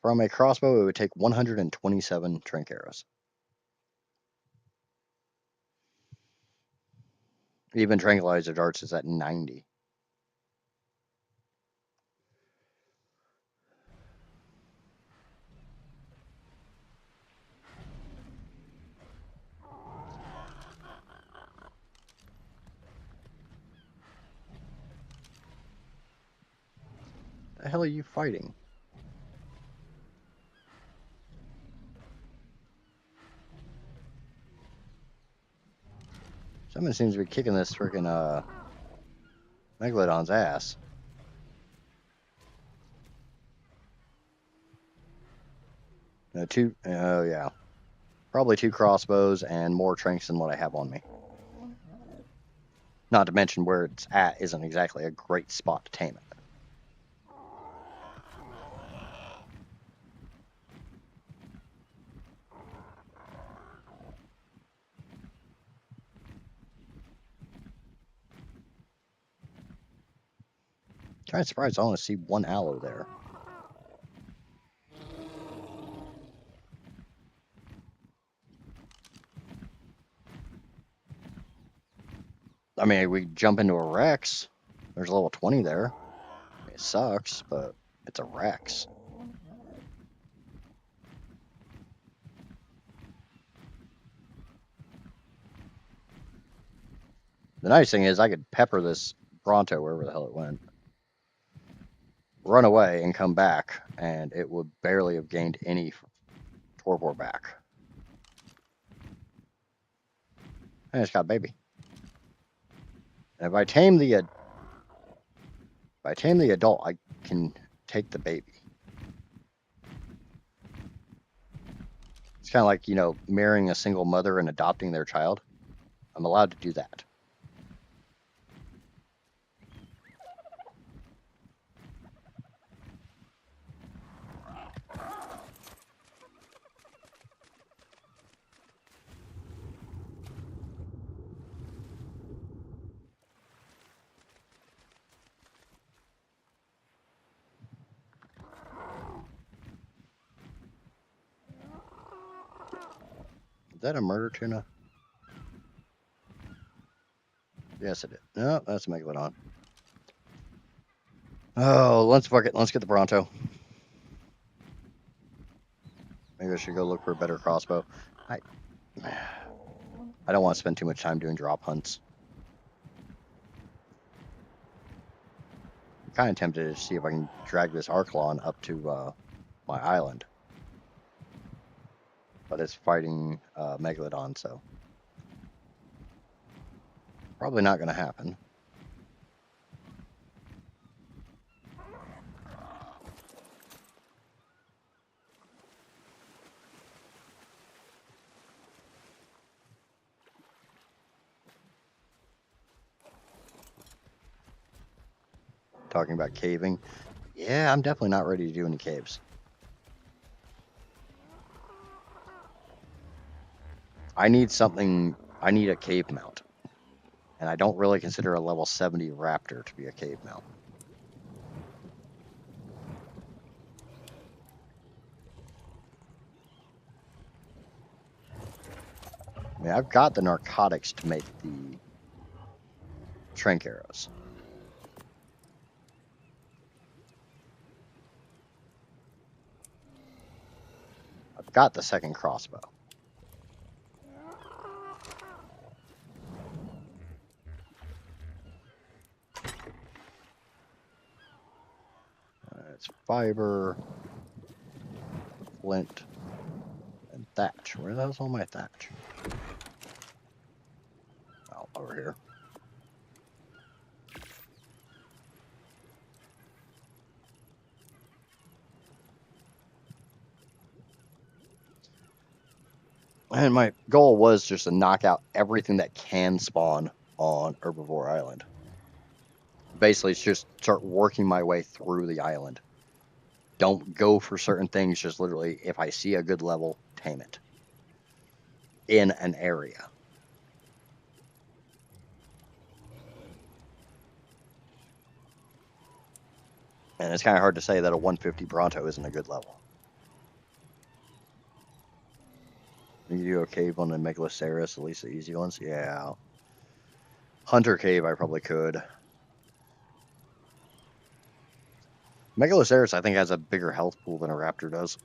From a crossbow, it would take 127 trank arrows. Even tranquilizer darts is at 90. The hell are you fighting? Someone seems to be kicking this freaking Megalodon's ass. Oh yeah. Probably 2 crossbows and more tranks than what I have on me. Not to mention where it's at isn't exactly a great spot to tame it. Kind of surprised I only see 1 aloe there. I mean, we jump into a Rex. There's a level 20 there. It sucks, but it's a Rex. The nice thing is I could pepper this Bronto wherever the hell it went, run away and come back, and it would barely have gained any torpor back. And it's got a baby. And if I tame the adult, I can take the baby. It's kind of like, marrying a single mother and adopting their child. I'm allowed to do that. Is that a murder tuna? Yes, it is. No, that's a Megalodon. Oh, let's get the Bronto. Maybe I should go look for a better crossbow. I don't want to spend too much time doing drop hunts. I'm kind of tempted to see if I can drag this Arklon up to my island. But it's fighting Megalodon, so probably not going to happen. Talking about caving. Yeah, I'm definitely not ready to do any caves. I need a cave mount. And I don't really consider a level 70 raptor to be a cave mount. I mean, I've got the narcotics to make the trank arrows. I've got the second crossbow. It's fiber, flint, and thatch. Where the hell's all my thatch? Oh, over here. And my goal was just to knock out everything that can spawn on Herbivore Island. Basically, it's just start working my way through the island. Don't go for certain things, just literally, if I see a good level, tame it. In an area. And it's kind of hard to say that a 150 Bronto isn't a good level. You can do a cave on the Megaloceros, at least the easy ones. Yeah. Hunter cave, I probably could. Megaloceros, I think, has a bigger health pool than a raptor does.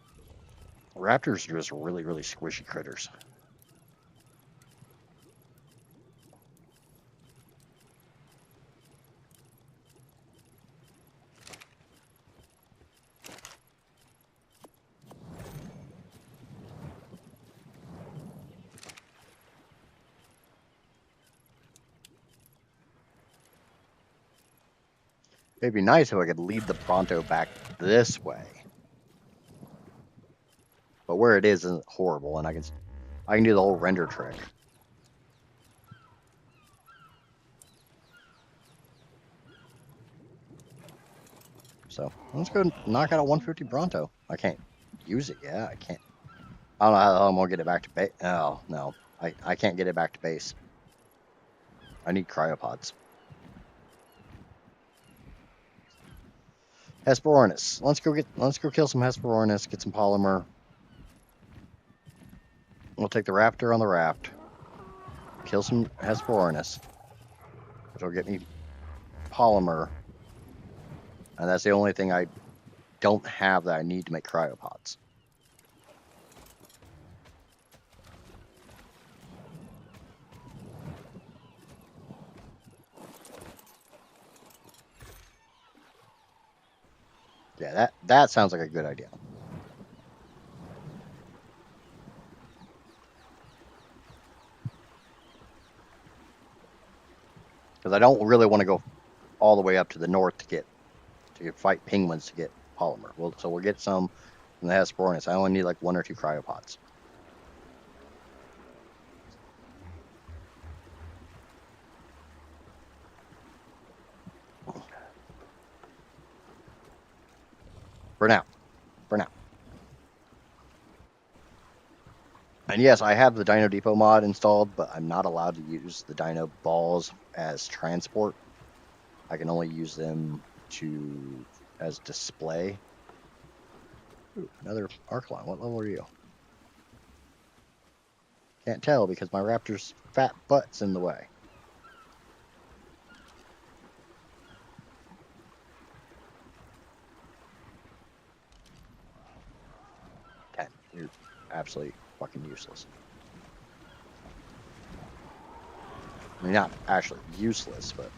Raptors are just really, really squishy critters. It'd be nice if I could lead the Bronto back this way. But where it is isn't horrible, and I can do the whole render trick. So let's go knock out a 150 Bronto. I can't use it yet. I can't. I don't know how the hell I'm gonna get it back to base. Oh no, I can't get it back to base. I need cryopods. Hesperornis. Let's go kill some Hesperornis. Get some polymer. We'll take the raptor on the raft. Kill some Hesperornis, which will get me polymer. And that's the only thing I don't have that I need to make cryopods. Yeah, that sounds like a good idea. Because I don't really want to go all the way up to the north to fight penguins to get polymer. So we'll get some from the Hesperornis. I only need like 1 or 2 cryopods. For now. And yes, I have the Dino Depot mod installed, but I'm not allowed to use the Dino balls as transport. I can only use them as display. Ooh, another ARK line. What level are you? Can't tell because my raptor's fat butt's in the way. 10. You're absolutely fucking useless. I mean, not actually useless, but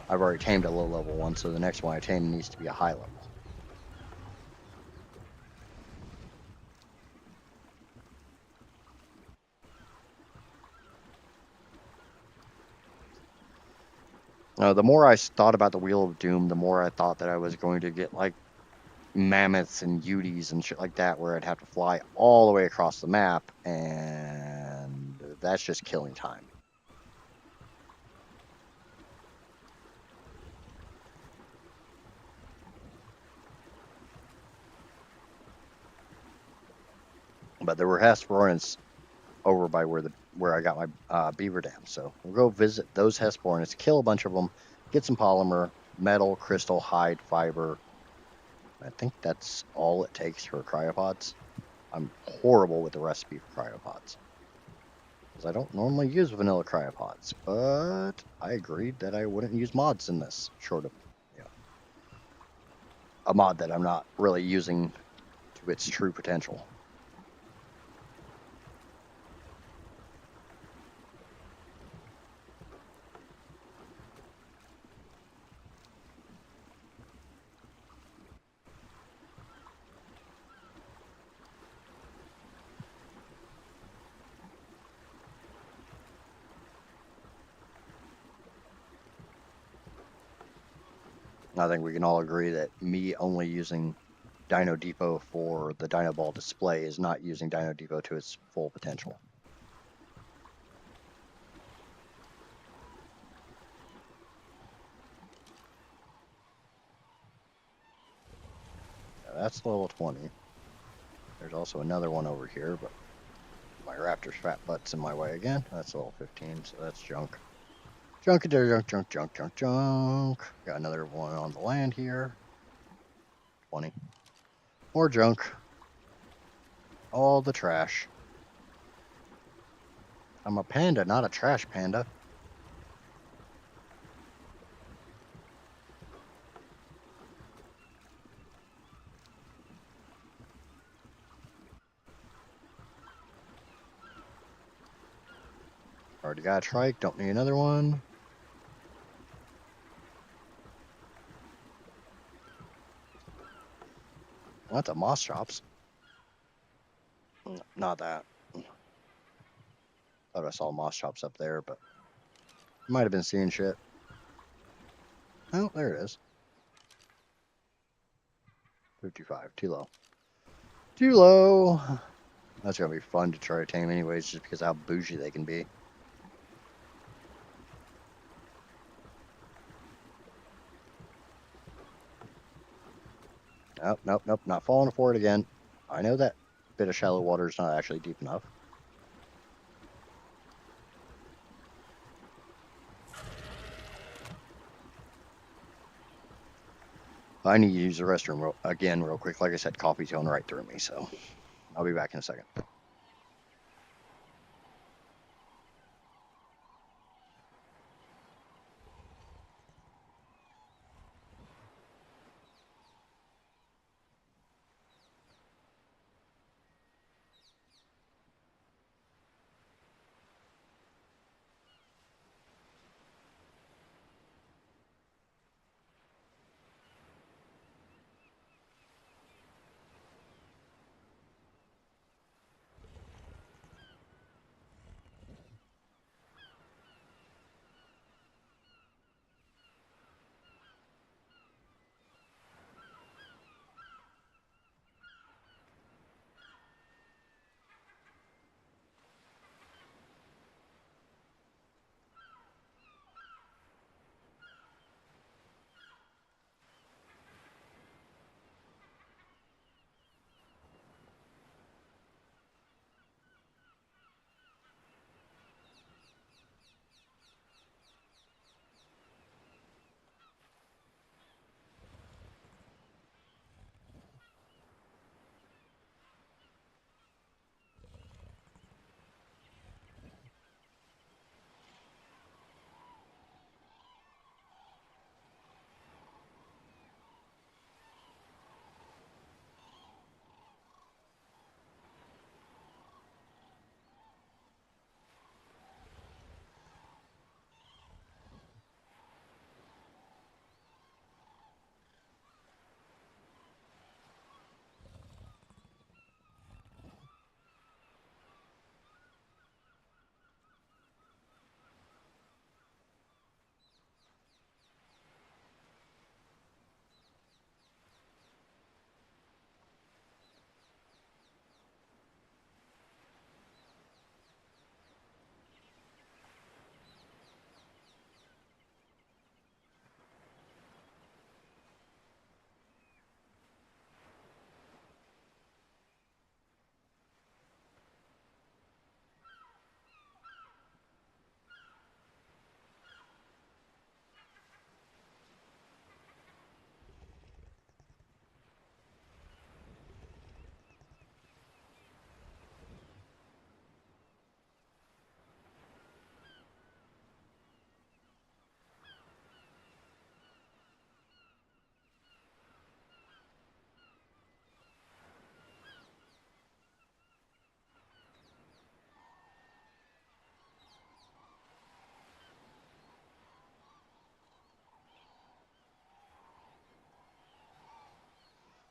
I've already tamed a low level one, so the next one I tame needs to be a high level. The more I thought about the Wheel of Doom, the more I thought that I was going to get like mammoths and Uties and shit like that, where I'd have to fly all the way across the map, and that's just killing time. But there were Hesperornis over by where the where I got my beaver dam. So we'll go visit those Hesperornis, kill a bunch of them, get some polymer, metal, crystal, hide, fiber. I think that's all it takes for cryopods. I'm horrible with the recipe for cryopods, because I don't normally use vanilla cryopods, but I agreed that I wouldn't use mods in this, short of, you know, a mod that I'm not really using to its true potential. I think we can all agree that me only using Dino Depot for the Dino Ball display is not using Dino Depot to its full potential. Now that's level 20. There's also another one over here, but my raptor's fat butt's in my way again. That's level 15, so that's junk. Junk, junk. Got another one on the land here. 20. More junk. All the trash. I'm a panda, not a trash panda. Already got a trike, don't need another one. What's a moss chops? Not that. Thought I saw moss chops up there, but might have been seeing shit. Oh, there it is. 55, too low. Too low. That's gonna be fun to try to tame anyways, just because of how bougie they can be. Nope, not falling for it again. I know that bit of shallow water is not actually deep enough. I need to use the restroom again real quick. Like I said, coffee's going right through me, so I'll be back in a second.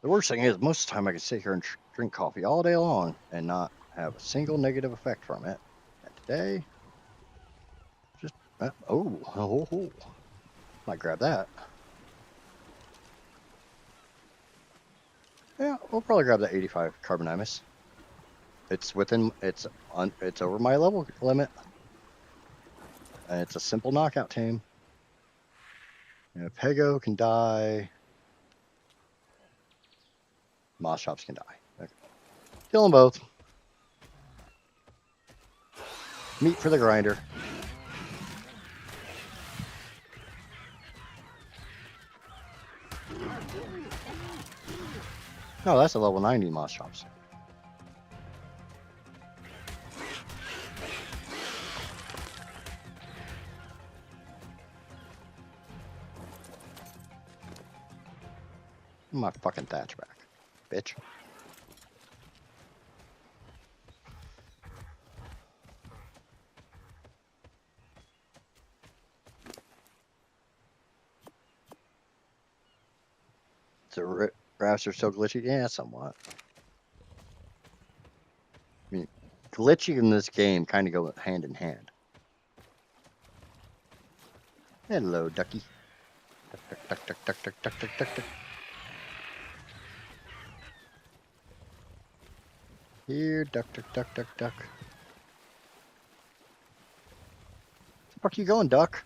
The worst thing is, most of the time I can sit here and drink coffee all day long and not have a single negative effect from it. And today, just, might grab that. Yeah, we'll probably grab the 85 Carbonimus. It's over my level limit. And it's a simple knockout tame. You know, Pego can die. Moss Chops can die. Okay. Kill them both. Meat for the grinder. No, that's a level 90 Moss Chops. My fucking thatch back, bitch. So rafts are still glitchy? Yeah, somewhat. I mean, glitchy in this game kind of go hand in hand. Hello, ducky. Duck, duck, duck, duck, duck, duck, duck, duck, duck. Here, duck, duck, duck, duck, duck. Where the fuck you going, duck?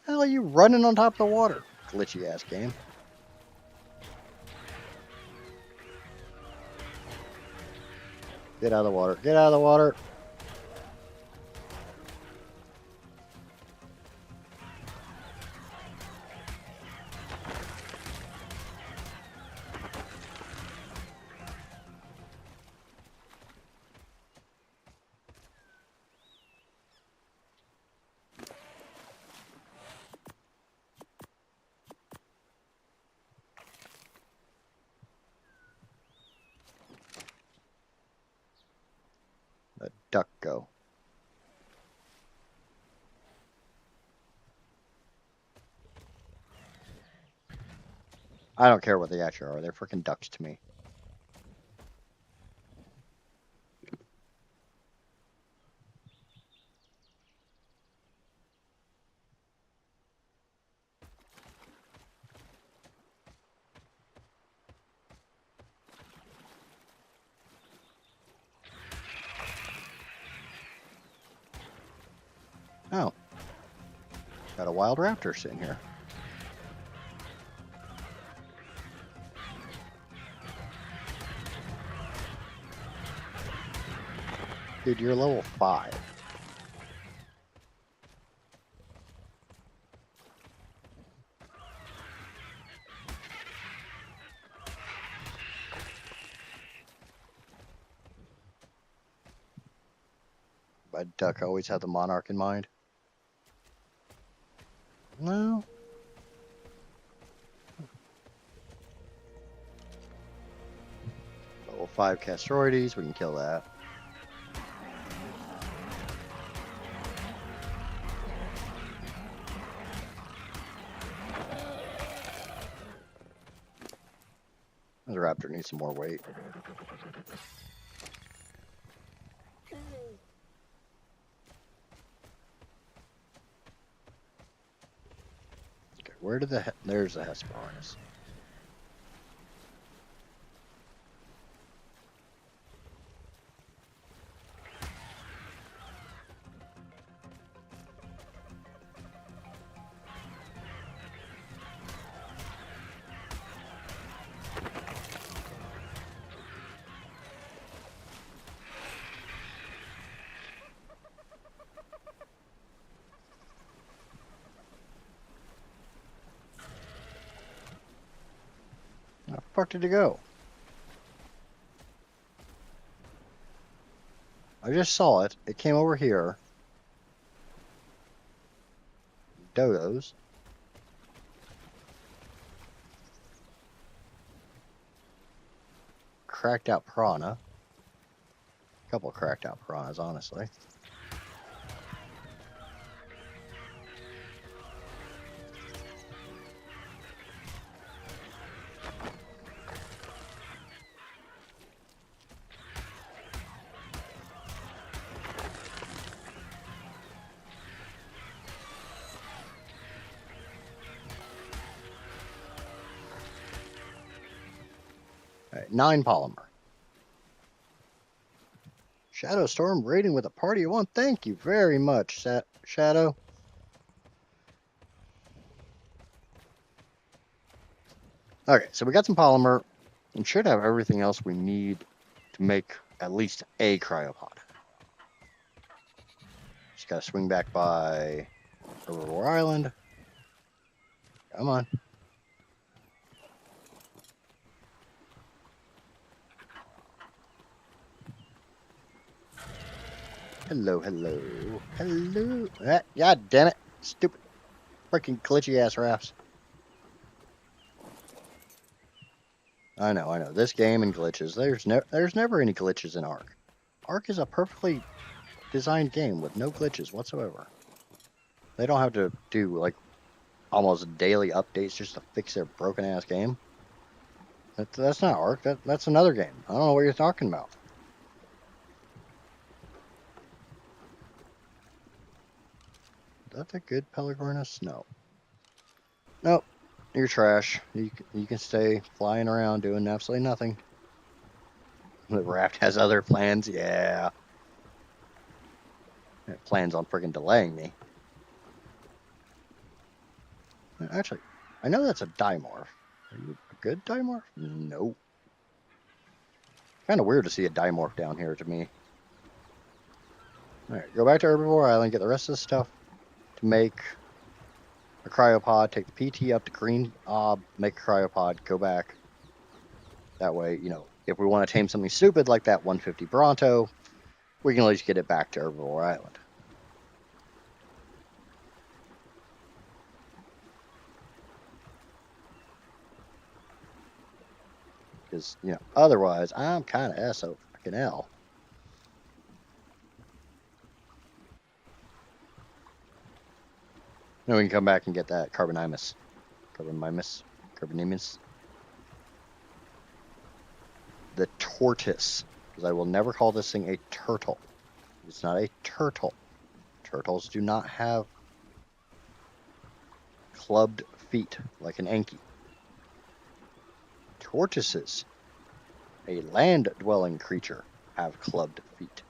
Hell are you running on top of the water? Glitchy ass game. Get out of the water. Get out of the water. Let duck go. I don't care what they actually are. They're freaking ducks to me. Oh. Got a wild raptor sitting here. Dude, you're level 5. By duck, I always have the monarch in mind. No. Level 5 Castroides, we can kill that. The raptor needs some more weight. Okay, where did there's the Hesperornis. Where the fuck did it go? I just saw it. It came over here. Dodos. Cracked out piranha. A couple cracked out piranhas, honestly. Alright, 9 polymer. Shadow Storm raiding with a party of 1. Thank you very much, Shadow. Okay, so we got some polymer. We should have everything else we need to make at least a cryopod. Just gotta swing back by Herbivore Island. Come on. Hello, hello, hello. God damn it. Stupid freaking glitchy ass rafts. I know. This game and glitches. There's never any glitches in ARK. ARK is a perfectly designed game with no glitches whatsoever. They don't have to do like almost daily updates just to fix their broken ass game. That's not ARK. That's another game. I don't know what you're talking about. Is that a good Pelagornis? No. Nope. You're trash. You can stay flying around doing absolutely nothing. The raft has other plans. Yeah. It plans on freaking delaying me. Actually, I know that's a dimorph. Are you a good dimorph? No. Kind of weird to see a dimorph down here to me. Alright, go back to Herbivore Island, get the rest of the stuff to make a cryopod, take the PT up to Green Ob, make a cryopod, go back. That way, you know, if we want to tame something stupid like that 150 Bronto, we can at least get it back to Herbivore Island. Because, you know, otherwise, I'm kind of SO freaking L. Then we can come back and get that Carbonimus. The tortoise. Because I will never call this thing a turtle. It's not a turtle. Turtles do not have clubbed feet like an Anki. Tortoises, a land-dwelling creature, have clubbed feet.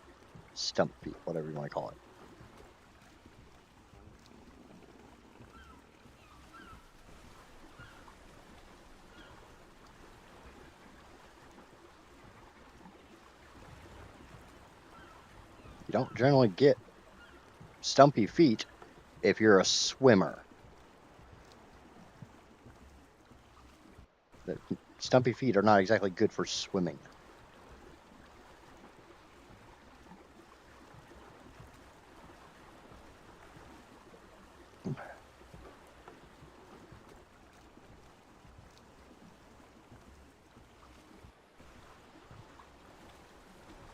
Stump feet, whatever you want to call it. You don't generally get stumpy feet if you're a swimmer. The stumpy feet are not exactly good for swimming.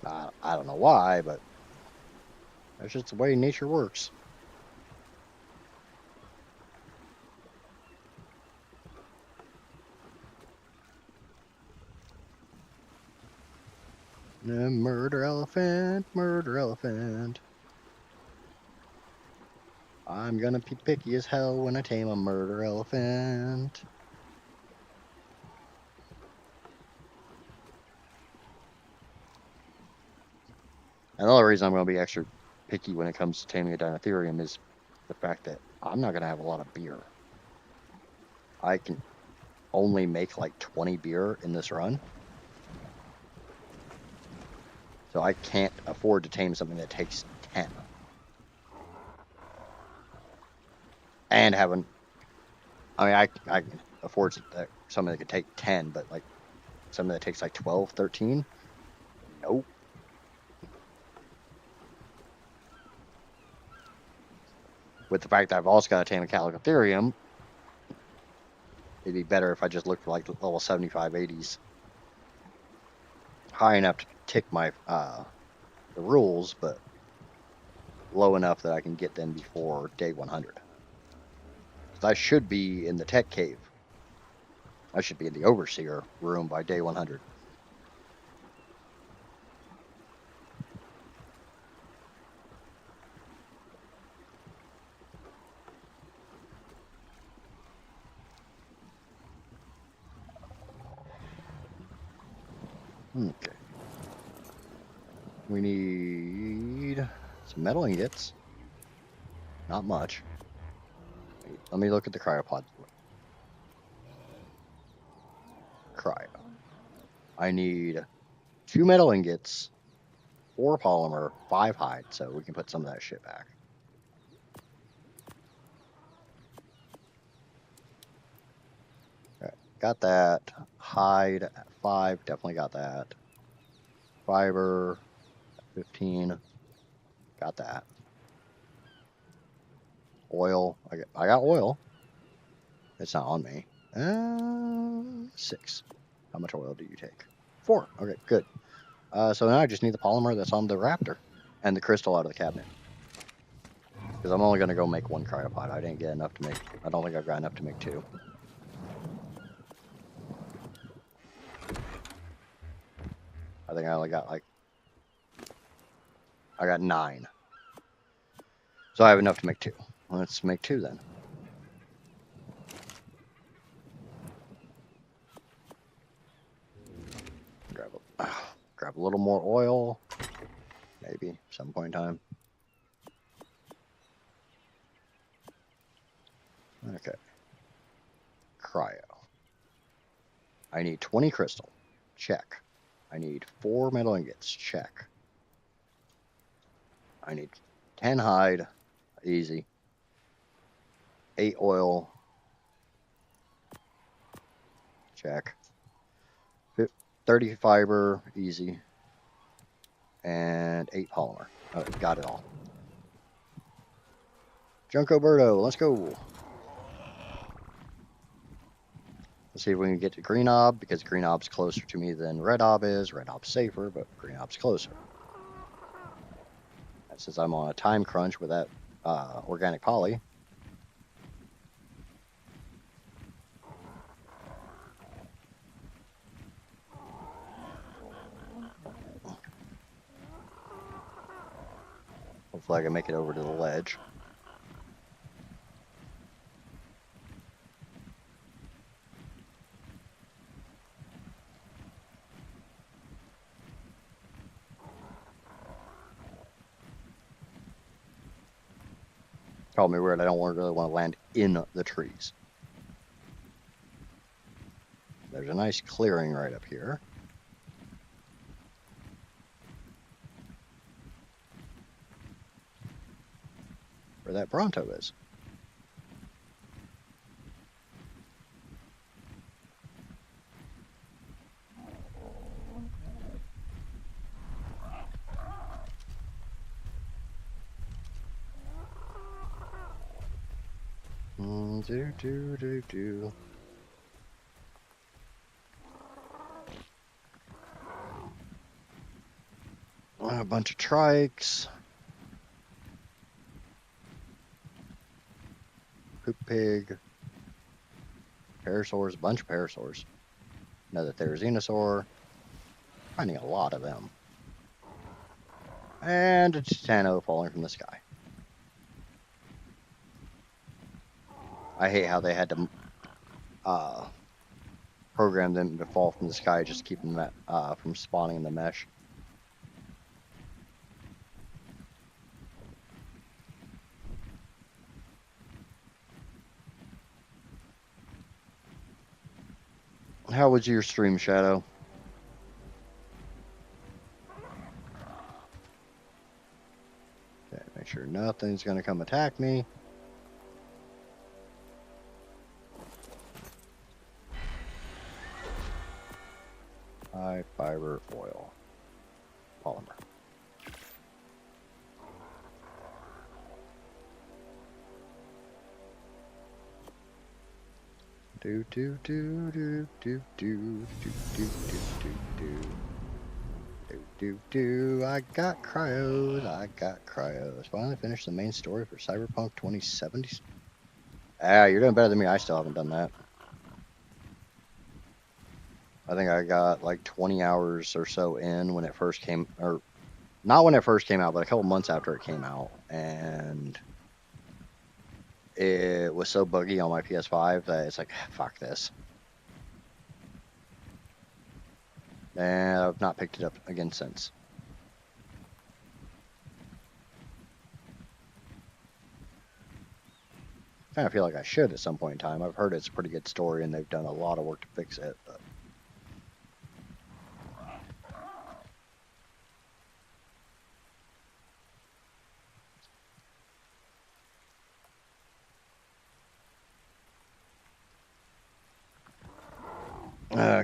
I don't know why, but that's just the way nature works. Murder elephant, murder elephant. I'm gonna be picky as hell when I tame a murder elephant. Another reason I'm gonna be extra picky when it comes to taming a Dinotherium is the fact that I'm not gonna have a lot of beer. I can only make like 20 beer in this run. So I can't afford to tame something that takes 10. And having, I mean, I can afford something that could take 10, but like something that takes like 12, 13? Nope. With the fact that I've also got to tame a Calicotherium, it'd be better if I just looked for like level 75, 80s. High enough to tick my the rules, but low enough that I can get them before day 100. I should be in the tech cave. I should be in the overseer room by day 100. Okay. We need some metal ingots. Not much. Let me look at the cryopod. Cryo. I need 2 metal ingots, 4 polymer, 5 hide, so we can put some of that shit back. Okay, got that. Hide 5, definitely got that. Fiber 15, got that. Oil, I got oil. It's not on me. 6. How much oil do you take? 4. Okay, good. So now I just need the polymer that's on the Raptor and the crystal out of the cabinet. Because I'm only going to go make 1 cryopod. I didn't get enough to make. I don't think I've got enough to make 2. I think I only got I got 9. So I have enough to make 2. Let's make 2 then. Grab a little more oil. Maybe some point in time. Okay. Cryo. I need 20 crystal. Check. I need 4 metal ingots. Check. I need 10 hide. Easy. 8 oil. Check. 30 fiber. Easy. And 8 polymer. Okay, got it all. Junko Birdo, let's go. Let's see if we can get to Green Ob, because Green Ob's closer to me than Red Ob is. Red Ob's safer, but Green Ob's closer. And since I'm on a time crunch with that organic poly, hopefully I can make it over to the ledge. Call me weird, I don't really want to land in the trees. There's a nice clearing right up here. Where that Bronto is. Do. A bunch of trikes. Poop pig. Parasaurs, a bunch of parasaurs. Another Therizinosaur. Finding a lot of them. And a Titano falling from the sky. I hate how they had to program them to fall from the sky just to keep them from spawning in the mesh. How was your stream, Shadow? Okay, make sure nothing's gonna come attack me. High fiber oil. Polymer. Do do do do do do do do do do do do. I got cryos. I got cryos. Finally finished the main story for Cyberpunk 2070. Ah, you're doing better than me. I still haven't done that. I think I got like 20 hours or so in when it first came, or not when it first came out, but a couple months after it came out, and it was so buggy on my PS5 that it's like, fuck this. And I've not picked it up again since. Kind of feel like I should at some point in time. I've heard it's a pretty good story and they've done a lot of work to fix it. But...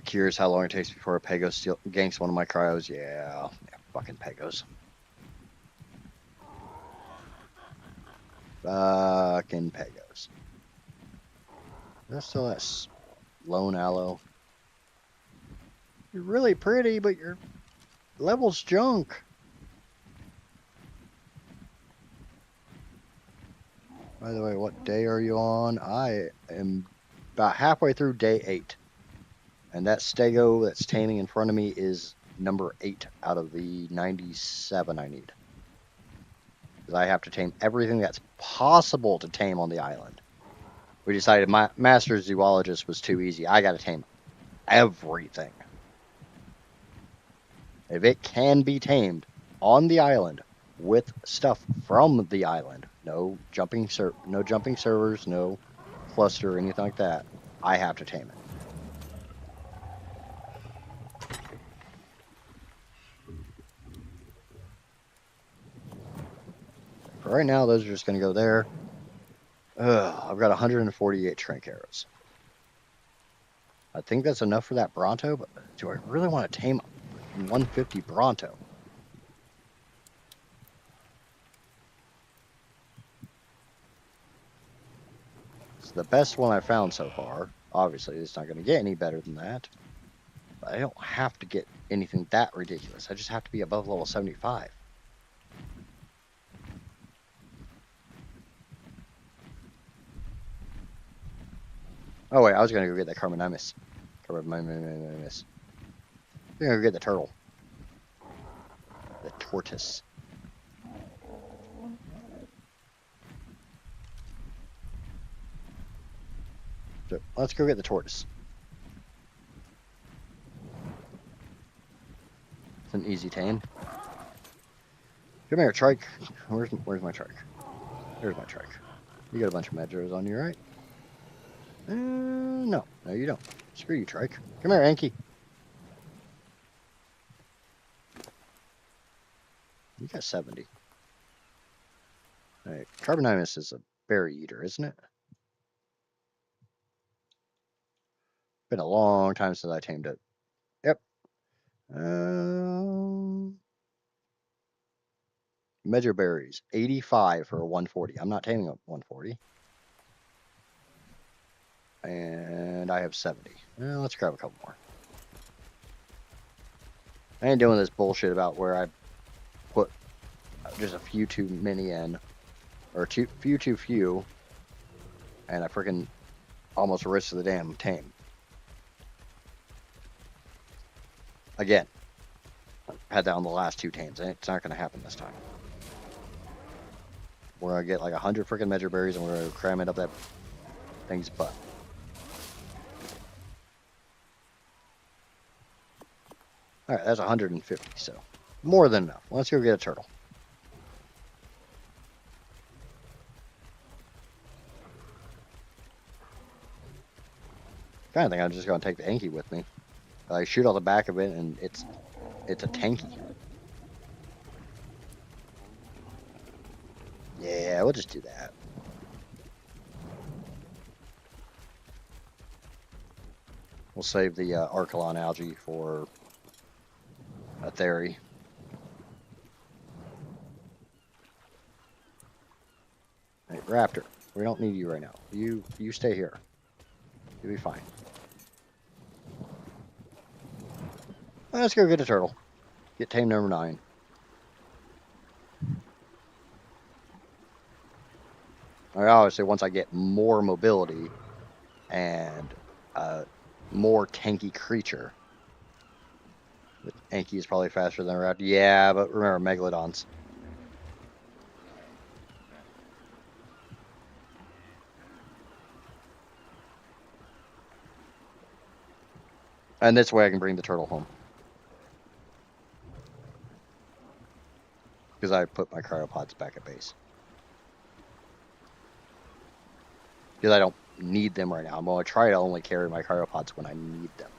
Curious how long it takes before a Pego ganks one of my cryos. Yeah, fucking Pegos. Fucking Pegos. There's still that lone aloe. You're really pretty, but your level's junk. By the way, what day are you on? I am about halfway through day 8. And that stego that's taming in front of me is number 8 out of the 97 I need. Because I have to tame everything that's possible to tame on the island. We decided my master zoologist was too easy. I got to tame everything. If it can be tamed on the island with stuff from the island, no jumping servers, no cluster, anything like that, I have to tame it. For right now, those are just going to go there. I've got 148 trank arrows. I think that's enough for that Bronto, but do I really want to tame 150 Bronto? It's the best one I've found so far. Obviously, it's not going to get any better than that. But I don't have to get anything that ridiculous. I just have to be above level 75. Oh wait, I was going to go get that Carminimus. Carminimus. I'm going to go get the turtle. The tortoise. So let's go get the tortoise. It's an easy tame. Come here, trike. Where's my trike? There's my trike. You got a bunch of Medros on you, right? No. No, you don't. Screw you, trike. Come here, Anki. You got 70. Alright, Carbonimus is a berry eater, isn't it? Been a long time since I tamed it. Yep. Measure berries. 85 for a 140. I'm not taming a 140. And I have 70. Well, let's grab a couple more. I ain't doing this bullshit about where I put just a few too many in. Or few too few. And I freaking almost risked the damn tame. Again. Had that on the last 2 tames. And it's not going to happen this time. We're going to get like 100 freaking measure berries and we're going to cram it up that thing's butt. Alright, that's 150, so more than enough. Let's go get a turtle. Kind of think I'm just going to take the Anki with me. I shoot out the back of it and it's a tanky. Yeah, we'll just do that. We'll save the Archelon algae for a theory. Hey, Raptor, we don't need you right now. You stay here. You'll be fine. Let's go get a turtle. Get tame number 9. Obviously, once I get more mobility and a more tanky creature. The Anki is probably faster than a Raptor. Yeah, but remember, Megalodons. And this way I can bring the turtle home. Because I put my cryopods back at base. Because I don't need them right now. I'm going to try to only carry my cryopods when I need them.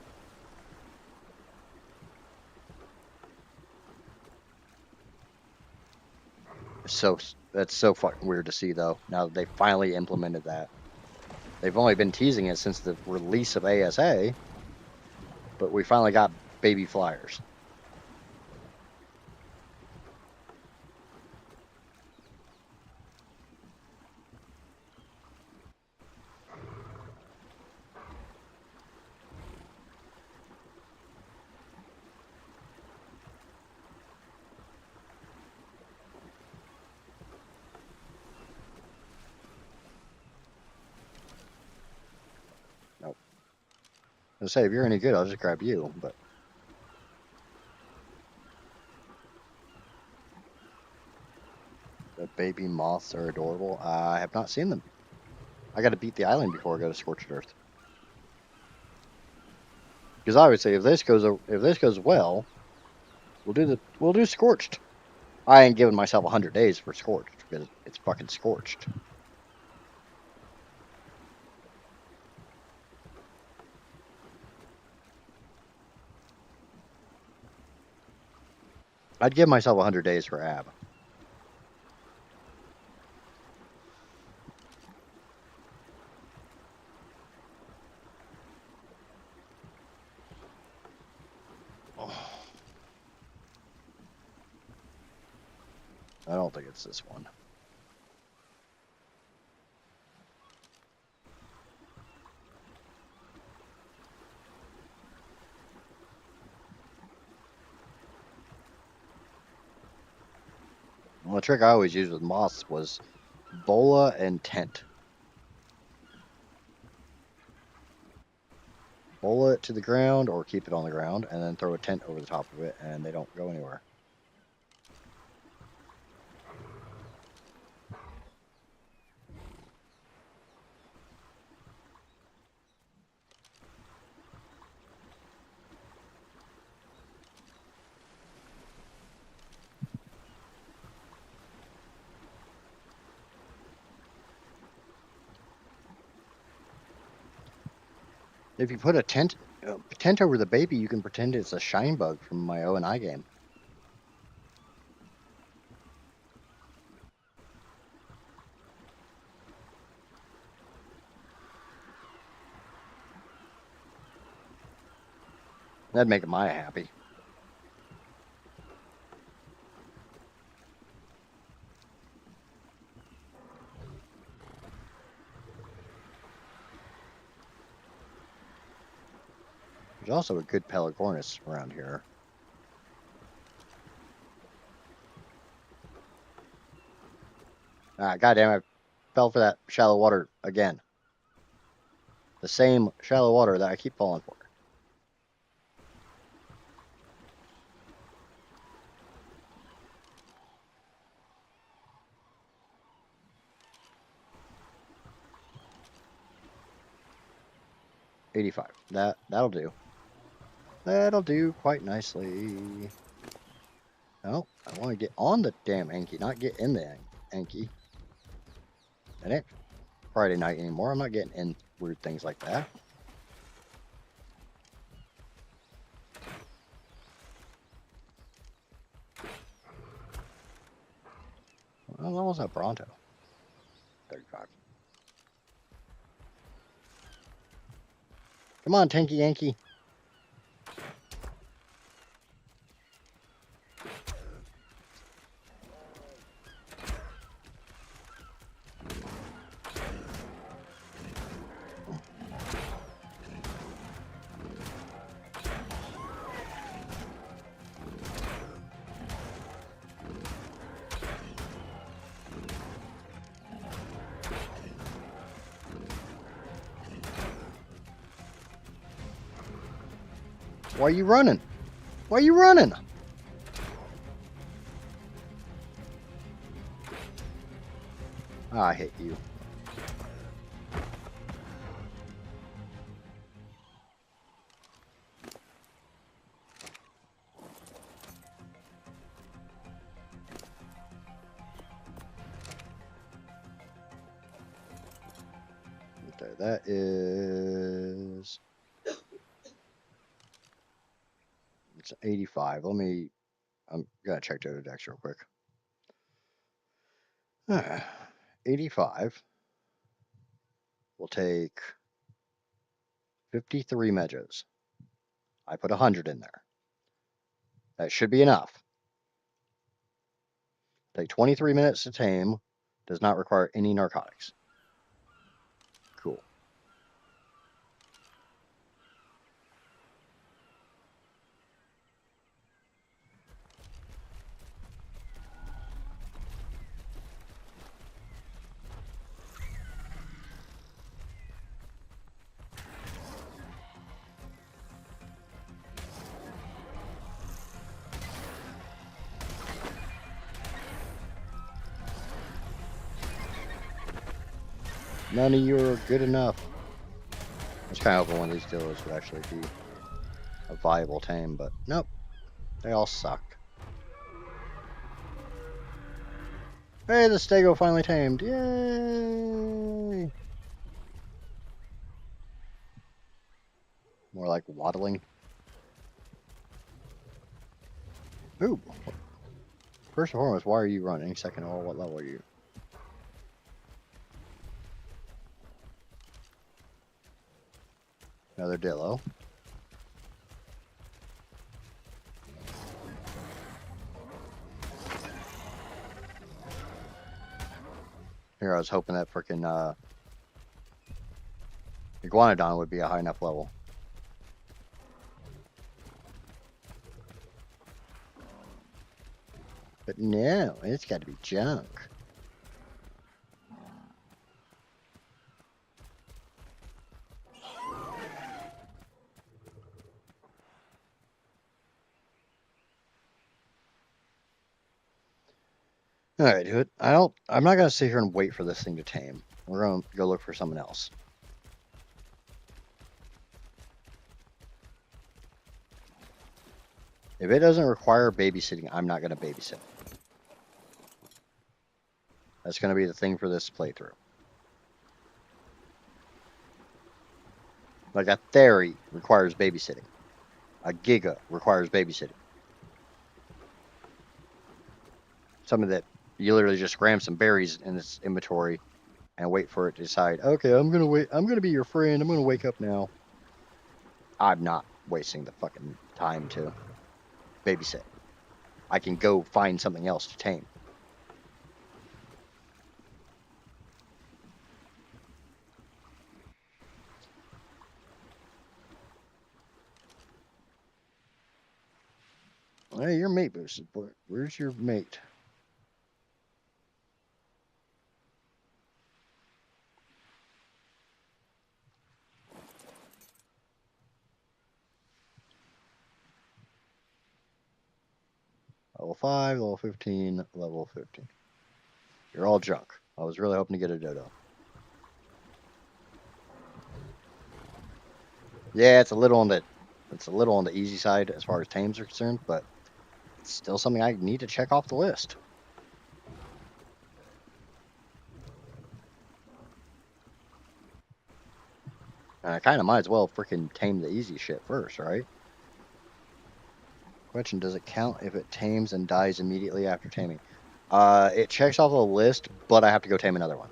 So that's so fucking weird to see, though, now that they finally implemented that. They've only been teasing it since the release of ASA, but we finally got baby flyers. Nope. I was gonna say, if you're any good, I'll just grab you, but the baby moths are adorable. I have not seen them. I got to beat the island before I go to Scorched Earth. Because I would say if this goes well, we'll do Scorched. I ain't giving myself 100 days for Scorched because it's fucking Scorched. I'd give myself 100 days for Ab. I don't think it's this one. Well, the trick I always used with moths was bola and tent. Bola it to the ground or keep it on the ground and then throw a tent over the top of it and they don't go anywhere. If you put a tent over the baby, you can pretend it's a shine bug from my O&I game. That'd make Maya happy. There's also a good Pelagornis around here. Ah, goddamn! I fell for that shallow water again. The same shallow water that I keep falling for. $85. That'll do. That'll do quite nicely. No, I want to get on the damn Anki, not get in the Anki. It ain't Friday night anymore. I'm not getting in weird things like that. What level was that Bronto? 35. Come on, Tanky Yankee. Why are you running? Why are you running? I hate you. Okay, that is... It's 85. I'm gonna check the other decks real quick. 85 will take 53 megas. I put 100 in there. That should be enough. Take 23 minutes to tame. Does not require any narcotics. Cool. None of you are good enough. I was kind of hoping one of these dealers would actually be a viable tame, but nope. They all suck. Hey, the stego finally tamed. Yay! More like waddling. Ooh. First and foremost, why are you running? Second of all, what level are you? Another Dillo. Here, I was hoping that frickin' Iguanodon would be a high enough level. But no, it's got to be junk. All right, dude. I'm not gonna sit here and wait for this thing to tame. We're gonna go look for something else. If it doesn't require babysitting, I'm not gonna babysit. That's gonna be the thing for this playthrough. Like a Theory requires babysitting. A Giga requires babysitting. Something that you literally just ram some berries in its inventory and wait for it to decide, okay, I'm gonna wait, I'm gonna be your friend, I'm gonna wake up now. I'm not wasting the fucking time to babysit. I can go find something else to tame. Hey, your mate boosted, boy. Where's your mate? Level 5, level 15, level 15. You're all junk. I was really hoping to get a dodo. Yeah, it's a little on the easy side as far as tames are concerned, but it's still something I need to check off the list. And I kind of might as well freaking tame the easy shit first, right? Question, does it count if it tames and dies immediately after taming? It checks off the list, but I have to go tame another one.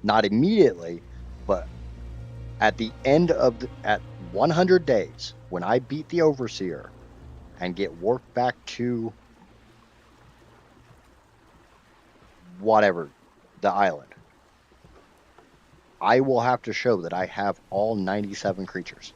Not immediately, but at the end of at 100 days, when I beat the Overseer and get warped back to whatever, the island, I will have to show that I have all 97 creatures.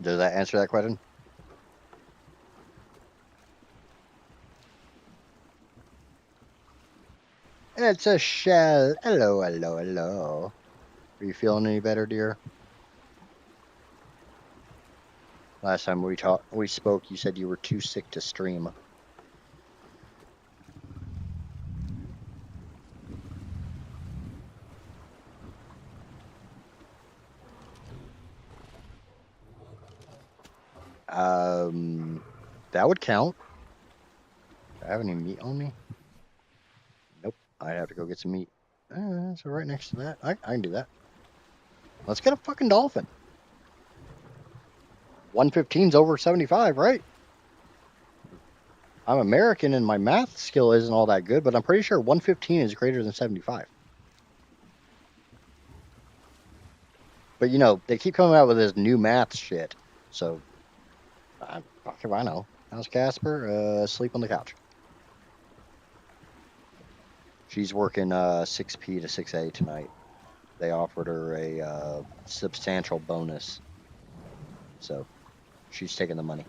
Does that answer that question? It's a shell. Hello, hello, hello. Are you feeling any better, dear? Last time we spoke, you said you were too sick to stream. That would count. Do I have any meat on me? Nope. I'd have to go get some meat. So right next to that, I can do that. Let's get a fucking dolphin. 115's over 75, right? I'm American and my math skill isn't all that good, but I'm pretty sure 115 is greater than 75. But you know, they keep coming out with this new math shit. So, fuck if I know. How's Casper? Asleep on the couch. She's working 6P to 6A tonight. They offered her a substantial bonus. So, she's taking the money.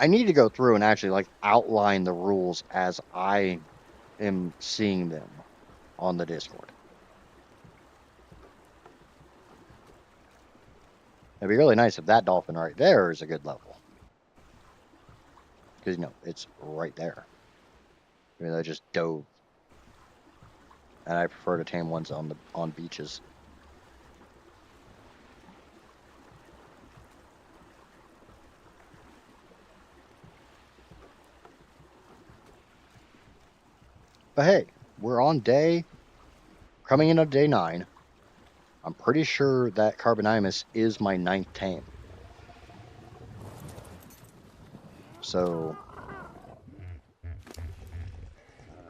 I need to go through and actually like outline the rules as I am seeing them on the Discord. It'd be really nice if that dolphin right there is a good level. Because, you know, it's right there. I mean, I just dove. And I prefer to tame ones on beaches. But hey, we're on coming into day 9. I'm pretty sure that Carbonimus is my 9th tame. So,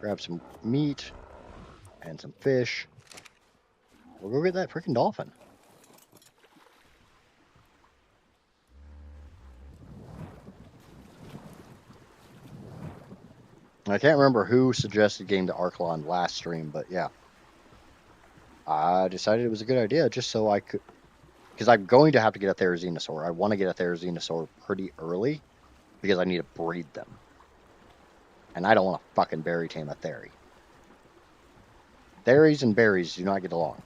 grab some meat and some fish. We'll go get that freaking dolphin. I can't remember who suggested getting the ARK last stream, but yeah. I decided it was a good idea just so I could... Because I'm going to have to get a Therizinosaur. I want to get a Therizinosaur pretty early because I need to breed them. And I don't want to fucking berry tame a Theri. Theris and berries do not get along.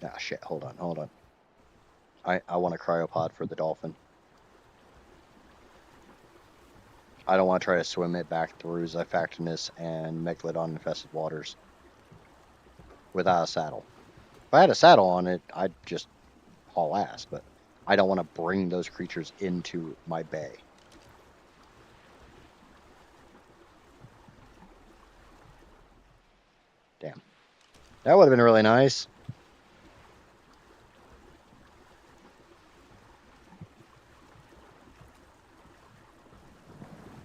Ah, shit. Hold on. I want a cryopod for the dolphin. I don't want to try to swim it back through Xiphactinus and Megalodon-infested waters without a saddle. If I had a saddle on it, I'd just haul ass, but I don't want to bring those creatures into my bay. Damn. That would have been really nice.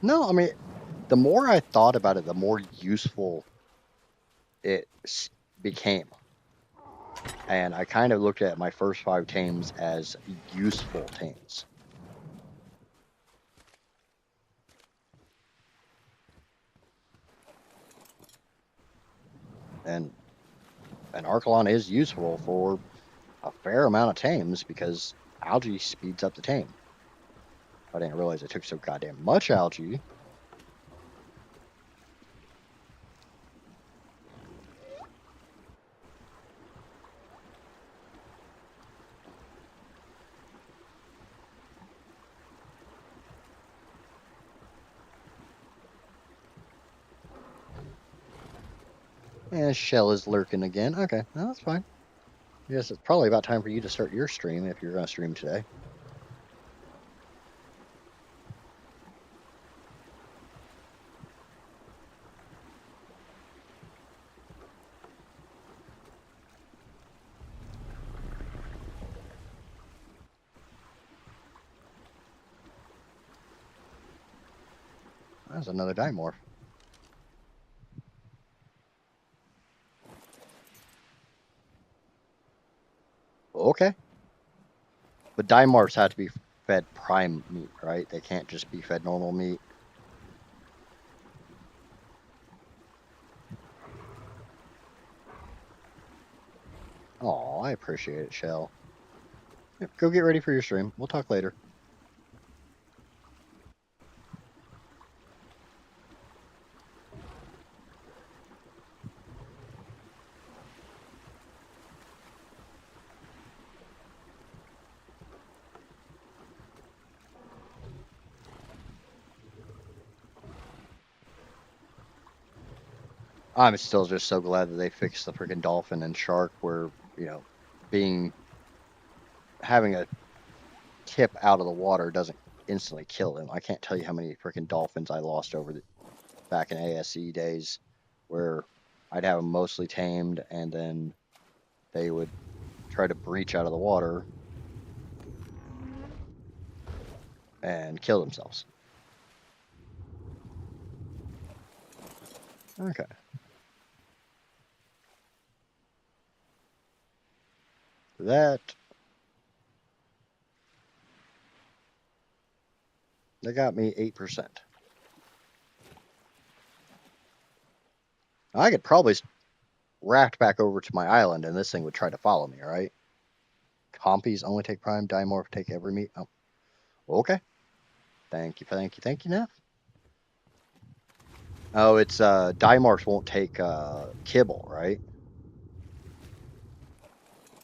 No, I mean, the more I thought about it, the more useful it became. And I kind of looked at my first 5 tames as useful tames. And an Archelon is useful for a fair amount of tames because algae speeds up the tame. I didn't realize it took so goddamn much algae. And Shell is lurking again. Okay, no, that's fine. I guess it's probably about time for you to start your stream if you're going to stream today. That's another Dimorph. Okay. But Dimorphs have to be fed prime meat, right? They can't just be fed normal meat. Oh, I appreciate it, Shell. Yep, go get ready for your stream. We'll talk later. I'm still just so glad that they fixed the freaking dolphin and shark where, you know, having a tip out of the water doesn't instantly kill them. I can't tell you how many freaking dolphins I lost back in ASE days where I'd have them mostly tamed and then they would try to breach out of the water and kill themselves. Okay. That got me 8%. I could probably raft back over to my island and this thing would try to follow me, right? Compies only take prime, dimorph take every meat. Oh, okay. Thank you, Neff. Oh, it's dimorphs won't take kibble, right?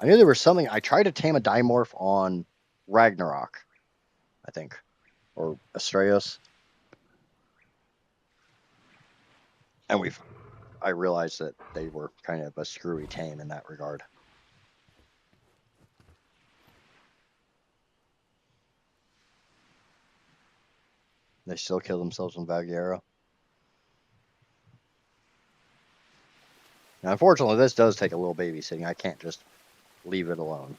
I knew there was something. I tried to tame a dimorph on Ragnarok, I think, or Astraeus, and I realized that they were kind of a screwy tame in that regard. They still kill themselves in Valguera. Now, unfortunately, this does take a little babysitting. I can't just leave it alone.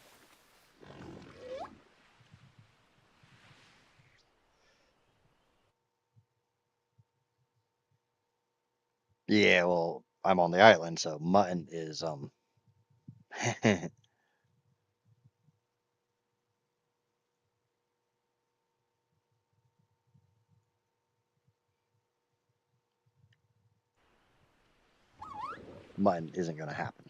Yeah, well, I'm on the island, so mutton is mutton isn't going to happen.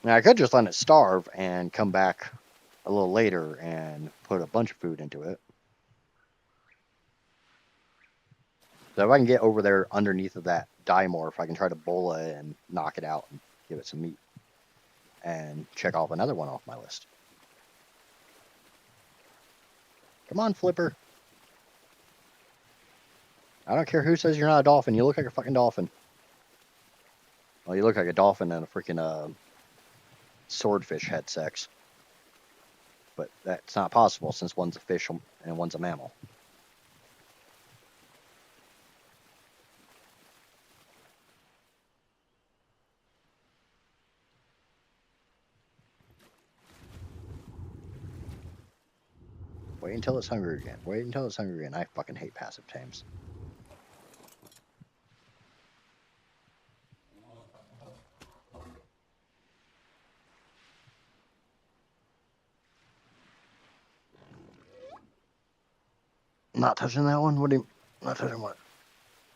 Now, I could just let it starve and come back a little later and put a bunch of food into it. So if I can get over there underneath of that dimorph, I can try to bola it and knock it out and give it some meat. And check off another one off my list. Come on, Flipper. I don't care who says you're not a dolphin. You look like a fucking dolphin. Well, you look like a dolphin and a freaking swordfish had sex. But that's not possible since one's a fish and one's a mammal. Wait until it's hungry again. Wait until it's hungry again. I fucking hate passive tames. Not touching that one? What do you... Not touching what?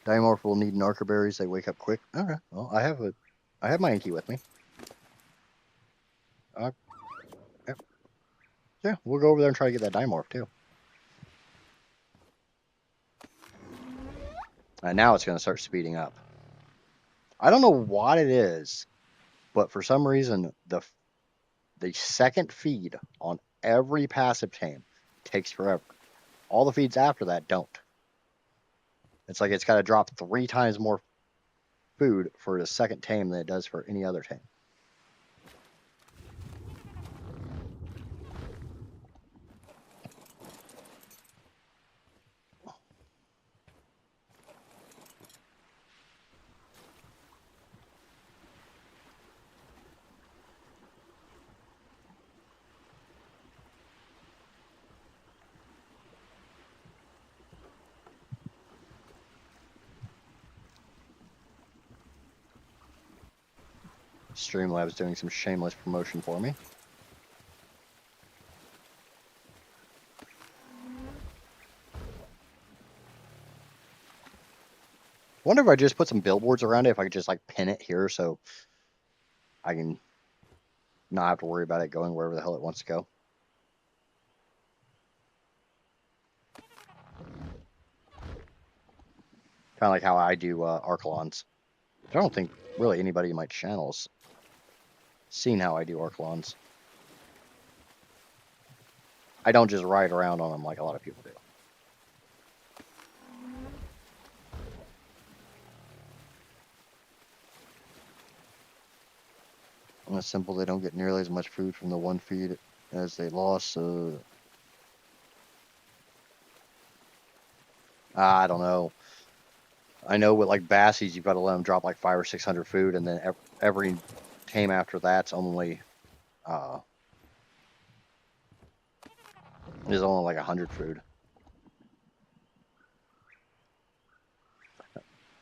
Dimorph will need narco berries. They wake up quick. Okay. Well, I have my Inky with me. Yep. Yeah, we'll go over there and try to get that dimorph too. And now it's going to start speeding up. I don't know what it is, but for some reason the second feed on every passive tame takes forever. All the feeds after that don't. It's like it's got to drop 3 times more food for the second tame than it does for any other tame. Streamlabs doing some shameless promotion for me. Wonder if I just put some billboards around it, if I could just like pin it here so I can not have to worry about it going wherever the hell it wants to go. Kind of like how I do Archelons. I don't think really anybody in my channel's seen how I do Archelons. I don't just ride around on them like a lot of people do. On a simple, they don't get nearly as much food from the one feed as they lost. I don't know. I know with like bassies, you've got to let them drop like 500 or 600 food, and then every tame after that's only is only like 100 food.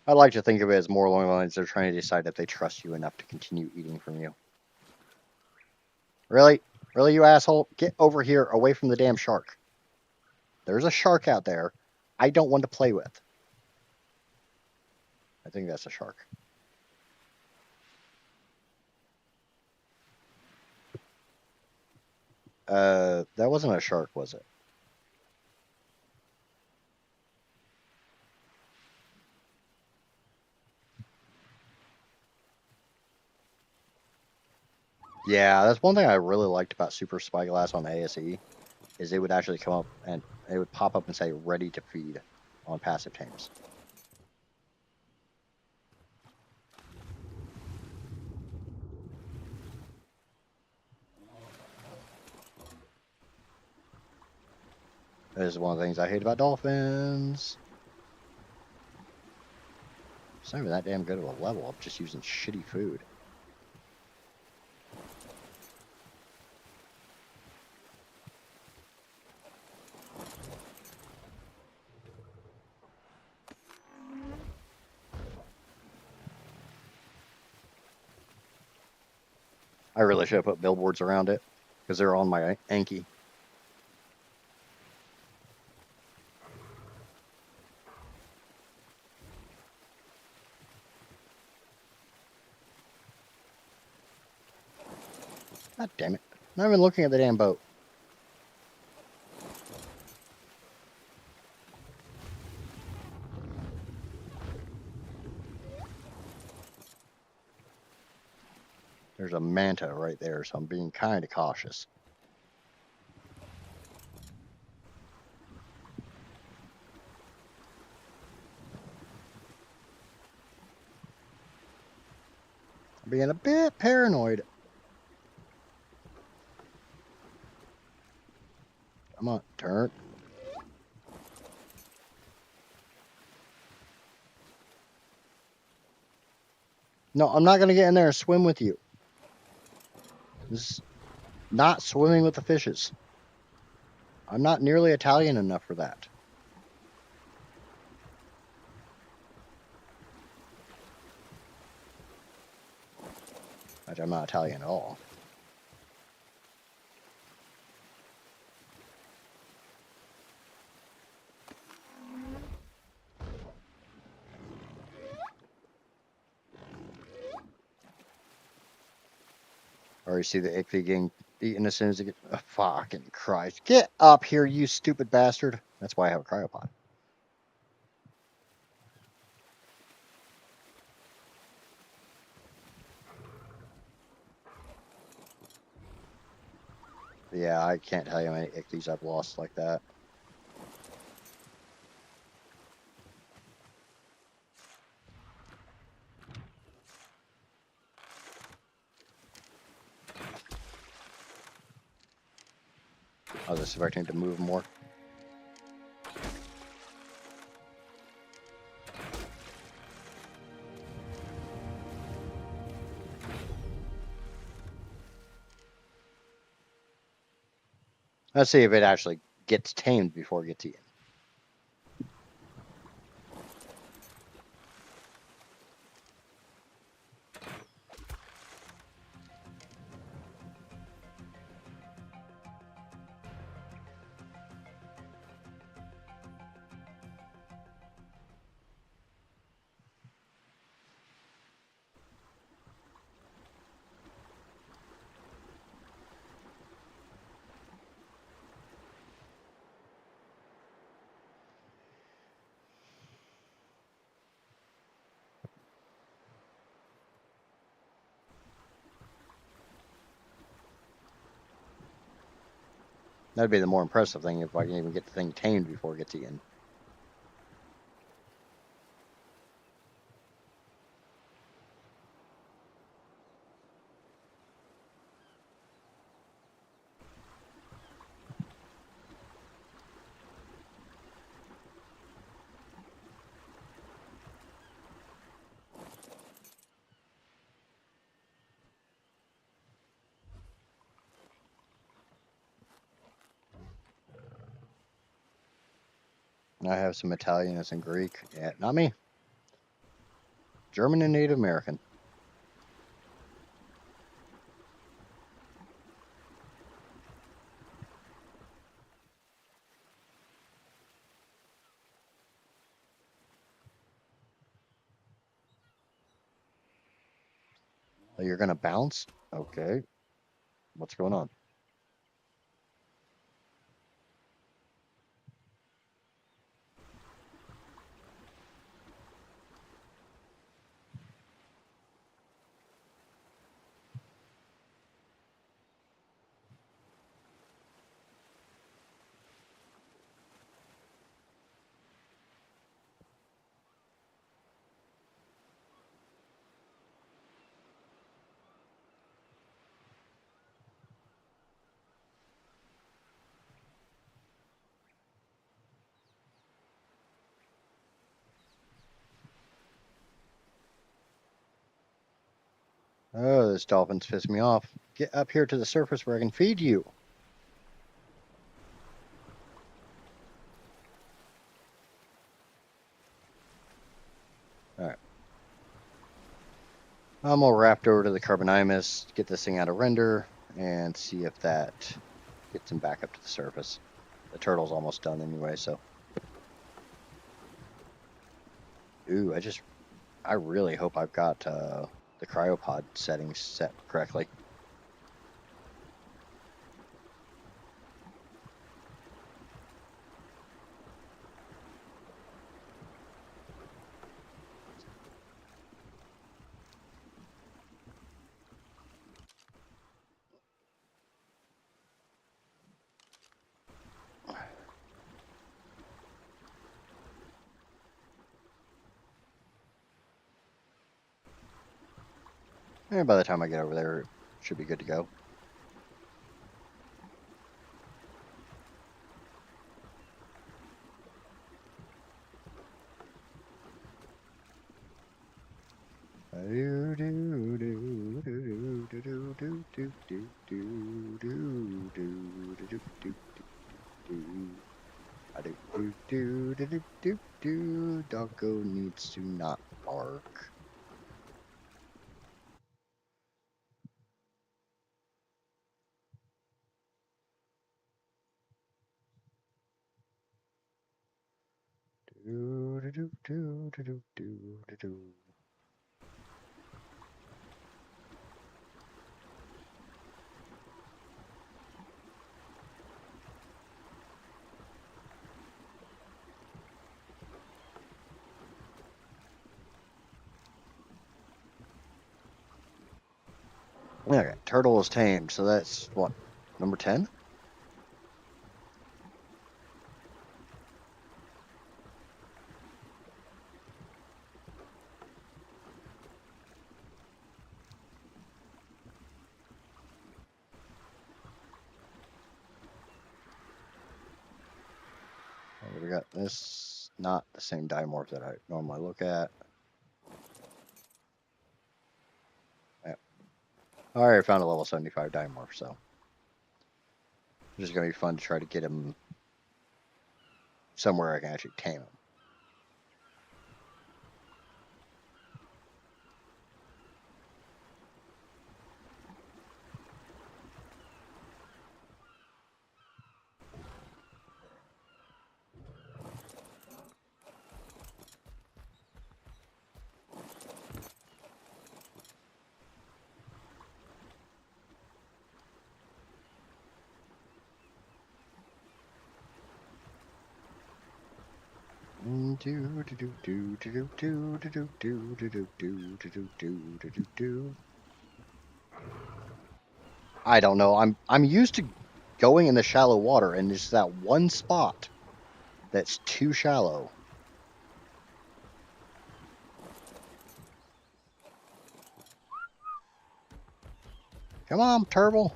I like to think of it as more along the lines they're trying to decide if they trust you enough to continue eating from you. Really? Really, you asshole? Get over here, away from the damn shark. There's a shark out there I don't want to play with. I think that's a shark. That wasn't a shark, was it? Yeah, that's one thing I really liked about Super Spyglass on ASE, is it would actually come up and it would pop up and say ready to feed on passive tames. That is one of the things I hate about dolphins. It's not even that damn good of a level. I'm just using shitty food. I really should have put billboards around it because they're on my Anki. God damn it. I'm not even looking at the damn boat. There's a manta right there, so I'm being kind of cautious. I'm being a bit paranoid. Come on, turn. No, I'm not going to get in there and swim with you. This is not swimming with the fishes. I'm not nearly Italian enough for that. I'm not Italian at all. Or you see the ichthys getting eaten as soon as it gets... Oh, fucking Christ. Get up here, you stupid bastard. That's why I have a cryopod. Yeah, I can't tell you how many ichthys I've lost like that. I was expecting to move more. Let's see if it actually gets tamed before it gets eaten. That'd be the more impressive thing if I can even get the thing tamed before it gets eaten. I have some Italian and some Greek. Yeah, not me. German and Native American. Oh, you're gonna bounce? Okay. What's going on? Oh, this dolphin's pissed me off. Get up here to the surface where I can feed you. Alright. I'm gonna raft over to the Carbonimus, get this thing out of render, and see if that gets him back up to the surface. The turtle's almost done anyway, so. Ooh, I really hope I've got the cryopod settings set correctly. And by the time I get over there, it should be good to go. Doggo needs to not bark. Okay, turtle is tamed, so that's what, number 10? We got this, not the same dimorph that I normally look at. Yep. I already found a level 75 dimorph, so it's just gonna be fun to try to get him somewhere I can actually tame him. I don't know. I'm used to going in the shallow water, and there's that one spot that's too shallow. Come on, turtle.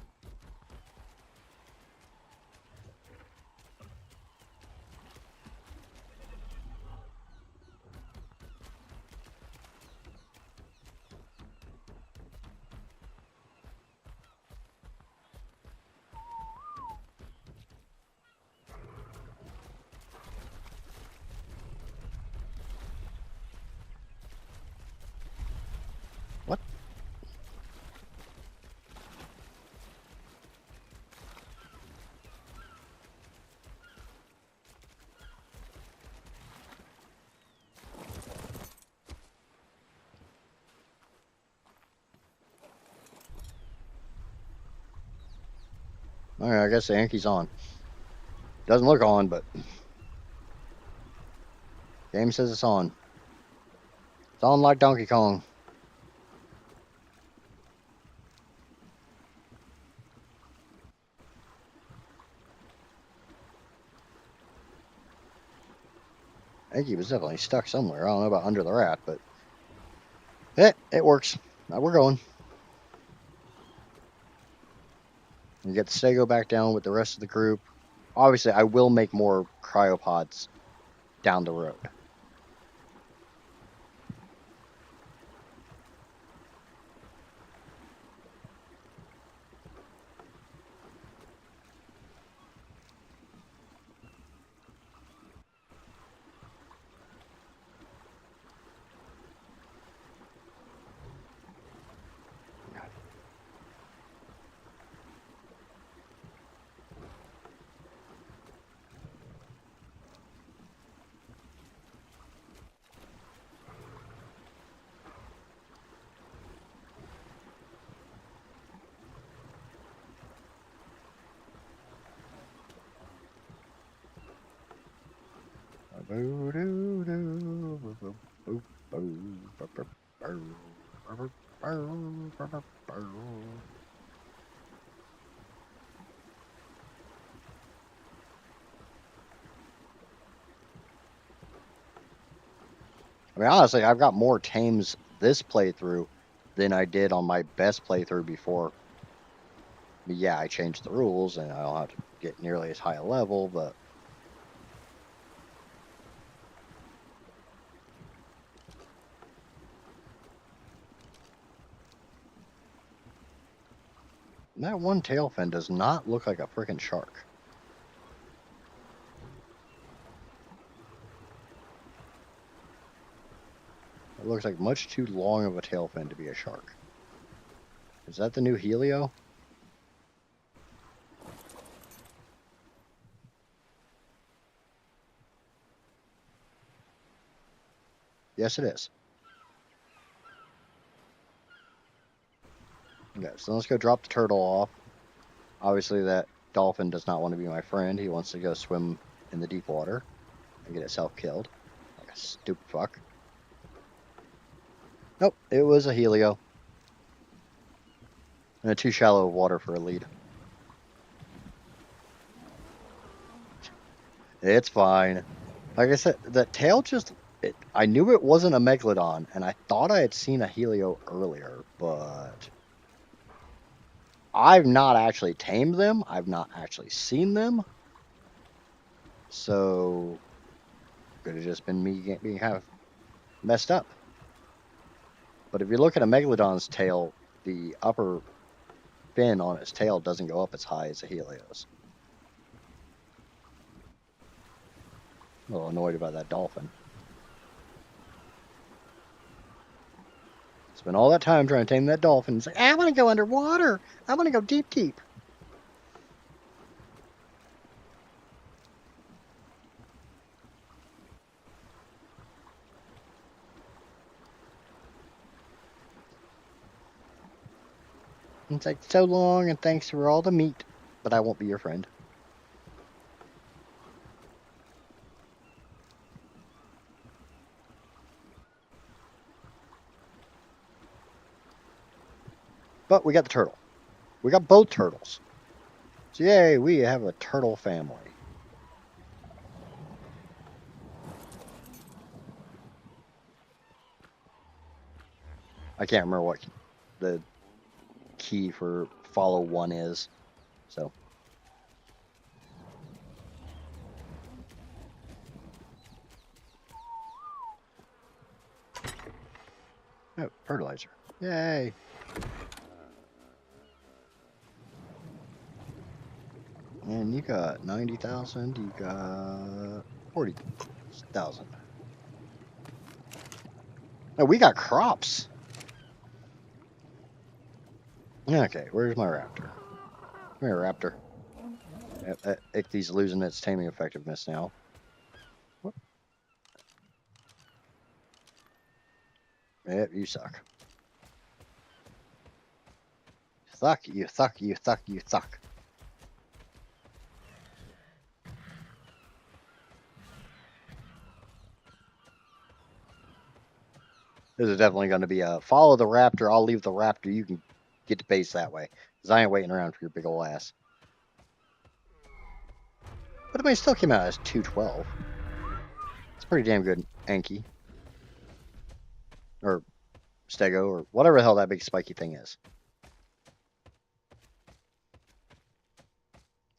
What? All right, I guess the Yankee's on. Doesn't look on, but game says it's on. It's on like Donkey Kong. Yankee was definitely stuck somewhere. I don't know about under the rat, but it works. Now we're going. You get the Stego back down with the rest of the group. Obviously, I will make more cryopods down the road. I mean, honestly, I've got more tames this playthrough than I did on my best playthrough before. Yeah, I changed the rules and I don't have to get nearly as high a level, but that one tail fin does not look like a freaking shark. It looks like much too long of a tail fin to be a shark. Is that the new Helio? Yes, it is. Okay, so let's go drop the turtle off. Obviously, that dolphin does not want to be my friend. He wants to go swim in the deep water and get itself killed. Like a stupid fuck. Nope, it was a Helio. In a too shallow water for a lead. It's fine. Like I said, the tail just... I knew it wasn't a Megalodon, and I thought I had seen a Helio earlier, but... I've not actually tamed them. I've not actually seen them. So... Could have just been me being kind of messed up. But if you look at a Megalodon's tail, the upper fin on its tail doesn't go up as high as a Helio's. I'm a little annoyed about that dolphin. Spent all that time trying to tame that dolphin. It's like, I want to go underwater. I want to go deep, deep. It's like, so long and thanks for all the meat, but I won't be your friend. But we got the turtle. We got both turtles. So yay, we have a turtle family. I can't remember what the key for follow one is. So. Oh, fertilizer. Yay. And you got 90,000, you got 40,000. Oh, we got crops. Okay, where's my raptor? Come here, raptor. Ichthy's losing its taming effectiveness now. What? Yep, you suck. Suck, you suck, you suck, you suck. This is definitely going to be a follow the raptor. I'll leave the raptor. You can get to base that way. Because I ain't waiting around for your big ol' ass. But it still came out as 212. It's pretty damn good, Anki. Or Stego, or whatever the hell that big spiky thing is.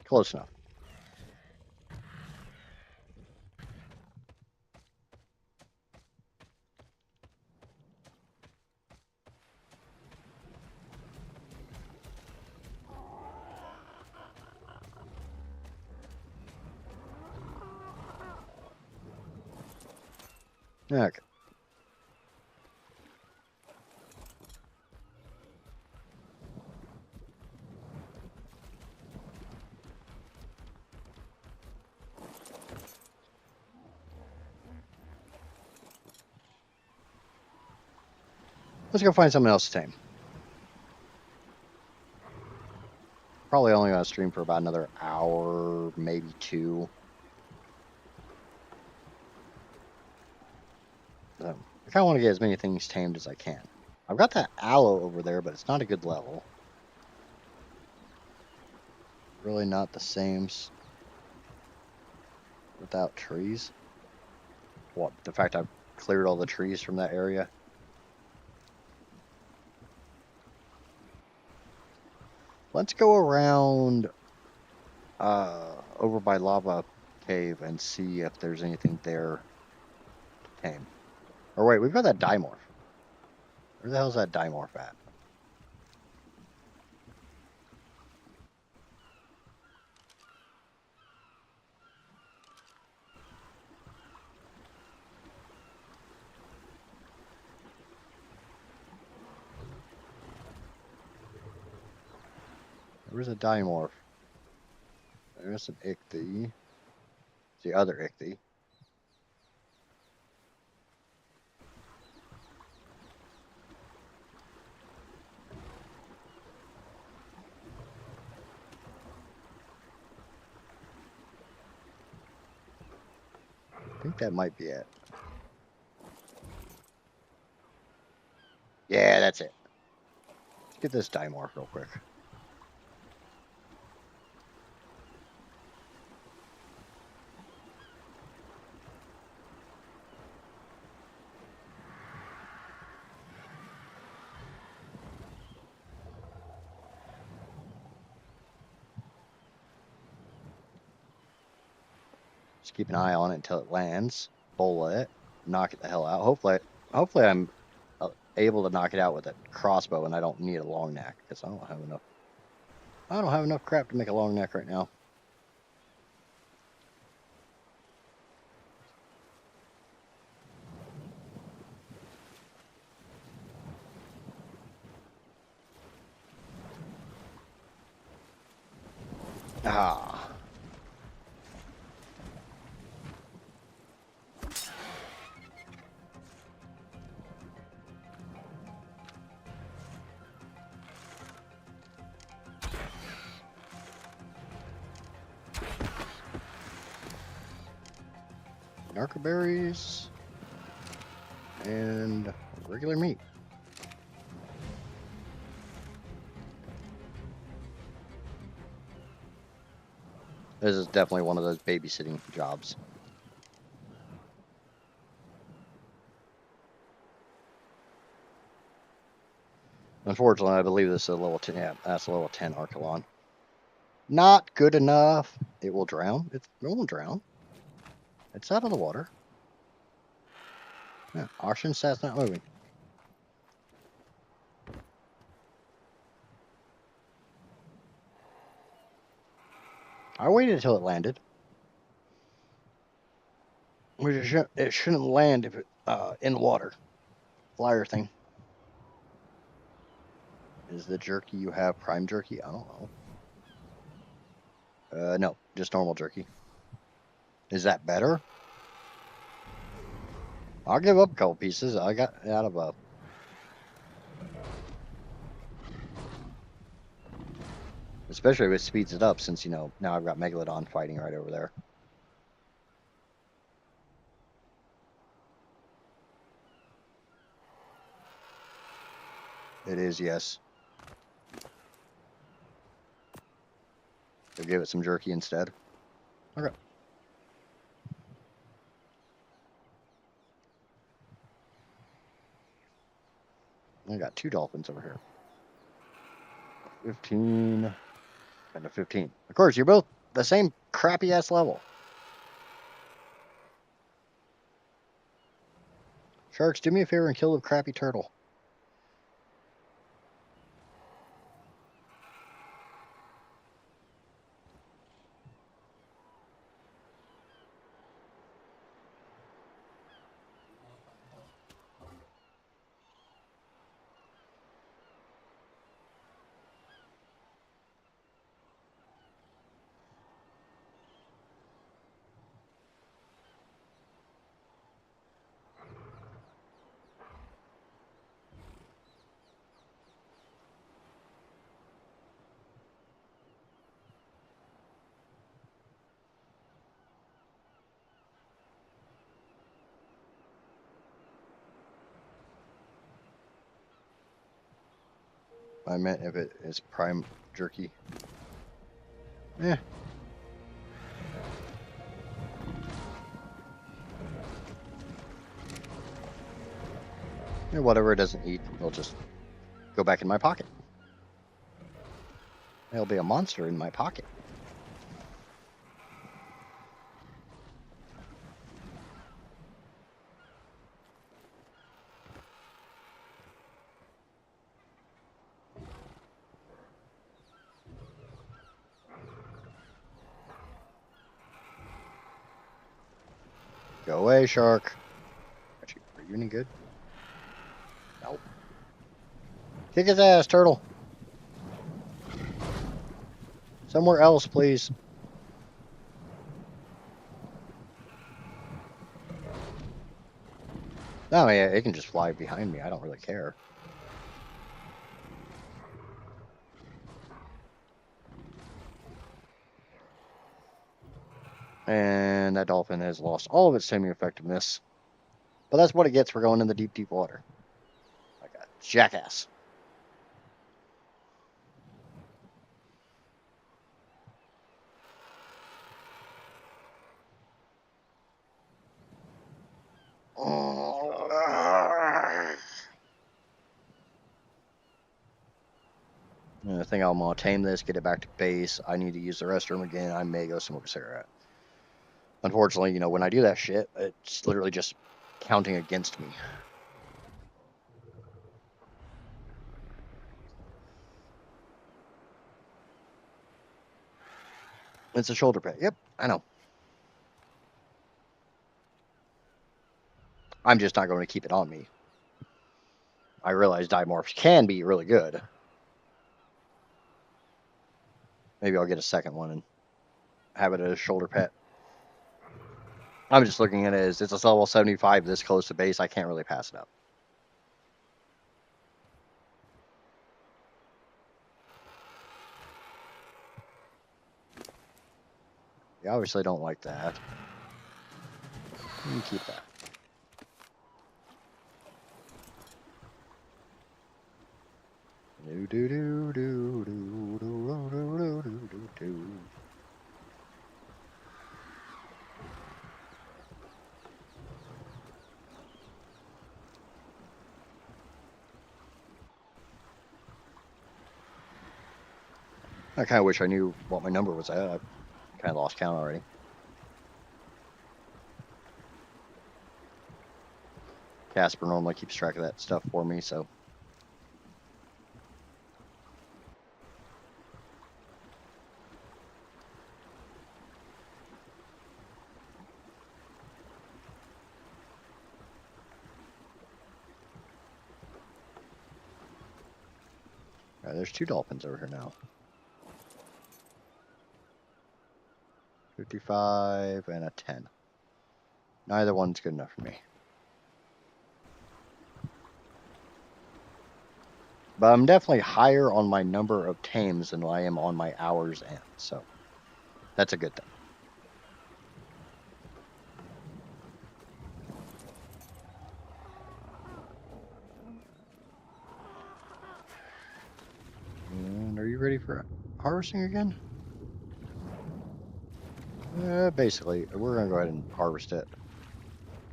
Close enough. Okay. Let's go find something else to tame. Probably only going to stream for about another hour, maybe 2. So, I kind of want to get as many things tamed as I can. I've got that aloe over there, but it's not a good level. Really not the same without trees. What, the fact I've cleared all the trees from that area? Let's go around over by Lava Cave and see if there's anything there to tame. Or wait, we've got that dimorph. Where the hell's that dimorph at? Where's the dimorph? There's an ichthy. It's the other ichthy. I think that might be it. Yeah, that's it. Let's get this dimorph real quick. Just keep an eye on it until it lands. Bola it. Knock it the hell out. Hopefully I'm able to knock it out with a crossbow and I don't need a long neck because I don't have enough crap to make a long neck right now. Ah. Narcoberries and regular meat. This is definitely one of those babysitting jobs. Unfortunately, I believe this is a level 10. Yeah, that's a level 10 Archelon. Not good enough. It will drown. It won't drown. It's out of the water. Yeah, oxygen stat's not moving. I waited until it landed. It shouldn't land if it in the water. Flyer thing. Is the jerky you have prime jerky? I don't know. No, just normal jerky. Is that better? I'll give up a couple pieces. I got out of a. Especially if it speeds it up, since now I've got Megalodon fighting right over there. It is, yes. They'll give it some jerky instead. Okay. I got 2 dolphins over here. 15 and a 15. Of course, you're both the same crappy ass level. Sharks, do me a favor and kill the crappy turtle. I meant if it is prime jerky. Eh. Whatever it doesn't eat, it'll just go back in my pocket. There'll be a monster in my pocket. Go away, shark. Actually, are you any good? Nope. Kick his ass, turtle. Somewhere else, please. No, yeah, it can just fly behind me. I don't really care. And that dolphin has lost all of its taming effectiveness. But that's what it gets for going in the deep, deep water. Like a jackass. I think I'm going to tame this, get it back to base. I need to use the restroom again. I may go smoke a cigarette. Unfortunately, when I do that shit, it's literally just counting against me. It's a shoulder pad. Yep, I know. I'm just not going to keep it on me. I realize dimorphs can be really good. Maybe I'll get a second one and have it as a shoulder pet. I'm just looking at it as it's a level 75 this close to base. I can't really pass it up. You obviously don't like that. You can keep that. Do do do do do do do do do do do. I kind of wish I knew what my number was at. I kind of lost count already. Casper normally keeps track of that stuff for me, so. All right, there's 2 dolphins over here now. 55 and a 10. Neither one's good enough for me. But I'm definitely higher on my number of tames than I am on my hours in, so that's a good thing. And are you ready for harvesting again? Basically, we're going to go ahead and harvest it.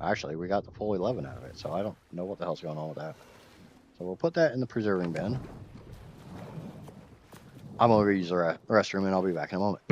Actually, we got the full 11 out of it, so I don't know what the hell's going on with that. So we'll put that in the preserving bin. I'm going to use the restroom, and I'll be back in a moment.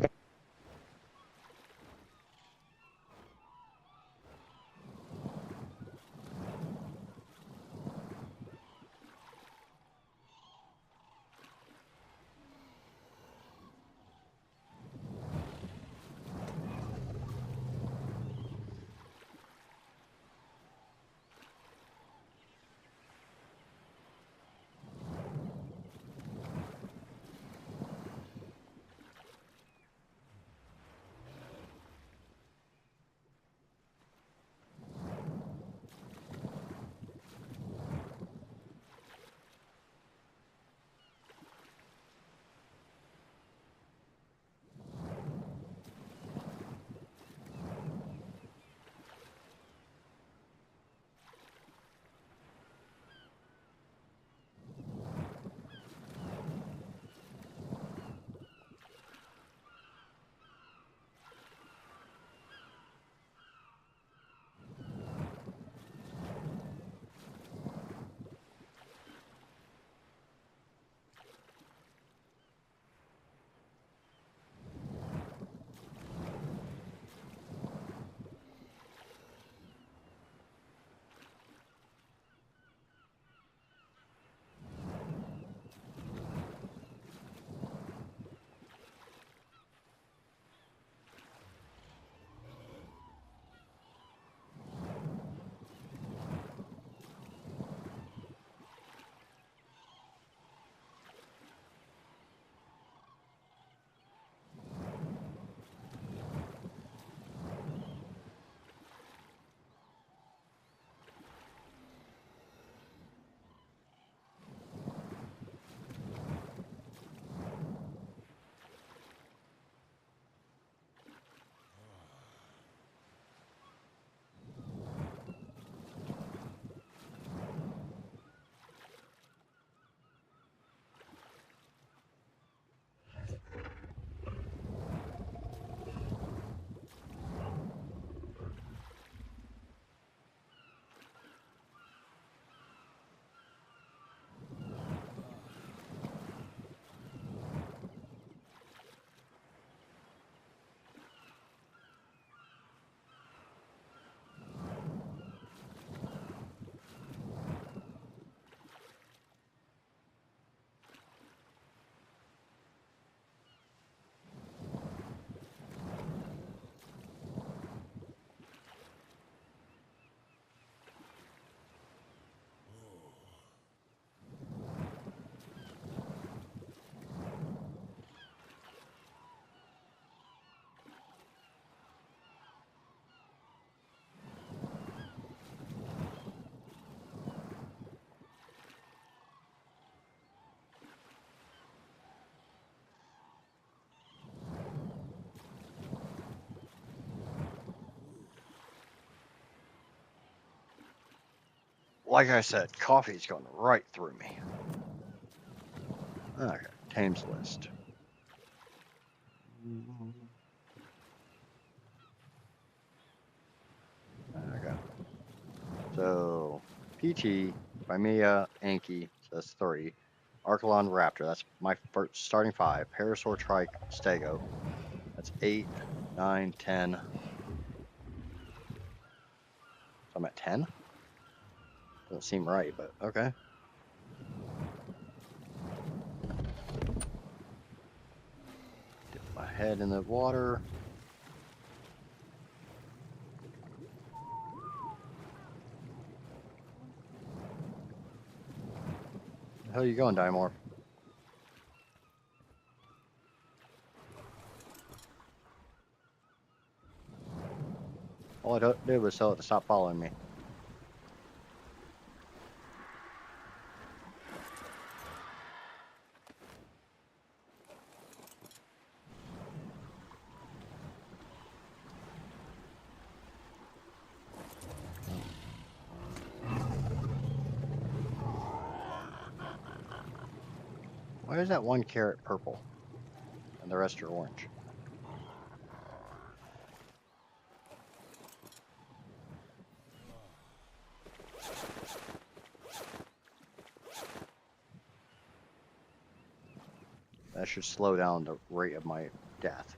Like I said, coffee's going right through me. Okay, tames list. Okay. So, PT, Crimea, Anki, so that's 3. Archelon Raptor. That's my first starting 5. Parasaur Trike Stego. That's 8, 9, 10. So I'm at 10? Doesn't seem right, but okay. Dip my head in the water. Where the hell are you going, Dimorph? All I did was tell it to stop following me. Why is that one carrot purple and the rest are orange? That should slow down the rate of my death.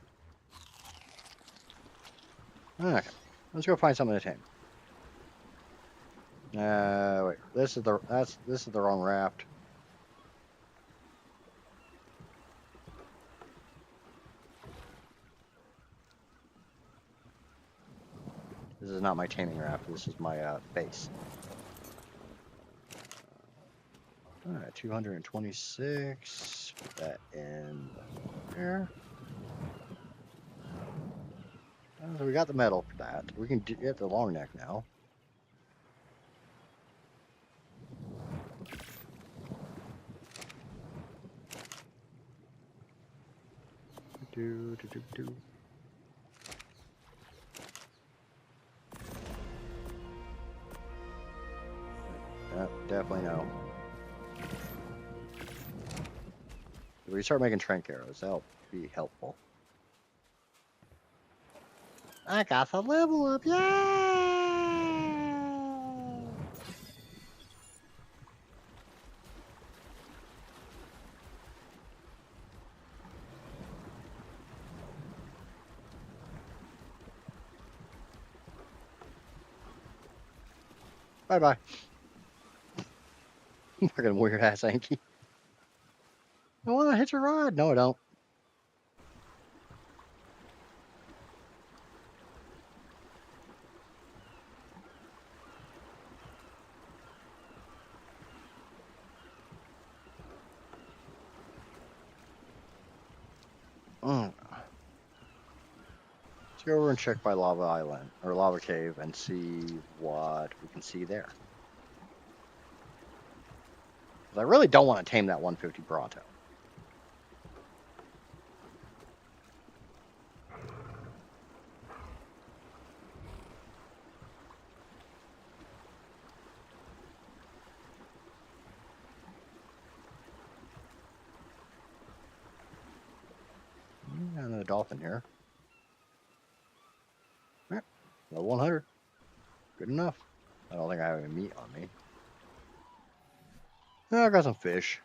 Okay, let's go find something to tame. Wait, this is the wrong raft. This is not my taming raft. This is my base. All right, 226. Put that in there. So we got the metal for that. We can get the long neck now. Do. Definitely no. If we start making trank arrows, that'll be helpful. I got the level up, yay! Bye bye. Fucking weird ass Anky. I want to hitch a ride. No, I don't. Let's go over and check by Lava Island or Lava Cave and see what we can see there. Because I really don't want to tame that 150 Bronto. Another dolphin here. All right, level 100. Good enough. I don't think I have any meat on me. Oh, I got some fish.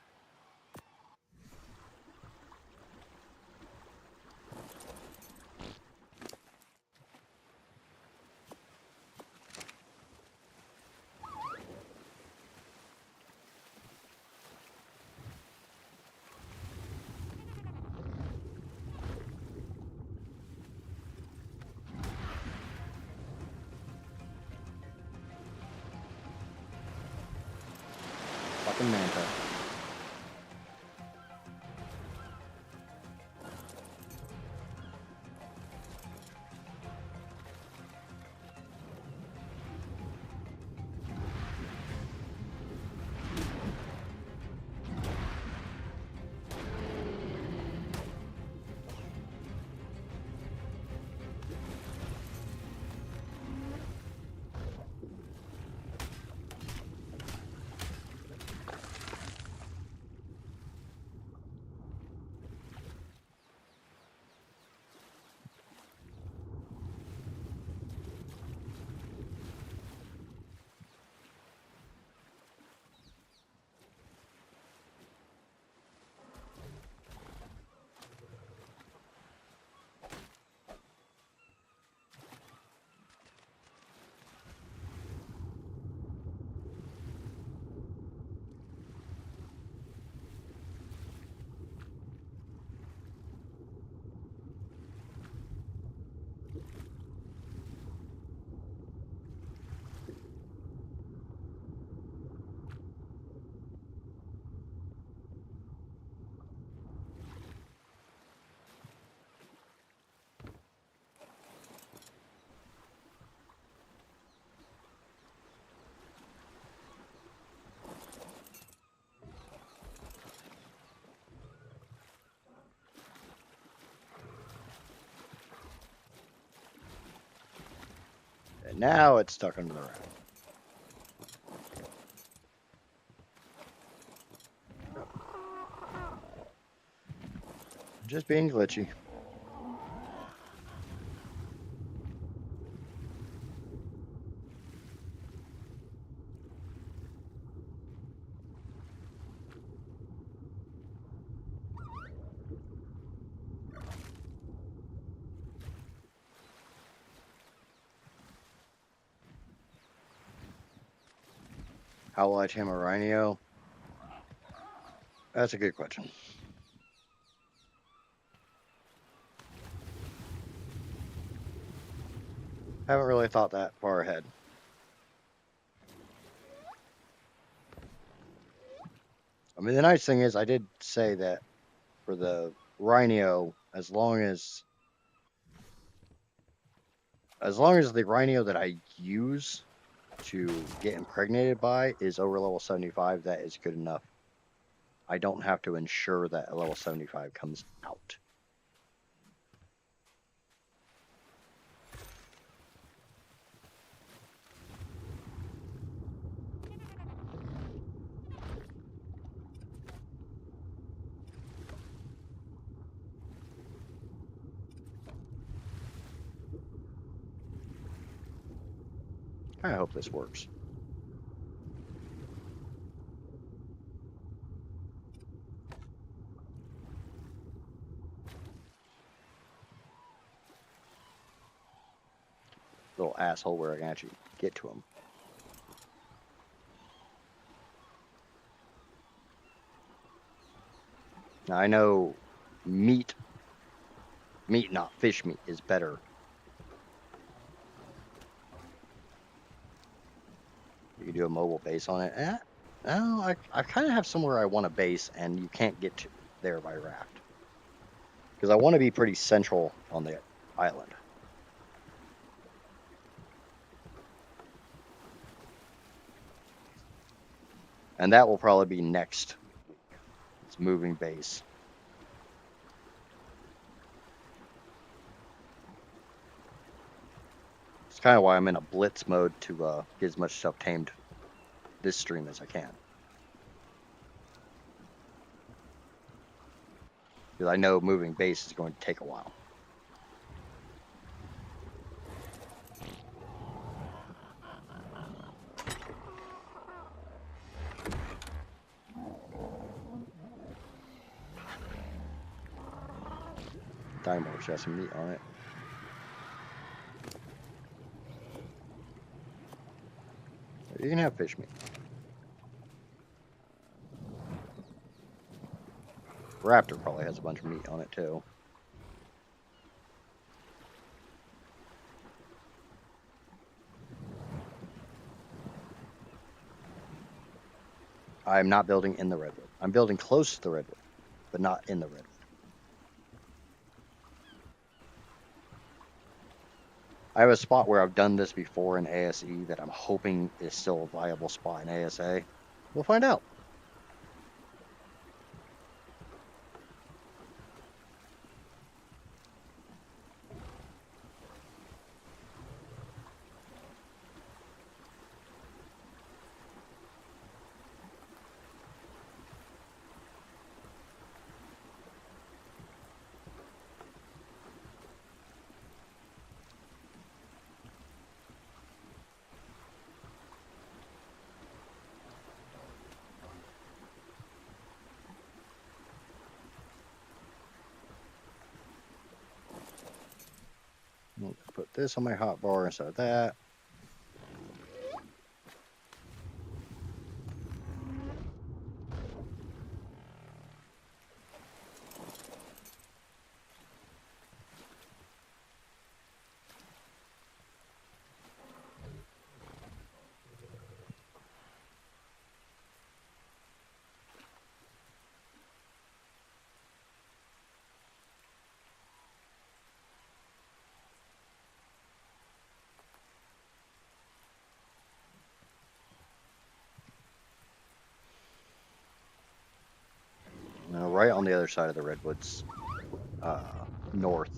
Fucking manta. Now it's stuck under the raft. Just being glitchy. How will I tame a rhino? That's a good question. Haven't really thought that far ahead. I mean, the nice thing is I did say that for the rhino, as long as the rhino that I use to get impregnated by is over level 75, that is good enough. I don't have to ensure that a level 75 comes out. I hope this works. Little asshole where I can actually get to him. Now I know meat, not fish meat, is better. You can do a mobile base on it. No, I kind of have somewhere I want to base, and you can't get to there by raft. Because I want to be pretty central on the island. And that will probably be next week. It's moving base. It's kind of why I'm in a blitz mode to get as much stuff tamed this stream as I can. Because I know moving base is going to take a while. Dynamo has some meat on it. You can have fish meat. Raptor probably has a bunch of meat on it too. I'm not building in the redwood. I'm building close to the redwood, but not in the redwood. I have a spot where I've done this before in ASE that I'm hoping is still a viable spot in ASA. We'll find out. I'll put this on my hotbar instead of that. Now, right on the other side of the redwoods, north,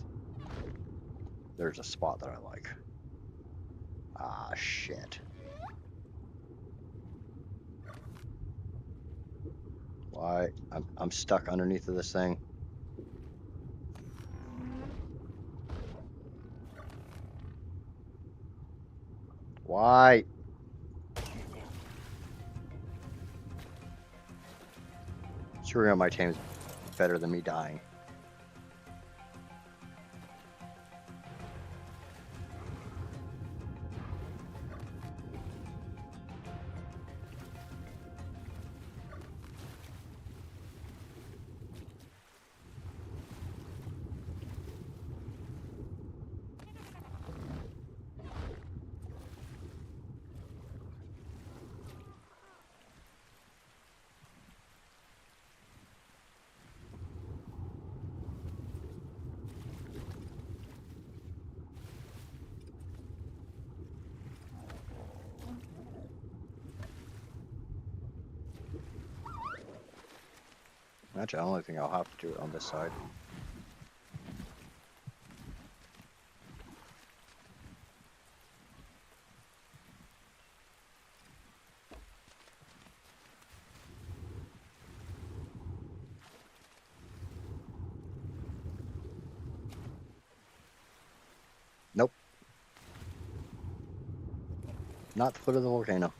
there's a spot that I like. Ah, shit. Why? I'm stuck underneath of this thing. Why? Screwing up my tame's better than me dying. Actually, I don't think I'll have to do it on this side. Nope. Not the foot of the volcano.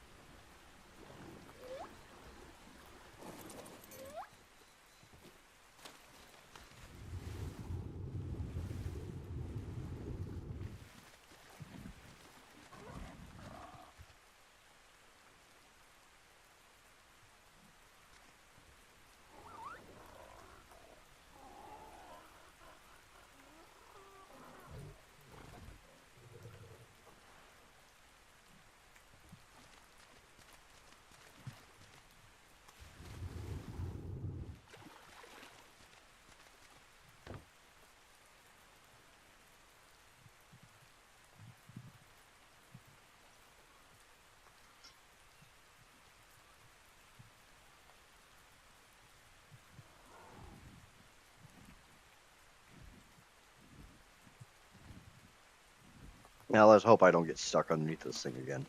Now let's hope I don't get stuck underneath this thing again.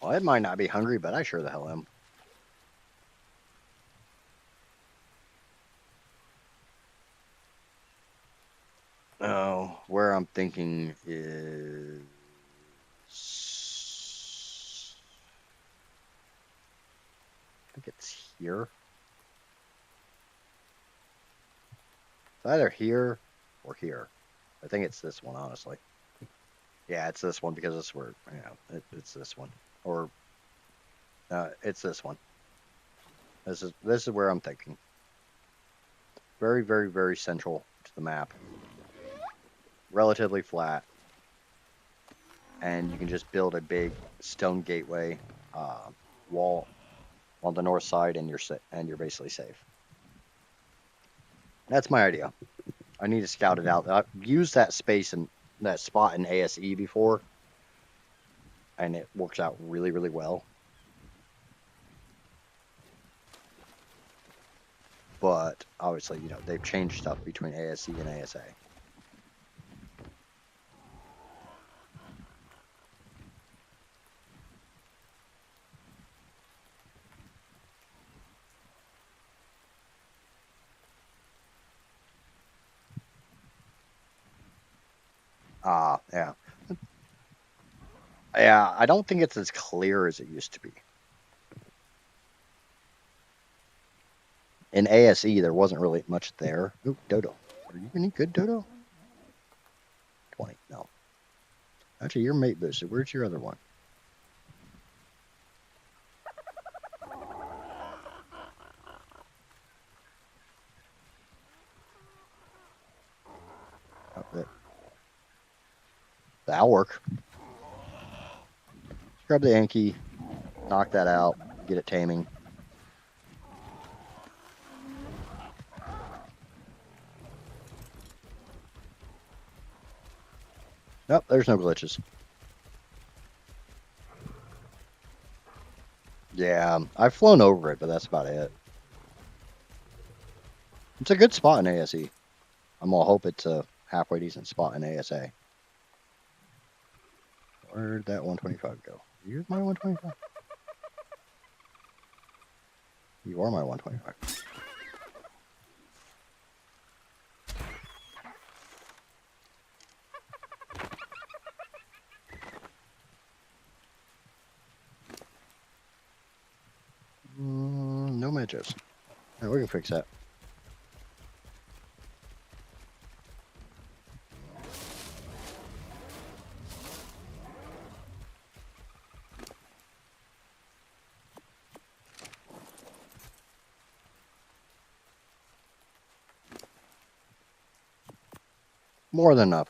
Well, I might not be hungry, but I sure the hell am. Oh, where I'm thinking is... I think it's here. It's either here or here. I think it's this one, honestly. Yeah, it's this one because it's where, it's this one. Or, it's this one. This is where I'm thinking. Very, very, very central to the map. Relatively flat. And you can just build a big stone gateway wall on the north side, and you're basically safe. That's my idea. I need to scout it out. I've used that space and that spot in ASE before, and it works out really, really well. But obviously, they've changed stuff between ASE and ASA. Yeah. Yeah, I don't think it's as clear as it used to be. In ASE, there wasn't really much there. Ooh, Dodo. Are you any good, Dodo? 20. No. Actually, you're mate boosted. Where's your other one? Oh, that'll work. Grab the Yankee, knock that out, get it taming. Nope, there's no glitches. Yeah, I've flown over it, but that's about it. It's a good spot in ASE. I'm gonna hope it's a halfway decent spot in ASA. Where'd that 125 go? Here's my 125. You are my 125. No matches. Yeah, we can fix that. More than enough.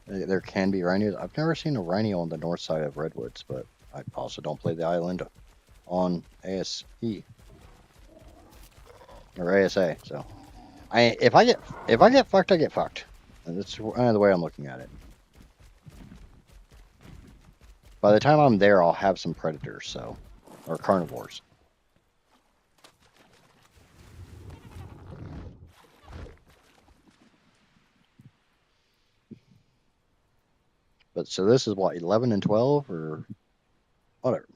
There can be rhinos. I've never seen a rhino on the north side of Redwoods, but I also don't play the island on ASE or ASA. So, if I get fucked, I get fucked. And that's kind of the way I'm looking at it. By the time I'm there, I'll have some predators, so or carnivores. But so this is what 11 and 12 or whatever.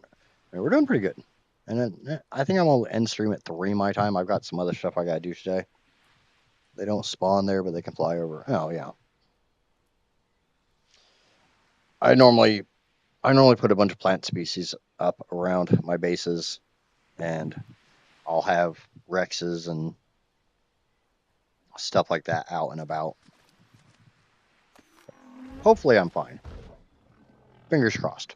We're doing pretty good. And then I think I'm gonna end stream at 3 my time. I've got some other stuff I gotta do today. They don't spawn there, but they can fly over. Oh yeah. I normally put a bunch of plant species up around my bases, and I'll have Rexes and stuff like that out and about. Hopefully I'm fine. Fingers crossed.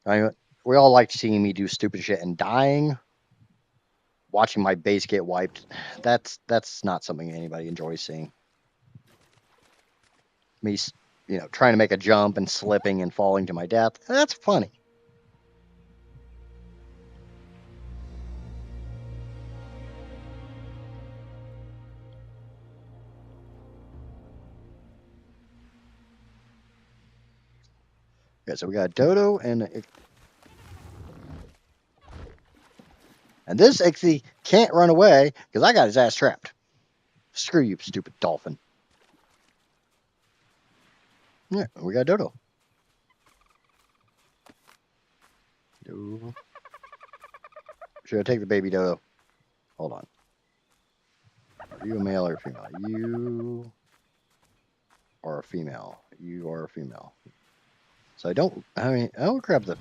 We all like seeing me do stupid shit and dying. Watching my base get wiped, that's not something anybody enjoys seeing. Me, trying to make a jump and slipping and falling to my death, that's funny. Okay, so we got Dodo and this Ixie can't run away because I got his ass trapped. Screw you, stupid dolphin. Yeah, we got Dodo. Should I take the baby Dodo? Hold on. Are you a male or a female? You are a female. You are a female. So we'll grab the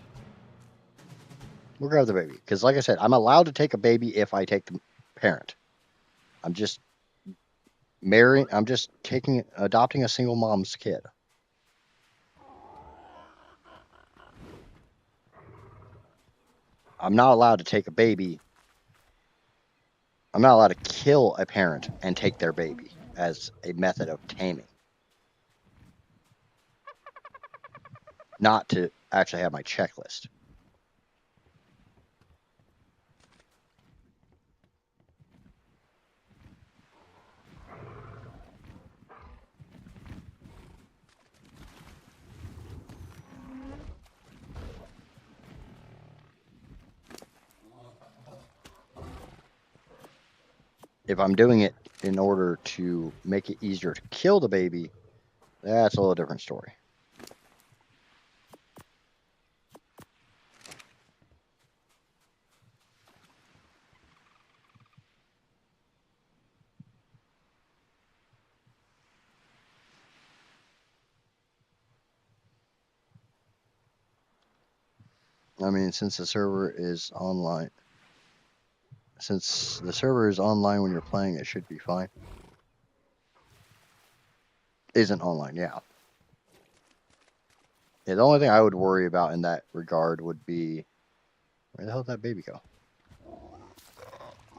baby. Because like I said, I'm allowed to take a baby if I take the parent. I'm just adopting a single mom's kid. I'm not allowed to take a baby. I'm not allowed to kill a parent and take their baby as a method of taming. Not to actually have my checklist. If I'm doing it in order to make it easier to kill the baby, that's a little different story. I mean, since the server is online when you're playing, it should be fine. Isn't online, yeah. Yeah, the only thing I would worry about in that regard would be, where the hell did that baby go?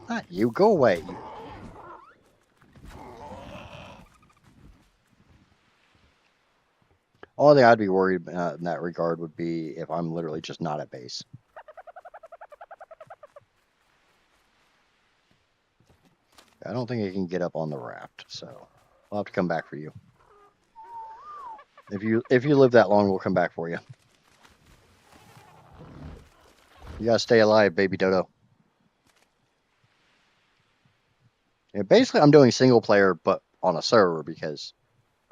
Not you, go away. Only thing I'd be worried about in that regard would be if I'm literally just not at base. I don't think it can get up on the raft, so I'll have to come back for you. If you live that long, we'll come back for you. You gotta stay alive, baby dodo. Yeah, basically, I'm doing single player, but on a server because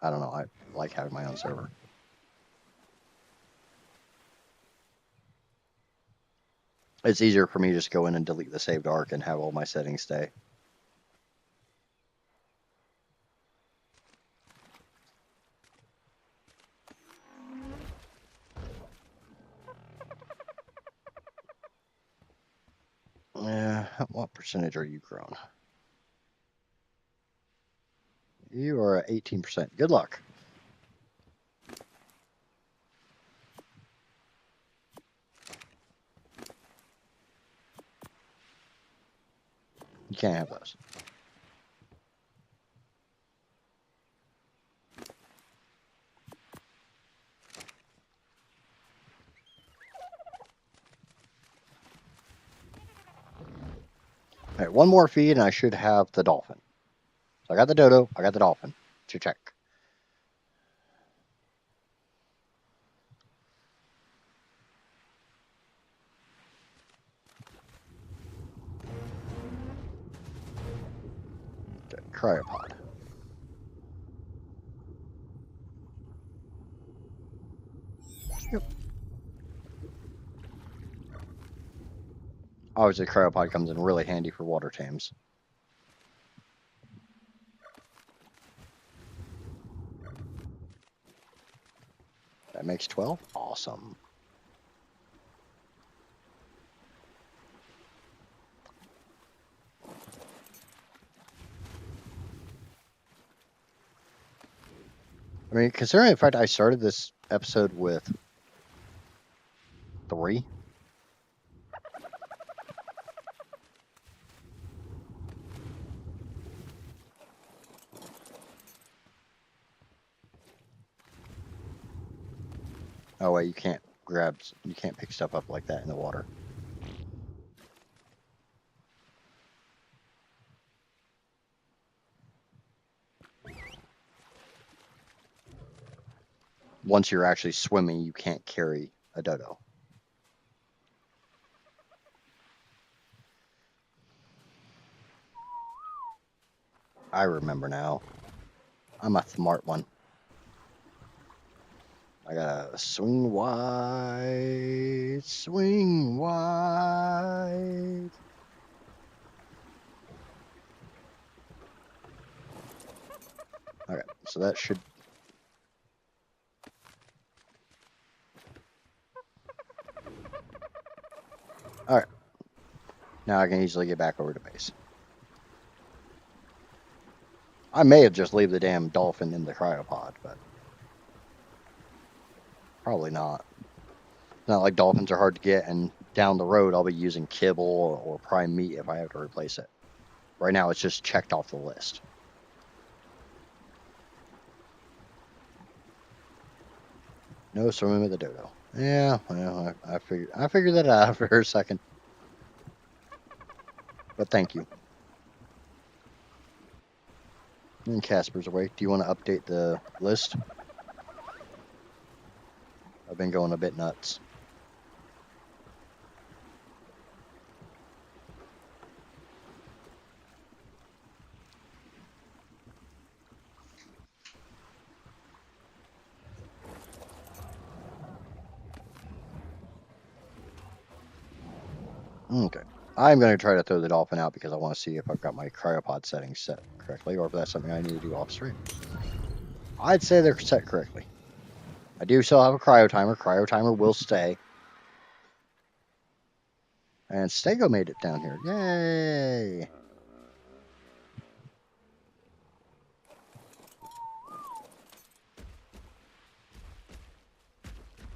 I don't know. I like having my own server. It's easier for me to just go in and delete the saved ARK and have all my settings stay. Yeah, what percentage are you grown? You are at 18%. Good luck. You can't have those. All right, one more feed and I should have the dolphin. So I got the dodo, I got the dolphin to check. Okay, cryopod. Yep. Obviously, cryopod comes in really handy for water tames. That makes 12. Awesome. I mean, considering the fact I started this episode with 3. Oh wait, you can't pick stuff up like that in the water. Once you're actually swimming, you can't carry a dodo. I remember now. I'm a smart one. I gotta swing wide, swing wide. Okay, so that should... Alright. Now I can easily get back over to base. I may have just leave the damn dolphin in the cryopod, but... Probably not. It's not like dolphins are hard to get, and down the road I'll be using kibble or prime meat if I have to replace it. Right now it's just checked off the list. No swimming with the dodo. Yeah, well, I figured that out for a second. But thank you. And Casper's awake. Do you want to update the list? I've been going a bit nuts. Okay. I'm going to try to throw the dolphin out because I want to see if I've got my cryopod settings set correctly or if that's something I need to do off stream. I'd say they're set correctly. I do still have a cryo timer. Cryo timer will stay. And Stego made it down here. Yay!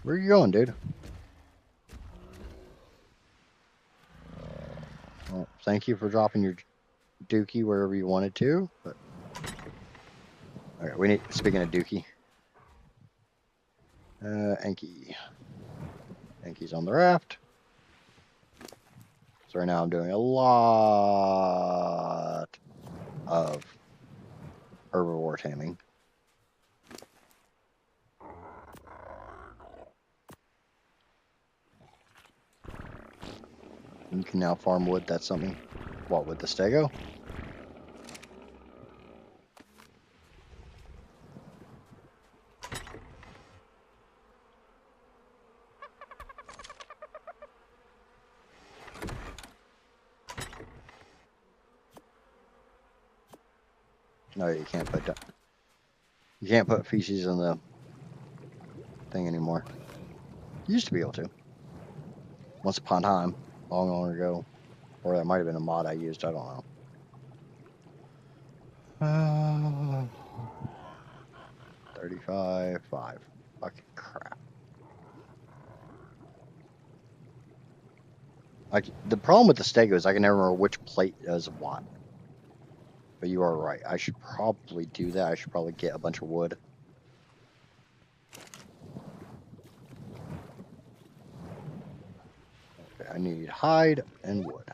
Where are you going, dude? Well, thank you for dropping your dookie wherever you wanted to. But okay, we need. Speaking of dookie, Enki. Enki's on the raft. So right now I'm doing a lot of herbivore taming. You can now farm wood. That's something. What, with the stego? No, you can't put that. You can't put feces in the thing anymore. You used to be able to. Once upon a time, long ago. Or that might have been a mod I used, I don't know. 35, 5. Fucking crap. The problem with the stego is I can never remember which plate does what. But you are right. I should probably do that. I should probably get a bunch of wood. Okay, I need hide and wood.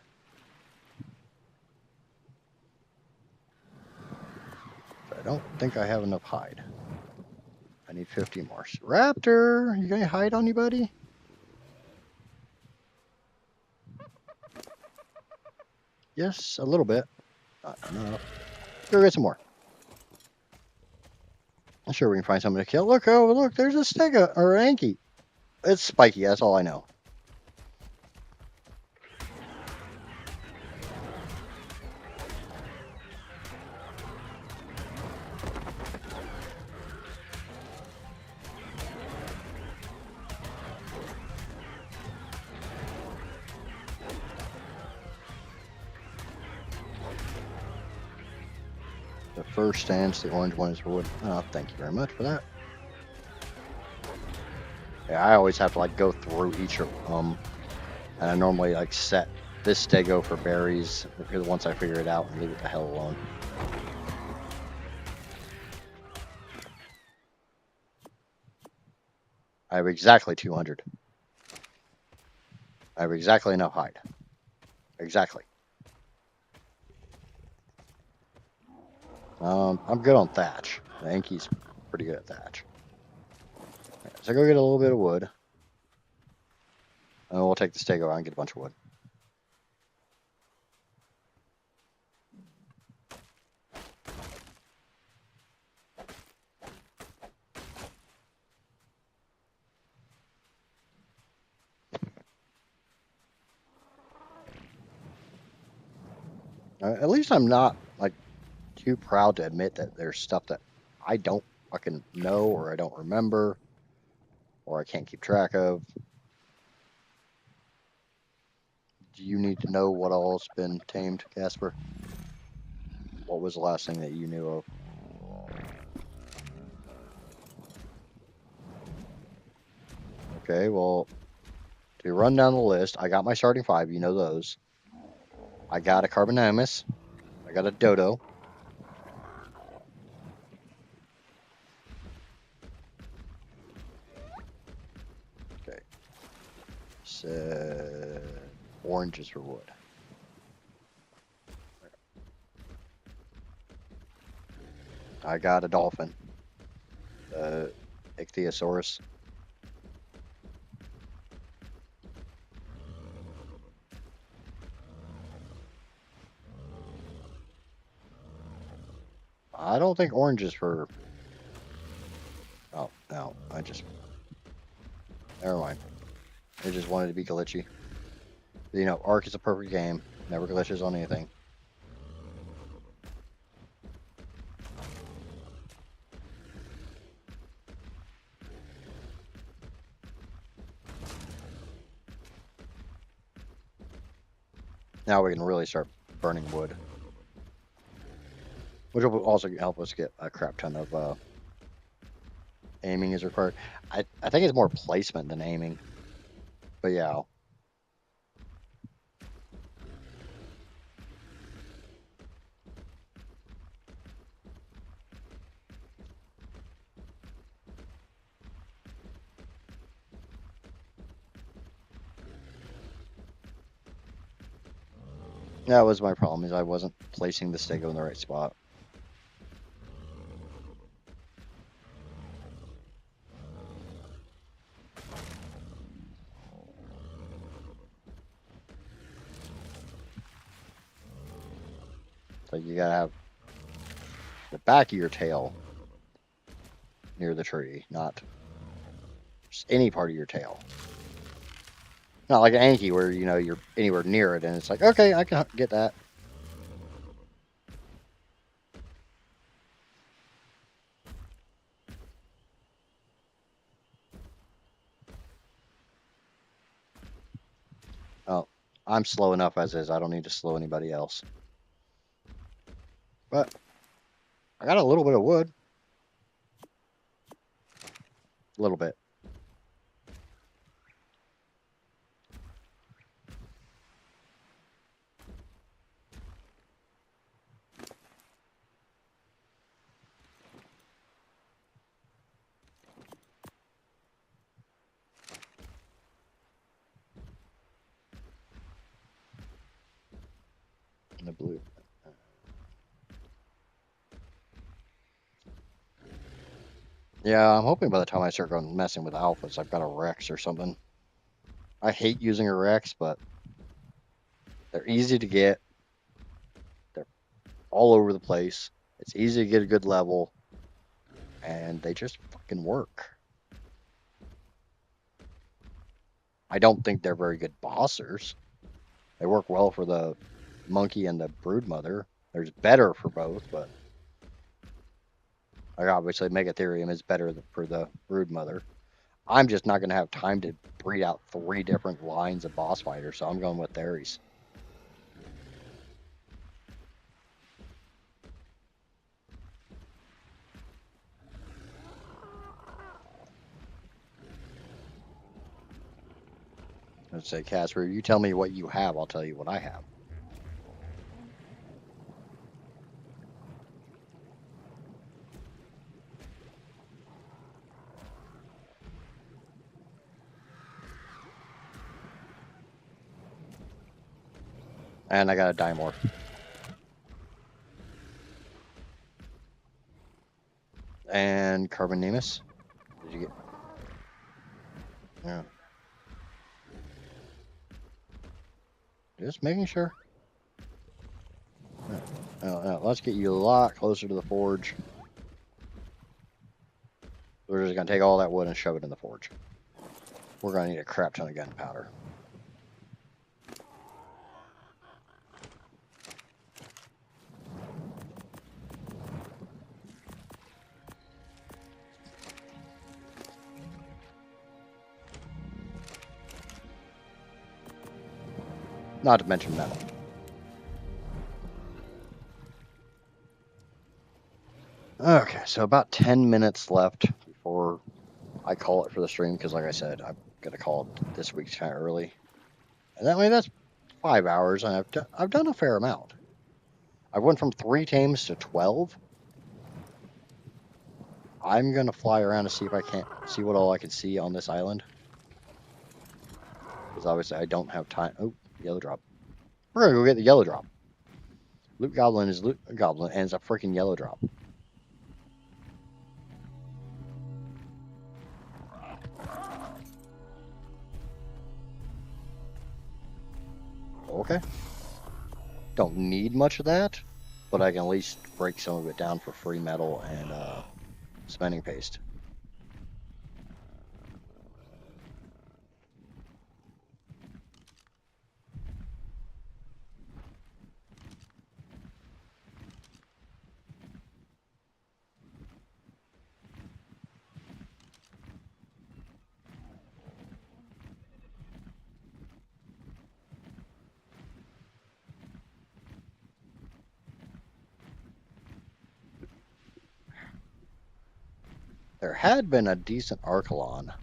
But I don't think I have enough hide. I need 50 more. Raptor, you gonna hide on anybody? Yes, a little bit. Not enough. Go get some more. I'm sure we can find something to kill. Look, oh, look, there's a stego or an Anki. It's spiky, that's all I know. The first stance, the orange one is for wood. Oh, thank you very much for that. Yeah, I always have to like go through each of them, and I normally like set this stego for berries because once I figure it out and leave it the hell alone. I have exactly 200. I have exactly enough hide. Exactly. I'm good on thatch. The Anki's pretty good at thatch. Right, so go get a little bit of wood. And we'll take the stego out and get a bunch of wood. At least I'm not like too proud to admit that there's stuff that I don't fucking know or I don't remember or I can't keep track of. Do you need to know what all's been tamed, Casper? What was the last thing that you knew of? Okay, well, to run down the list, I got my starting 5. You know those. I got a Carbonimus. I got a Dodo. Okay. So, oranges for wood. I got a dolphin. Ichthyosaurus. I don't think oranges for... Oh, no. Never mind. I just wanted to be glitchy. You know, ARK is a perfect game. Never glitches on anything. Now we can really start burning wood. Which will also help us get a crap ton of aiming is required. I think it's more placement than aiming. But yeah. That was my problem, is I wasn't placing the stego in the right spot. So you gotta have the back of your tail near the tree, not just any part of your tail. Not like an Anki where, you know, you're anywhere near it and it's like, okay, I can get that. Oh, I'm slow enough as is. I don't need to slow anybody else. But I got a little bit of wood. A little bit. And the blue. Yeah, I'm hoping by the time I start going messing with alphas, I've got a Rex or something. I hate using a Rex, but they're easy to get. They're all over the place. It's easy to get a good level, and they just fucking work. I don't think they're very good bossers. They work well for the monkey and the brood mother. There's better for both, but like obviously Megatherium is better for the brood mother. I'm just not going to have time to breed out 3 different lines of boss fighters, so I'm going with Theres. Let's say, Casper, you tell me what you have, I'll tell you what I have. And I got a Dimorph. And Carbonemus. Did you get? Yeah. Just making sure. No, let's get you a lot closer to the forge. We're just going to take all that wood and shove it in the forge. We're going to need a crap ton of gunpowder. Not to mention metal. Okay, so about 10 minutes left before I call it for the stream, because like I said, I'm going to call it this week's kind of early. And that way, that's 5 hours, and I've done a fair amount. I went from 3 tames to 12. I'm going to fly around to see if I can't see what all I can see on this island. Because obviously I don't have time. Oh, yellow drop. We're going to go get the yellow drop. Loot Goblin is Loot Goblin, and it's a freaking yellow drop. Okay. Don't need much of that, but I can at least break some of it down for free metal and cementing paste. There had been a decent Archelon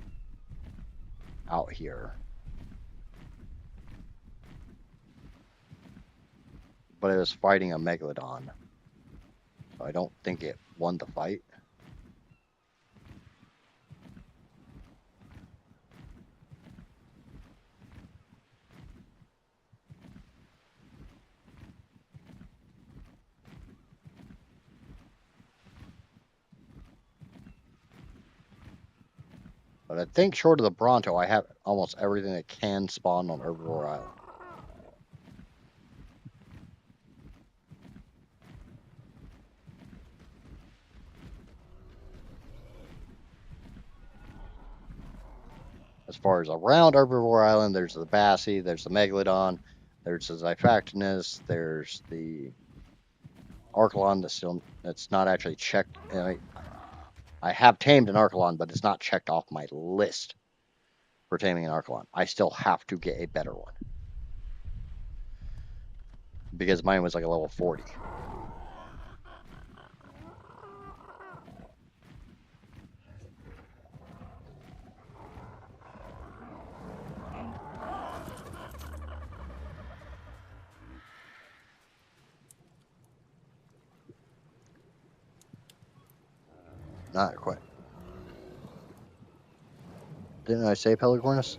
out here, but it was fighting a Megalodon. So I don't think it won the fight. But I think short of the Bronto, I have almost everything that can spawn on Herbivore Island. As far as around Herbivore Island, there's the Bassie, there's the Megalodon, there's the Xiphactinus, there's the Archelon that's not actually checked. I have tamed an Archelon, but it's not checked off my list for taming an Archelon. I still have to get a better one because mine was like a level 40. Not quite. Didn't I say Pelagornis?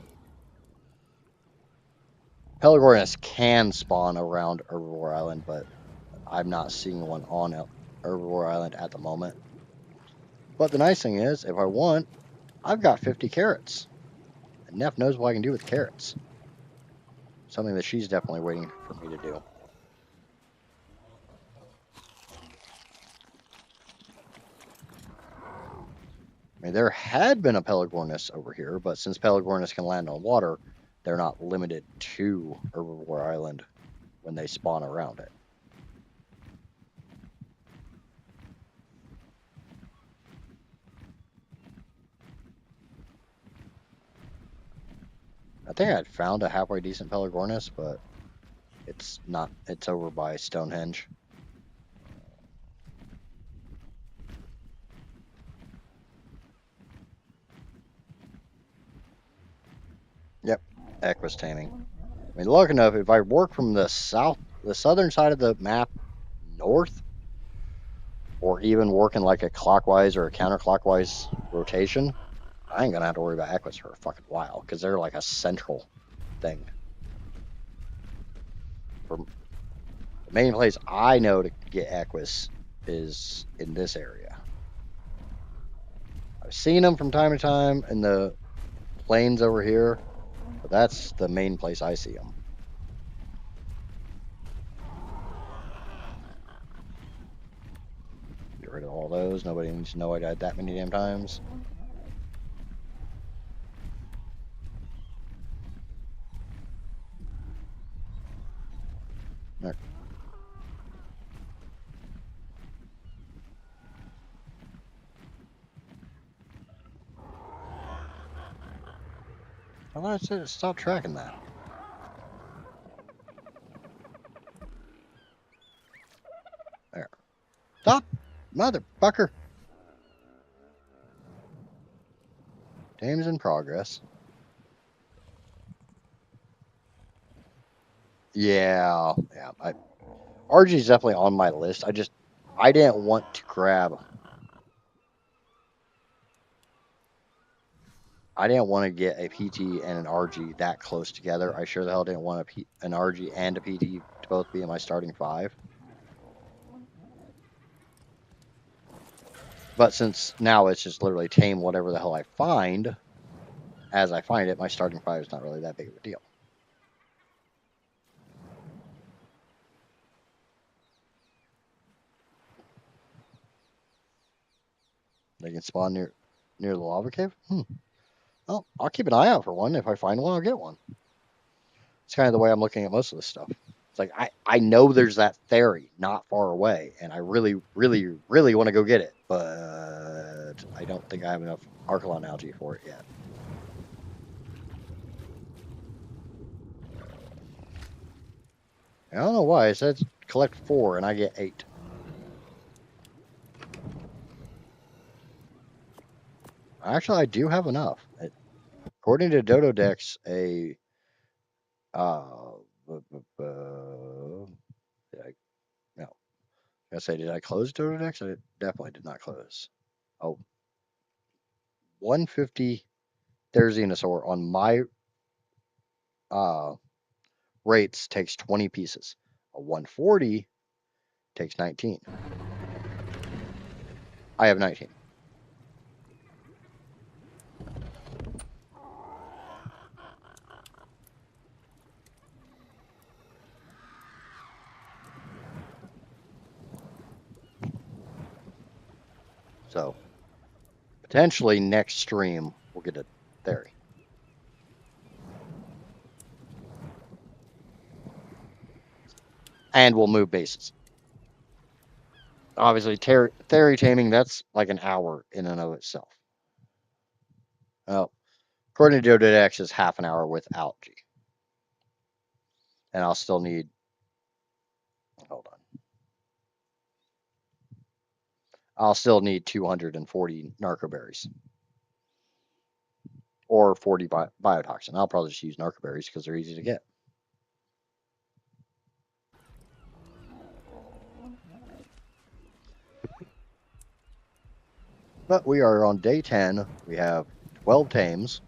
Pelagornis can spawn around Herbivore Island, but I'm not seeing one on Herbivore Island at the moment. But the nice thing is, if I want, I've got 50 carrots. And Neff knows what I can do with carrots. Something that she's definitely waiting for me to do. I mean, there had been a Pelagornis over here, but since Pelagornis can land on water, they're not limited to Herbivore Island when they spawn around it. I think I'd found a halfway decent Pelagornis, but it's not. It's over by Stonehenge. Yep, Equus taming. I mean, look enough. If I work from the southern side of the map north, or even working like a clockwise or a counterclockwise rotation, I ain't gonna have to worry about Equus for a fucking while because they're like a central thing. For the main place I know to get Equus is in this area. I've seen them from time to time in the plains over here, but that's the main place I see them. Get rid of all those. Nobody needs to know I died that many damn times. There. I thought I said stop tracking that. There. Stop, motherfucker. Game's in progress. Yeah. RG's definitely on my list. I didn't want to grab. I didn't want to get a PT and an RG that close together. I sure the hell didn't want an RG and a PT to both be in my starting 5. But since now it's just literally tame whatever the hell I find, as I find it, my starting 5 is not really that big of a deal. They can spawn near the lava cave? Well, I'll keep an eye out for one. If I find one, I'll get one. It's kind of the way I'm looking at most of this stuff. It's like, I know there's that ferry not far away, and I really, really, really want to go get it, but I don't think I have enough Archelon algae for it yet. I don't know why. It says collect 4, and I get 8. Actually, I do have enough. According to Dodo Dex, did I close Dodo Dex? I definitely did not close. Oh, 150 Therizinosaur on my rates takes 20 pieces. A 140 takes 19. I have 19. So potentially next stream we'll get a Theri. and we'll move bases. Obviously, theory taming, that's like an hour in and of itself. Oh, according to Dodex, is half an hour without G. And I'll still need, hold on. I'll still need 240 narcoberries. Or 40 biotoxin. I'll probably just use narcoberries because they're easy to get. But we are on day 10. We have 12 tames.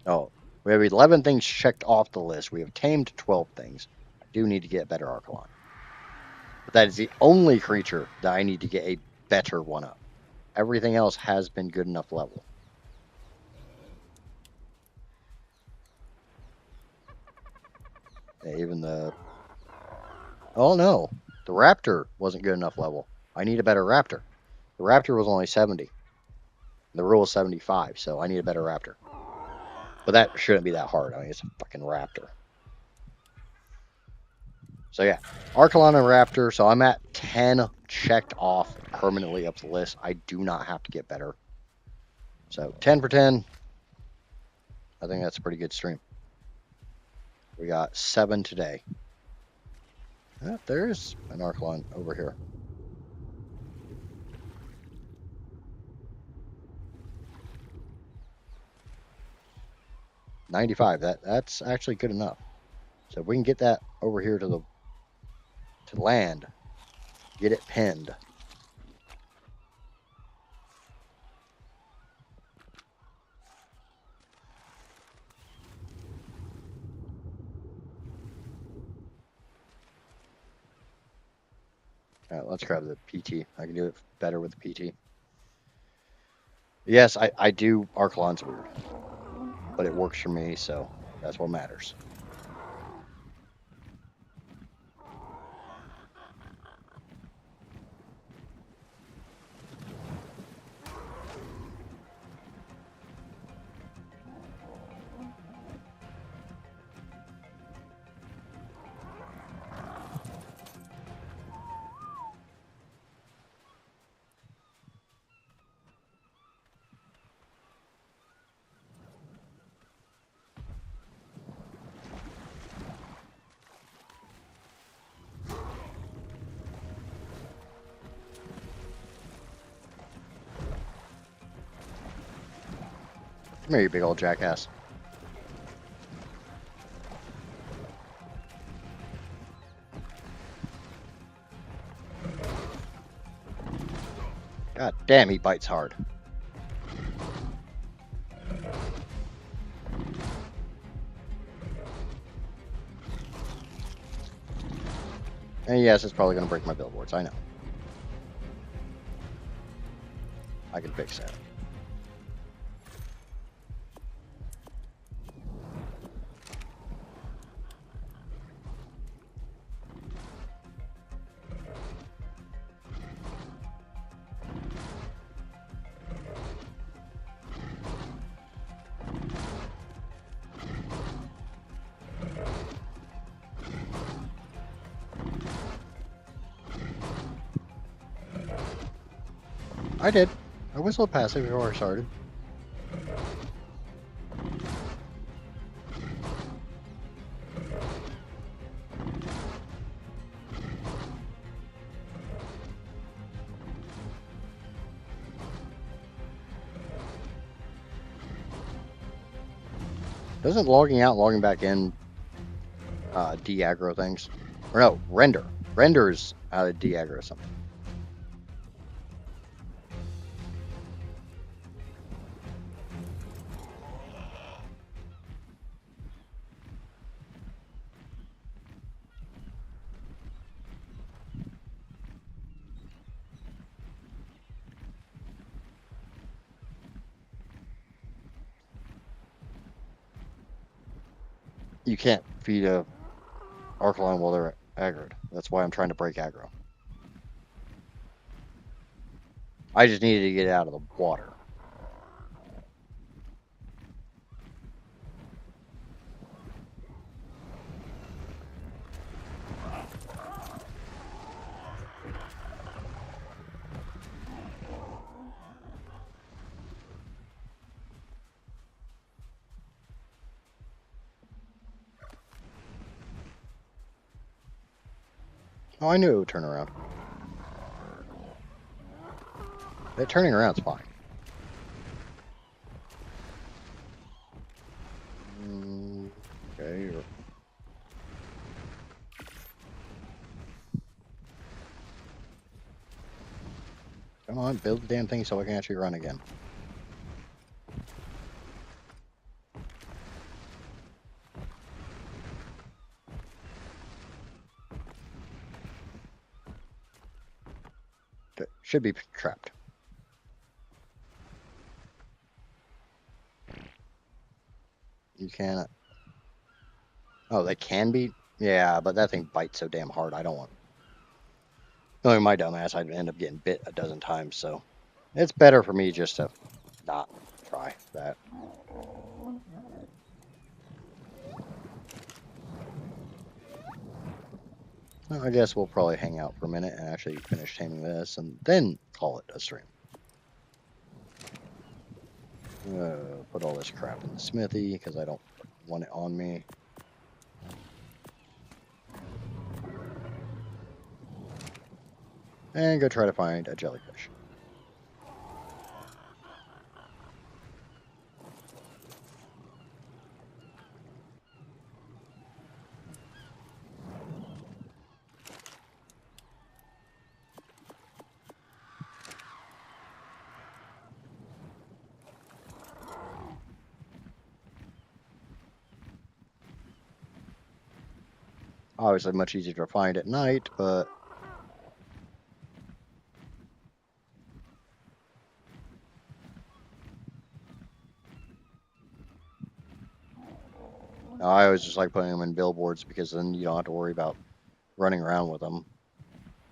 Oh, we have 11 things checked off the list. We have tamed 12 things. I do need to get a better Archelon. But that is the only creature that I need to get a better one up. Everything else has been good enough level. Yeah, even the... Oh no, the Raptor wasn't good enough level. I need a better Raptor. The Raptor was only 70. The rule is 75, so I need a better Raptor. But that shouldn't be that hard. I mean, it's a fucking Raptor. So yeah, Archelon and Raptor. So I'm at 10 checked off permanently up the list. I do not have to get better. So 10 for 10. I think that's a pretty good stream. We got 7 today. There's an Archelon over here. $95. That's actually good enough. So if we can get that over here to land, get it pinned. All right, let's grab the PT. I can do it better with the PT. Yes, I do. Archelon's weird, but it works for me, so that's what matters. Come here, you big old jackass. God damn, he bites hard. And yes, it's probably going to break my billboards. I know. I can fix that. I did. I whistled passive before I started. Doesn't logging out, logging back in de-aggro things? Or no, render. Renders out of de-aggro something. You can't feed a Archelon while they're aggroed. That's why I'm trying to break aggro. I just needed to get out of the water. Oh, I knew it would turn around. That turning around's fine. Okay. Come on, build the damn thing so I can actually run again. Okay, should be trapped. You cannot. Oh, they can be? Yeah, but that thing bites so damn hard. I don't want. Knowing my dumbass, I'd end up getting bit a dozen times, so it's better for me just to not try that. Well, I guess we'll probably hang out for a minute and actually finish taming this and then call it a stream. Put all this crap in the smithy because I don't want it on me. And go try to find a jellyfish. Obviously much easier to find at night, but I always just like putting them in billboards because then you don't have to worry about running around with them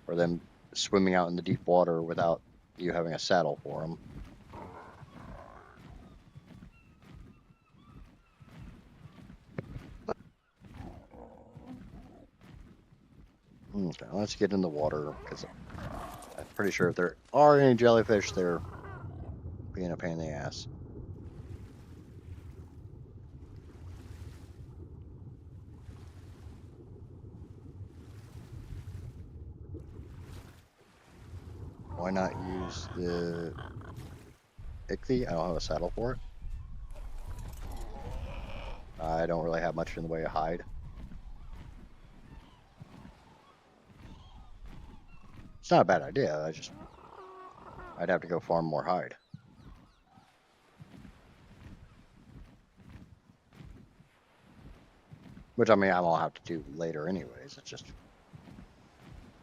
or them swimming out in the deep water without you having a saddle for them. Okay, let's get in the water because I'm pretty sure if there are any jellyfish, they're being a pain in the ass. Why not use the ichthy? I don't have a saddle for it. I don't really have much in the way of hide. It's not a bad idea. I'd have to go farm more hide. Which I mean, I'll have to do later anyways. It's just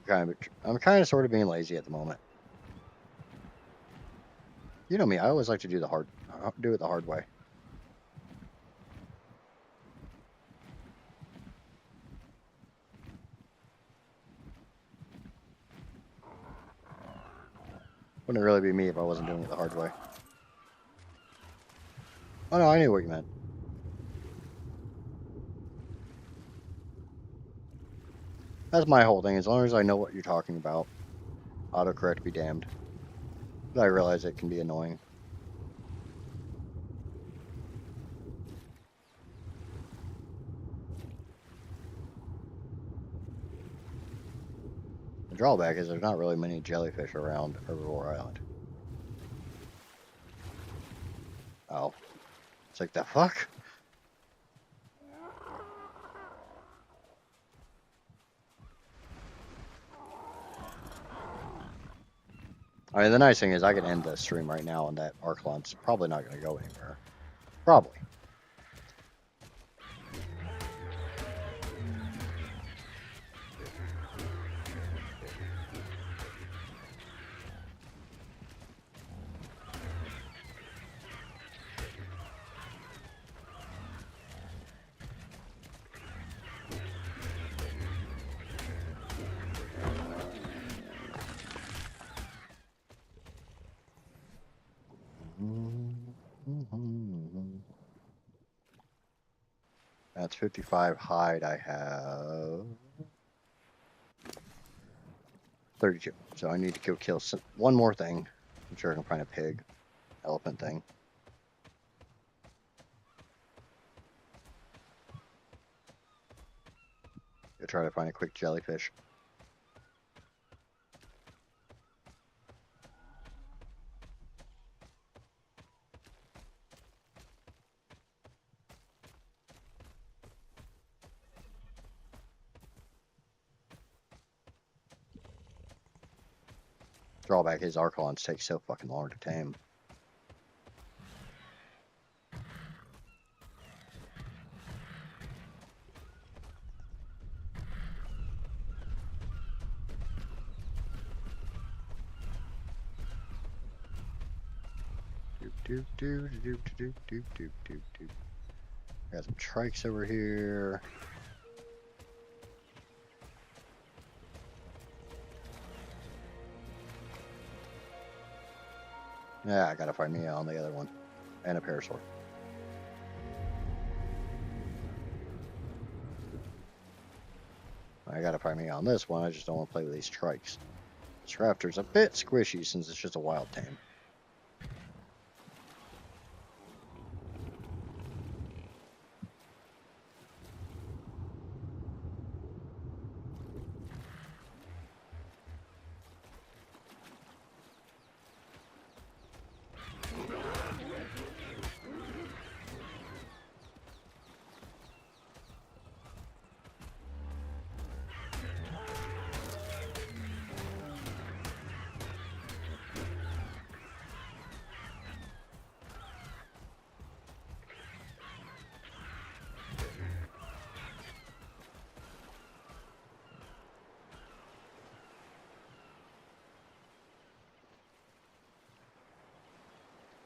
I'm kind of sort of being lazy at the moment. You know me, I always like to do it the hard way. Wouldn't really be me if I wasn't doing it the hard way. Oh no, I knew what you meant. That's my whole thing. As long as I know what you're talking about, autocorrect be damned. But I realize it can be annoying. The drawback is there's not really many jellyfish around Herbivore Island. Oh. It's like, the fuck? I mean, the nice thing is I can end the stream right now and that Arclon's probably not going to go anywhere. Probably. That's 55 hide. I have 32. So I need to go kill one more thing. I'm sure I can find a pig, elephant thing. Go try to find a quick jellyfish. Drawback is Archons take so fucking long to tame. Got some trikes over here. Yeah, I gotta find me on the other one. And a parasaur. I gotta find me on this one. I just don't want to play with these trikes. This raptor's a bit squishy since it's just a wild tame.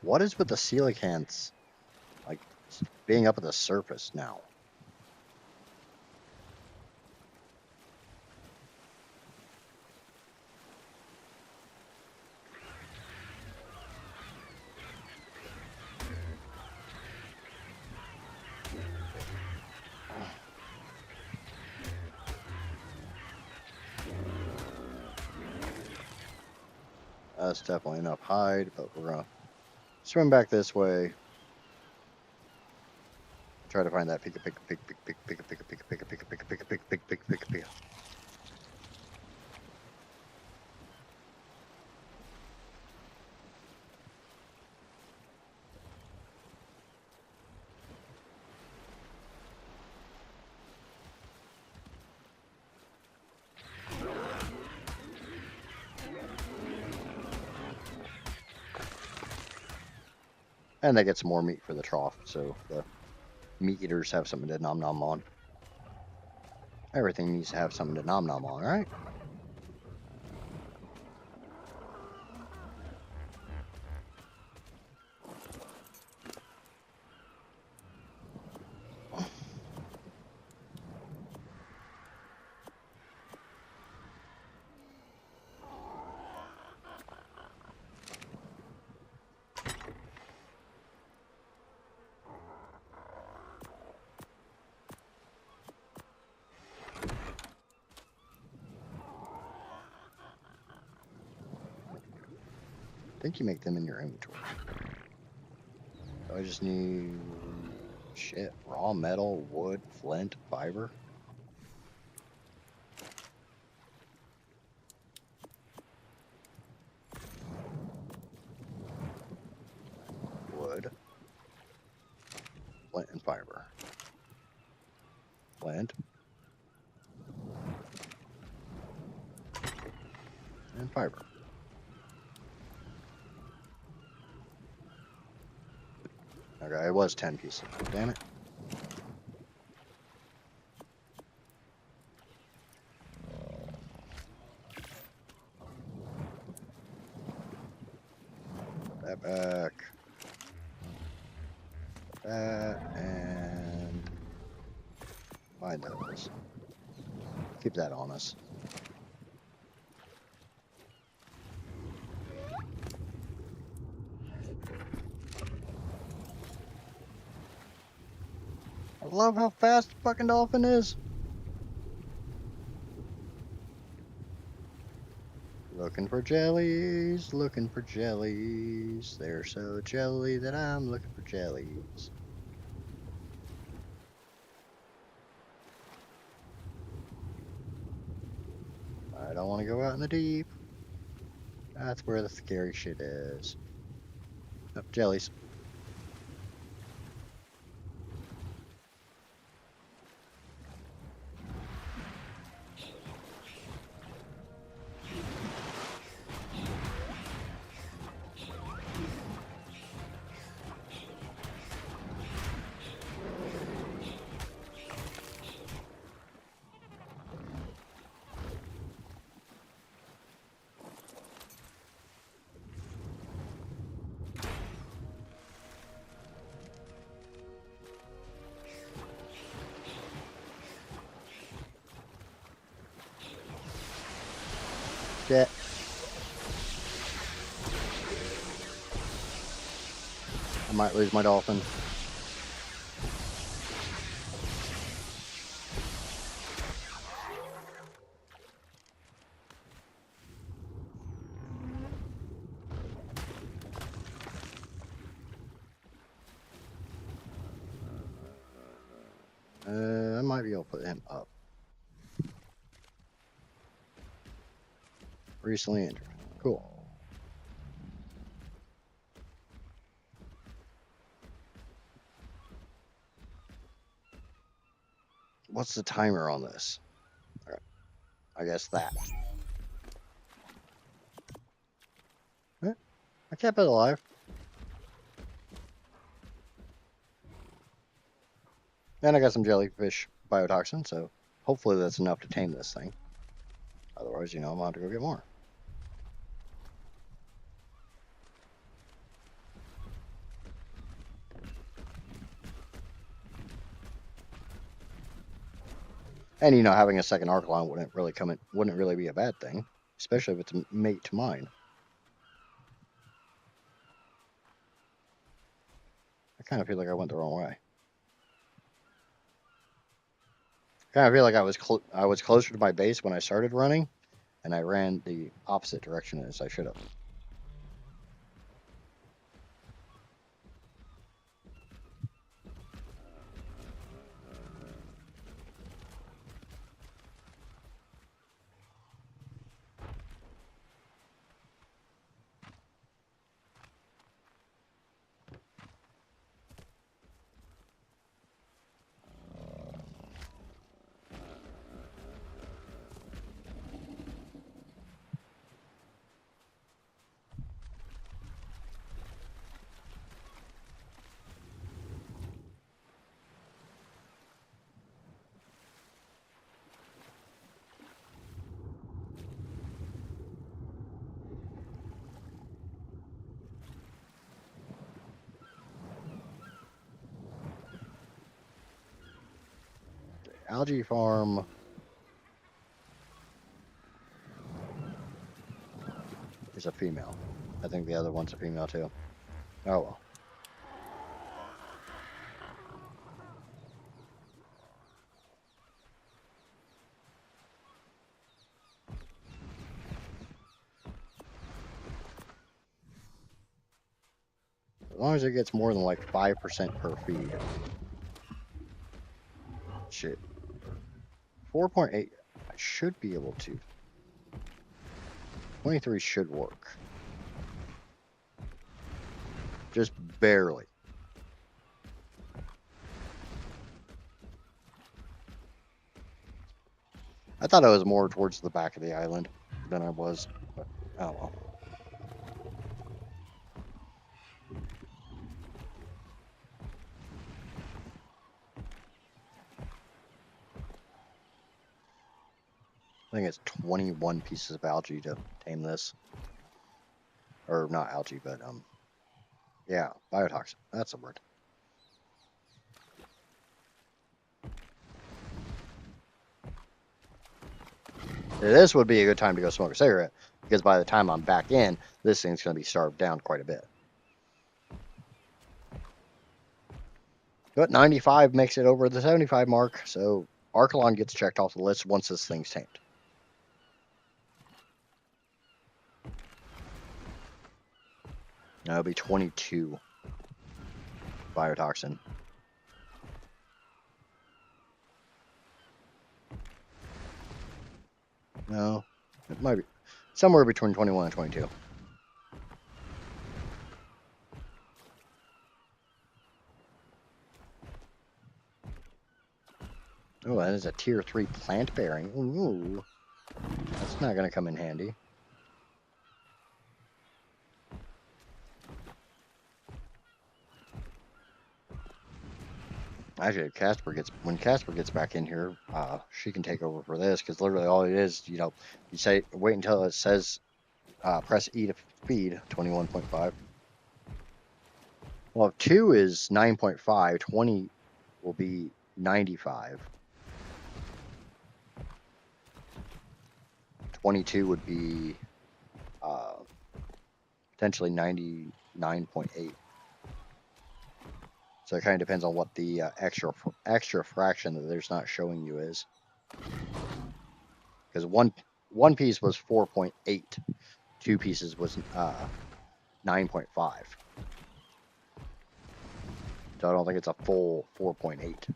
What is with the coelacanths, like, being up at the surface now? That's definitely enough hide, but we're gonna swim back this way. Try to find that pika pika pika pika pika pika pika pika pika pika pika pika pika pika pika pika. And they get some more meat for the trough, so the meat eaters have something to nom nom on. Everything needs to have something to nom nom on, right? I think you make them in your inventory. So I just need shit, raw metal, wood, flint, fiber. Wood, flint, and fiber. Flint. And fiber. Okay, it was 10 pieces. Damn it. That back. That and find those. Keep that on us. I love how fast the fucking dolphin is. Looking for jellies, looking for jellies. They're so jelly that I'm looking for jellies. I don't want to go out in the deep. That's where the scary shit is. Oh, jellies. Shit. I might lose my dolphin. I might be able to put him up. Recently injured. Cool. What's the timer on this? All right. I guess that. I kept it alive. And I got some jellyfish biotoxin, so hopefully that's enough to tame this thing. Otherwise, I'm going to have to go get more. And having a second ARK line wouldn't really be a bad thing, especially if it's a mate to mine. I kind of feel like I went the wrong way. I kind of feel like I was closer to my base when I started running, and I ran the opposite direction as I should have. Algae farm. Is a female. I think the other one's a female too. Oh well. As long as it gets more than like 5% per feed. Shit. 4.8. I should be able to. 23 should work. Just barely. I thought I was more towards the back of the island than I was, but oh well. I think it's 21 pieces of algae to tame this. Or not algae, but yeah, biotoxin. That's the word. This would be a good time to go smoke a cigarette, because by the time I'm back in, this thing's going to be starved down quite a bit. But 95 makes it over the 75 mark, so Archelon gets checked off the list once this thing's tamed. That'll be 22 biotoxin. No, it might be somewhere between 21 and 22. Oh, that is a tier 3 plant bearing. Ooh, that's not going to come in handy. Actually, when Casper gets back in here, she can take over for this, because literally all it is, you say wait until it says press E to feed 21.5. Well, if 2 is 9.5, 20 will be 95. 22 would be potentially 99.8. So it kind of depends on what the extra fraction that there's not showing you is. Because one piece was 4.8, 2 pieces was 9.5. So I don't think it's a full 4.8.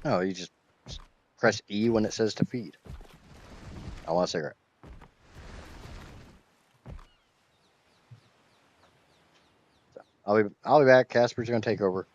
No, you just press E when it says to feed. I want a cigarette. So I'll be back. Casper's gonna take over.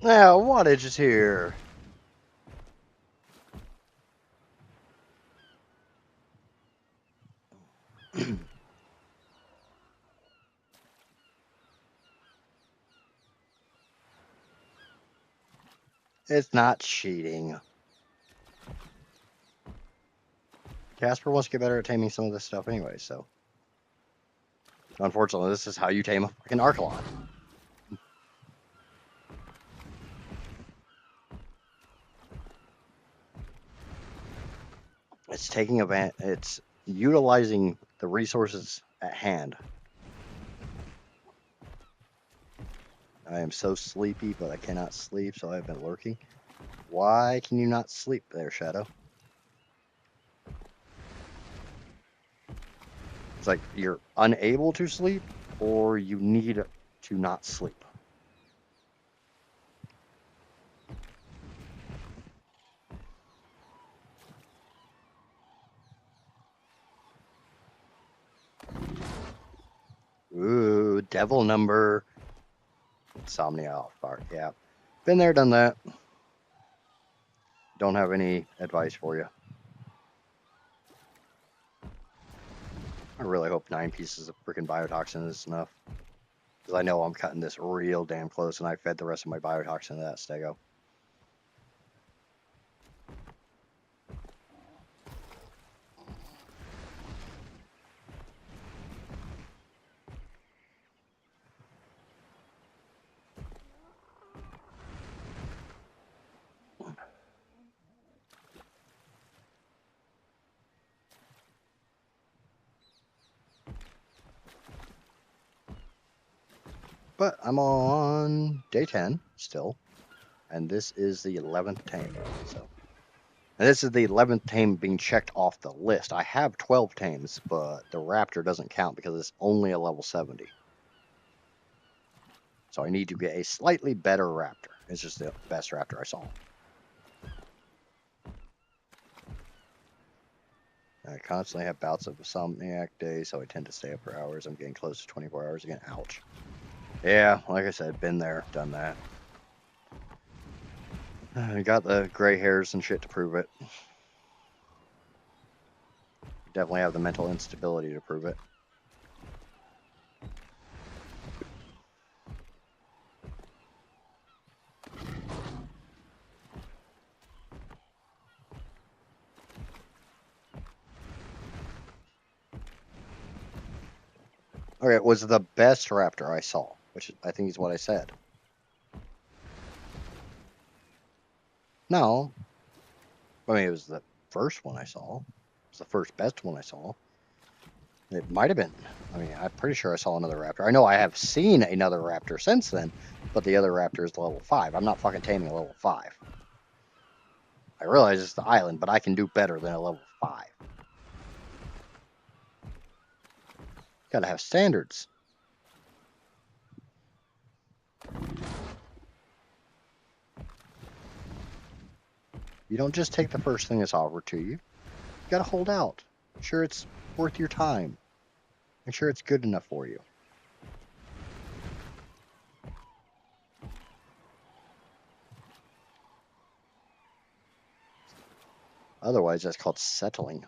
Now, wattage is here. It's not cheating. Casper wants to get better at taming some of this stuff anyway, so. Unfortunately, this is how you tame a fucking Archelon. It's taking advantage. It's utilizing the resources at hand. I am so sleepy, but I cannot sleep, so I've been lurking. Why can you not sleep there, Shadow? It's like you're unable to sleep, or you need to not sleep. Ooh, devil number. Insomnia ARK. Yeah. Been there, done that. Don't have any advice for you. I really hope 9 pieces of freaking biotoxin is enough. Because I know I'm cutting this real damn close, and I fed the rest of my biotoxin to that stego. But I'm on day 10 still, and this is the 11th tame. So, and this is the 11th tame being checked off the list. I have 12 tames, but the raptor doesn't count because it's only a level 70. So I need to get a slightly better raptor. It's just the best raptor I saw. I constantly have bouts of insomniac days, so I tend to stay up for hours. I'm getting close to 24 hours again. Ouch. Yeah, like I said, been there, done that. I got the gray hairs and shit to prove it. Definitely have the mental instability to prove it. Okay, it was the best raptor I saw, which I think is what I said. No. I mean, it was the first one I saw. It was the first best one I saw. It might have been. I mean, I'm pretty sure I saw another raptor. I know I have seen another raptor since then, but the other raptor is level 5. I'm not fucking taming a level 5. I realize it's the island, but I can do better than a level 5. Gotta have standards. You don't just take the first thing that's offered to you. You gotta hold out. Make sure it's worth your time. Make sure it's good enough for you. Otherwise, that's called settling.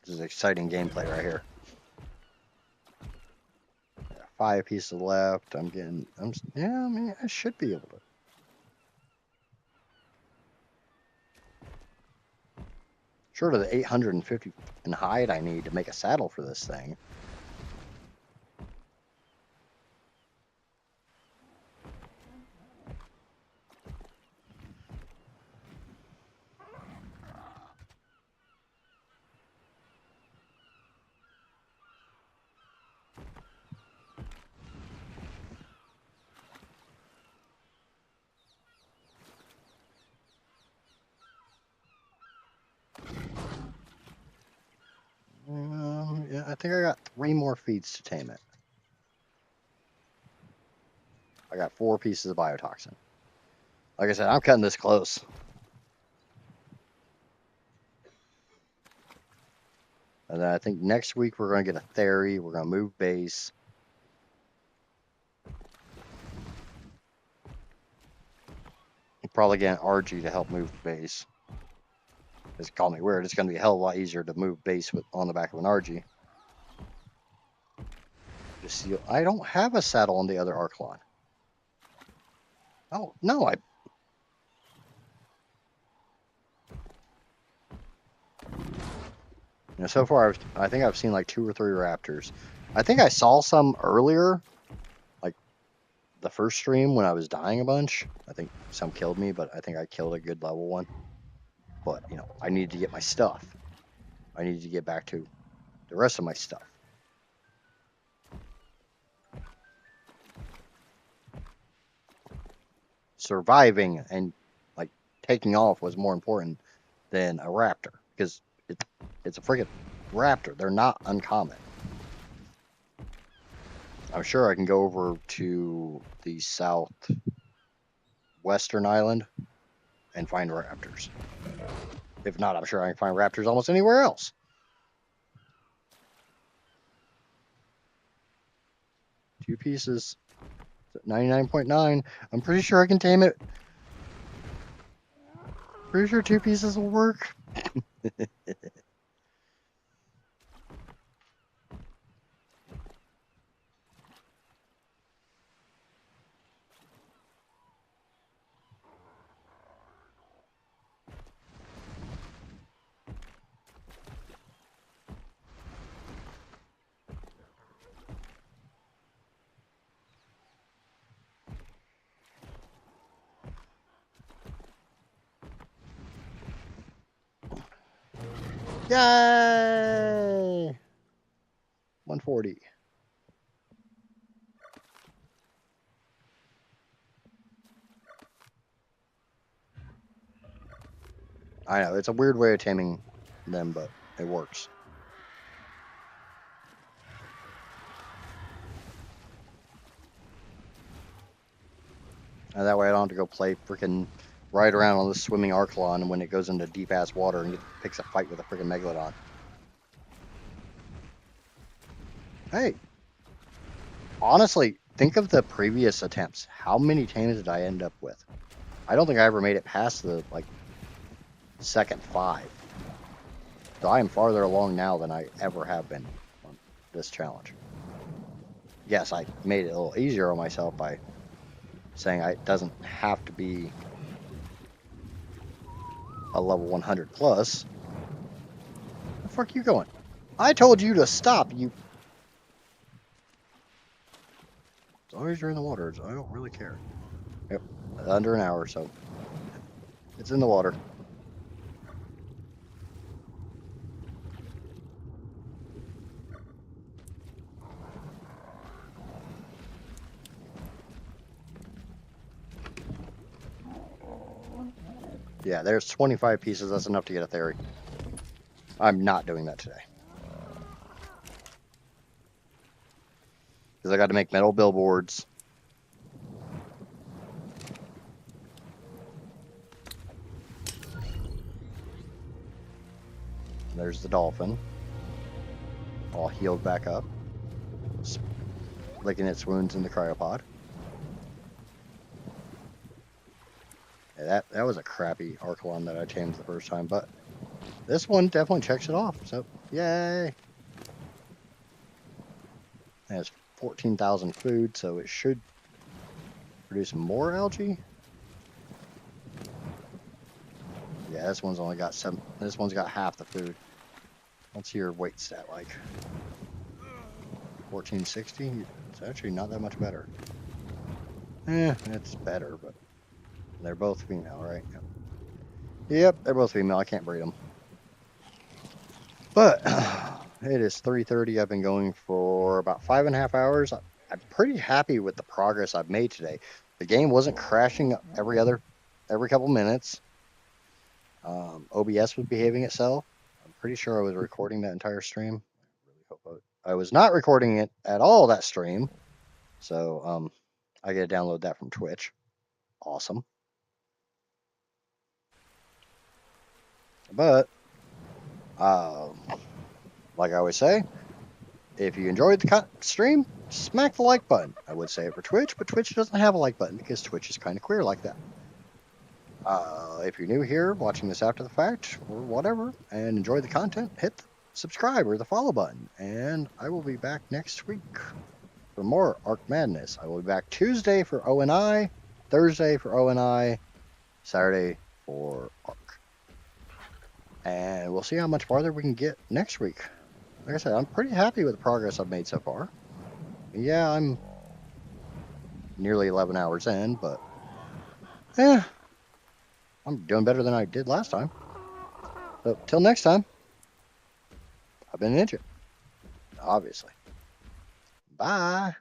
This is exciting gameplay right here. 5 pieces left. I mean, I should be able to. Short of the 850 in hide I need to make a saddle for this thing. Yeah, I think I got 3 more feeds to tame it. I got 4 pieces of biotoxin. Like I said, I'm cutting this close. And then I think next week we're going to get a Theory. We're going to move base. Probably get an RG to help move the base. Just call me weird. It's going to be a hell of a lot easier to move base on the back of an RG. Just see, I don't have a saddle on the other Arclon. Oh, no, so far, I think I've seen like 2 or 3 raptors. I think I saw some earlier, like the first stream when I was dying a bunch. I think some killed me, but I think I killed a good level one. But, I need to get my stuff. I need to get back to the rest of my stuff. Surviving and, like, taking off was more important than a raptor. Because it's a friggin' raptor. They're not uncommon. I'm sure I can go over to the southwestern island and find raptors. If not, I'm sure I can find raptors almost anywhere else. Two pieces. 99.9. I'm pretty sure I can tame it. Pretty sure 2 pieces will work. Yay! 140. I know, it's a weird way of taming them, but it works. And that way I don't have to go play freaking ride around on this swimming Arclon when it goes into deep ass water and picks a fight with a freaking Megalodon. Hey, honestly, think of the previous attempts. How many tames did I end up with? I don't think I ever made it past the, second 5. So I am farther along now than I ever have been on this challenge. Yes, I made it a little easier on myself by saying it doesn't have to be a level 100 plus. Where the fuck are you going? I told you to stop, you... As long as you're in the water, I don't really care. Yep, under an hour, so it's in the water. Yeah, there's 25 pieces. That's enough to get a Theory. I'm not doing that today. Because I got to make metal billboards. There's the dolphin. All healed back up. Licking its wounds in the cryopod. Yeah, that was a crappy Archelon that I tamed the first time, but this one definitely checks it off, so yay! It has 14,000 food, so it should produce more algae. Yeah, this one's only got 7. This one's got half the food. What's your weight stat like? 1460? It's actually not that much better. It's better, but they're both female, right? Yep, they're both female. I can't breed them. But it is 3:30. I've been going for about 5.5 hours. I'm pretty happy with the progress I've made today. The game wasn't crashing every couple minutes. OBS was behaving itself. I'm pretty sure I was recording that entire stream. I really hope I was not recording it at all, that stream. So I get to download that from Twitch. Awesome. But like I always say, if you enjoyed the stream, smack the like button. I would say it for Twitch, but Twitch doesn't have a like button because Twitch is kind of queer like that. If you're new here, watching this after the fact, or whatever, and enjoy the content, hit the subscribe or the follow button. And I will be back next week for more Ark Madness. I will be back Tuesday for ONI, Thursday for ONI, Saturday for Ark. And we'll see how much farther we can get next week. Like I said, I'm pretty happy with the progress I've made so far. Yeah, I'm nearly 11 hours in, but I'm doing better than I did last time. So, till next time, I've been an Ninja, obviously. Bye.